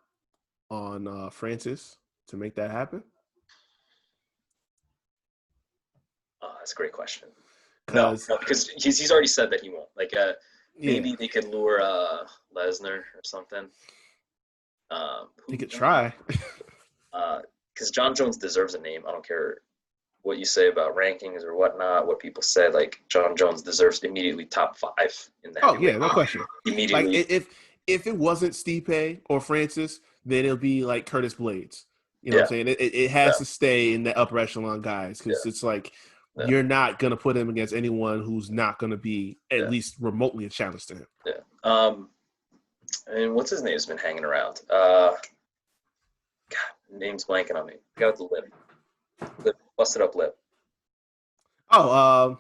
on Francis to make that happen? That's a great question. No, because he's already said that he won't. Like, maybe they could lure Lesnar or something. They could try. Because John Jones deserves a name. I don't care what you say about rankings or whatnot, what people say. Like, John Jones deserves immediately top 5 in that. Oh yeah, no question. Immediately. Like if it wasn't Stipe or Francis, then it'll be like Curtis Blades. You know what I'm saying? It has to stay in the upper echelon guys because it's like you're not gonna put him against anyone who's not gonna be at least remotely a challenge to him. Yeah. And what's his name's been hanging around? God, name's blanking on me. Got the lip, busted up lip. Oh,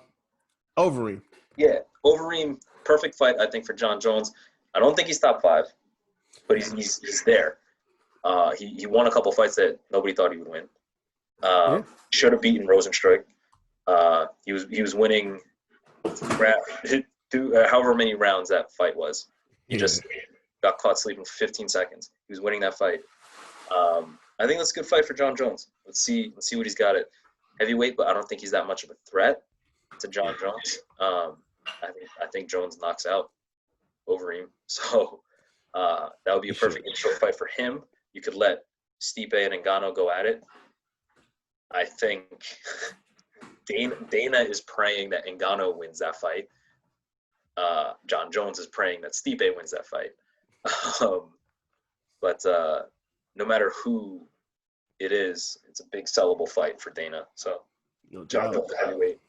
Overeem. Yeah, Overeem, perfect fight I think for John Jones. I don't think he's top 5, but he's there. He won a couple fights that nobody thought he would win. Should have beaten Rosenstruik. He was winning however many rounds that fight was. He just got caught sleeping 15 seconds. He was winning that fight. I think that's a good fight for John Jones. Let's see what he's got at heavyweight, but I don't think he's that much of a threat to John Jones. I think Jones knocks out Overeem. So that would be a perfect intro fight for him. You could let Stipe and Ngannou go at it. I think Dana is praying that Ngannou wins that fight. John Jones is praying that Stipe wins that fight. But no matter who it is, it's a big sellable fight for Dana. So John Jones heavyweight.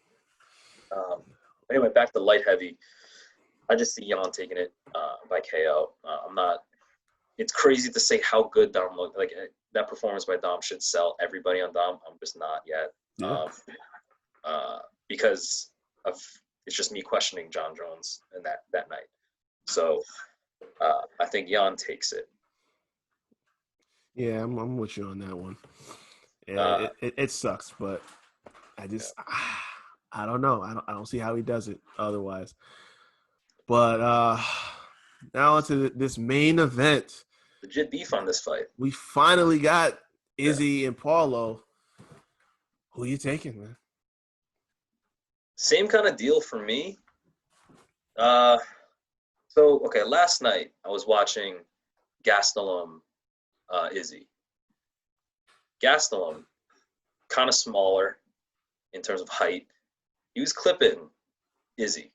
Anyway, back to light heavy. I just see Jan taking it by KO. I'm not. It's crazy to say how good Dom looked. Like that performance by Dom should sell everybody on Dom. I'm just not yet. Yeah. Because of it's just me questioning John Jones and that night. So I think Jan takes it. Yeah, I'm with you on that one. Yeah, Uh, it sucks, but I just yeah. I don't know. I don't see how he does it otherwise. But now onto this main event. Legit beef on this fight. We finally got Yeah. Izzy and Paulo. Who you taking, man? Same kind of deal for me. So okay, last night I was watching Gastelum Izzy. Gastelum, kind of smaller in terms of height. He was clipping Izzy.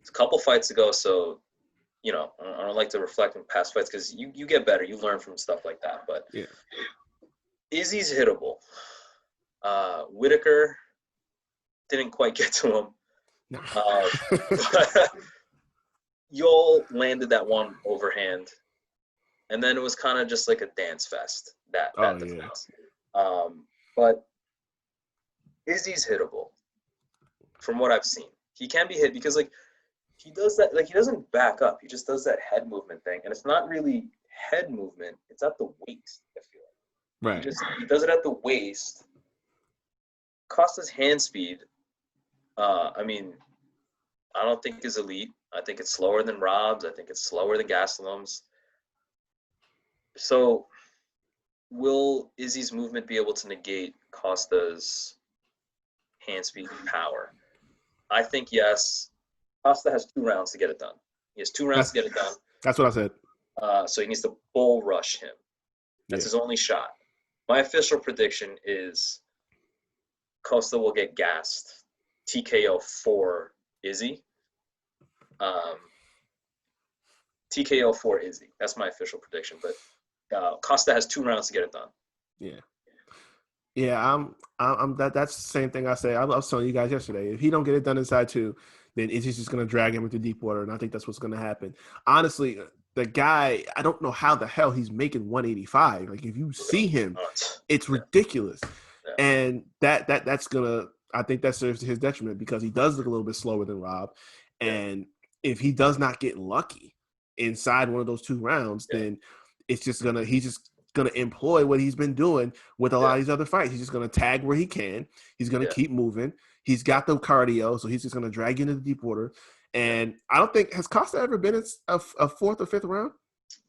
It's a couple fights ago, so I don't like to reflect on past fights because you get better, you learn from stuff like that. But yeah, Izzy's hittable. Whitaker didn't quite get to him. no. But Yol landed that one overhand, and then it was kind of just like a dance fest. That defense. Yeah. But Izzy's hittable, from what I've seen. He can be hit because he does that. He doesn't back up. He just does that head movement thing, and it's not really head movement. It's at the waist. I feel like he does it at the waist. Costa's hand speed. I don't think is elite. I think it's slower than Rob's. I think it's slower than Gastelum's. So, will Izzy's movement be able to negate Costa's hand speed and power? I think yes. Costa has 2 rounds to get it done. He has 2 rounds to get it done. That's what I said. So he needs to bull rush him. That's his only shot. My official prediction is Costa will get gassed. TKO for Izzy. TKO for Izzy. That's my official prediction. But Costa has 2 rounds to get it done. Yeah. Yeah, that's the same thing I say. I was telling you guys yesterday. If he don't get it done inside 2, then Izzy's just going to drag him into deep water, and I think that's what's going to happen. Honestly, the guy, I don't know how the hell he's making 185. If you see him, it's ridiculous. Yeah. And that's going to, I think that serves to his detriment because he does look a little bit slower than Rob. And if he does not get lucky inside one of those 2 rounds, then he's just going to employ what he's been doing with a lot of these other fights. He's just going to tag where he can. He's going to keep moving. He's got the cardio, so he's just going to drag you into the deep water. And I don't think – has Costa ever been in a 4th or 5th round?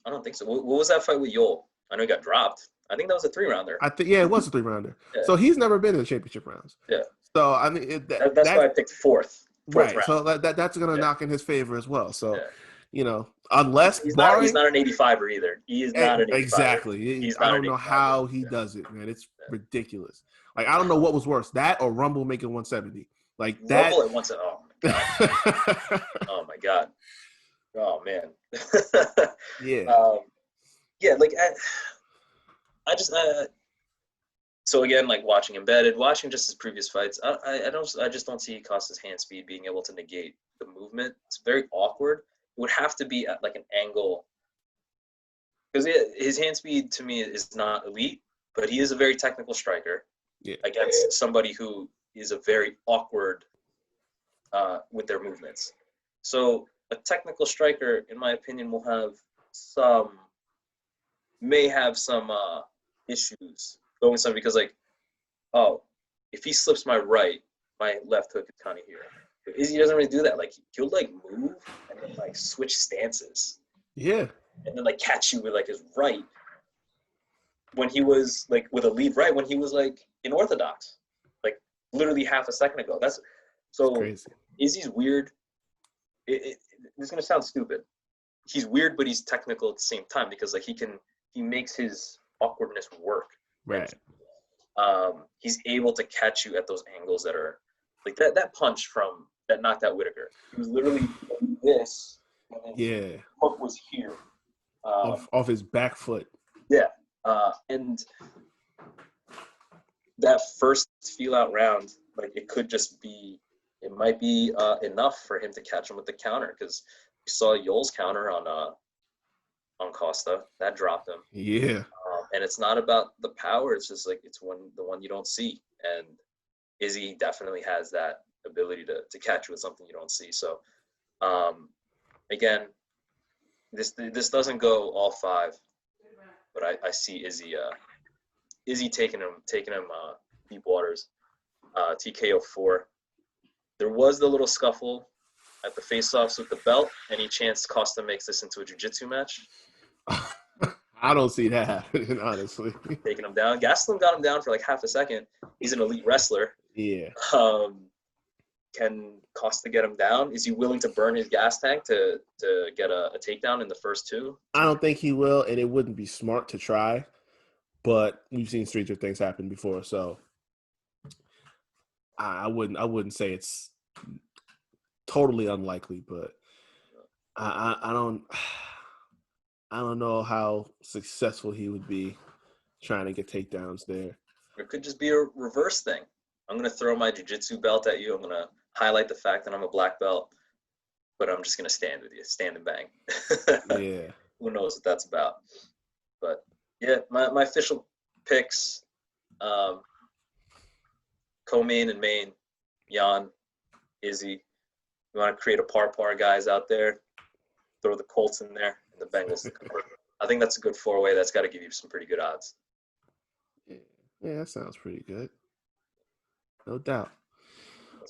I don't think so. What was that fight with Yol? I know he got dropped. I think that was a 3-rounder. It was a 3-rounder. So he's never been in the championship rounds. Yeah. So, I mean – that's why I picked 4th right. round. So that's going to knock in his favor as well. So, unless he's not an 85er either. He is not an 85er. Exactly. I don't know how he does it, man. It's ridiculous. I don't know what was worse, that or Rumble making 170. That. Rumble at 170. Oh my god. Oh man. Yeah. I just so again, watching Embedded, watching just his previous fights, I just don't see Costa's hand speed being able to negate the movement. It's very awkward. It would have to be at an angle because his hand speed to me is not elite, but he is a very technical striker against somebody who is a very awkward with their movements. So a technical striker, in my opinion, may have some issues going some because if he slips my right, my left hook is kind of here. Izzy doesn't really do that. He'll move and then switch stances. Yeah. And then catch you with his right when he was with a lead right when he was in orthodox, literally half a second ago. That's crazy. Izzy's weird. This is gonna sound stupid. He's weird, but he's technical at the same time because he makes his awkwardness work. Right. He's able to catch you at those angles that are that punch that knocked out Whitaker. He was literally this. And hook was here. Off his back foot. Yeah. And that first feel out round, it might be enough for him to catch him with the counter because we saw Yol's counter on Costa that dropped him. Yeah. And it's not about the power. It's just like it's the one you don't see. And Izzy definitely has that ability to catch you with something you don't see. So again, this doesn't go all 5, but I see Izzy taking him deep waters. TKO 4. There was the little scuffle at the face-offs with the belt. Any chance Costa makes this into a jiu-jitsu match? I don't see that happening, honestly. Taking him down. Gastelum got him down for like half a second. He's an elite wrestler. Yeah. Can Costa get him down? Is he willing to burn his gas tank to get a takedown in the first 2? I don't think he will, and it wouldn't be smart to try. But we've seen stranger things happen before, so I wouldn't say it's totally unlikely, but I don't know how successful he would be trying to get takedowns there. It could just be a reverse thing. I'm going to throw my jiu-jitsu belt at you. I'm going to highlight the fact that I'm a black belt, but I'm just going to stand with you, stand and bang. Yeah. Who knows what that's about? But yeah, my official picks, co-main and main, Jan, Izzy. You want to create a par guys out there, throw the Colts in there and the Bengals to cover. I think that's a good 4-way. That's got to give you some pretty good odds. Yeah, that sounds pretty good. No doubt.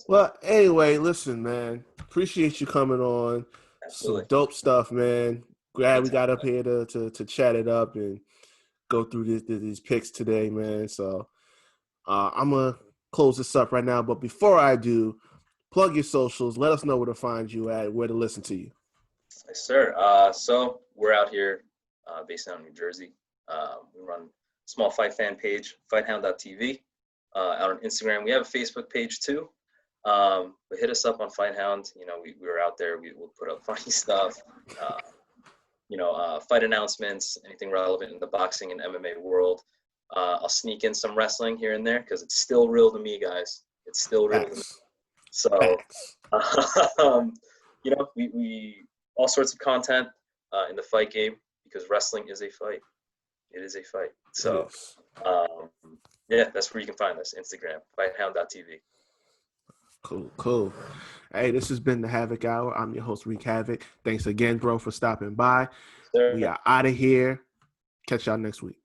Well, anyway, listen, man. Appreciate you coming on. Absolutely. Some dope stuff, man. Glad we got up here to chat it up and go through these picks today, man. So I'm going to close this up right now. But before I do, plug your socials. Let us know where to find you at, where to listen to you. Yes, sir. So we're out here based out in New Jersey. We run a small fight fan page, fighthound.tv. Out on Instagram. We have a Facebook page too. But hit us up on Fight Hound. You know, we were out there. We'll put up funny stuff. Fight announcements, anything relevant in the boxing and MMA world. I'll sneak in some wrestling here and there because it's still real to me, guys. It's still real to me. So, we all sorts of content in the fight game because wrestling is a fight. It is a fight. So, that's where you can find us. Instagram, fighthound.tv. Cool. Hey, this has been the Havoc Hour. I'm your host, Wreak Havoc. Thanks again, bro, for stopping by. Sir. We are out of here. Catch y'all next week.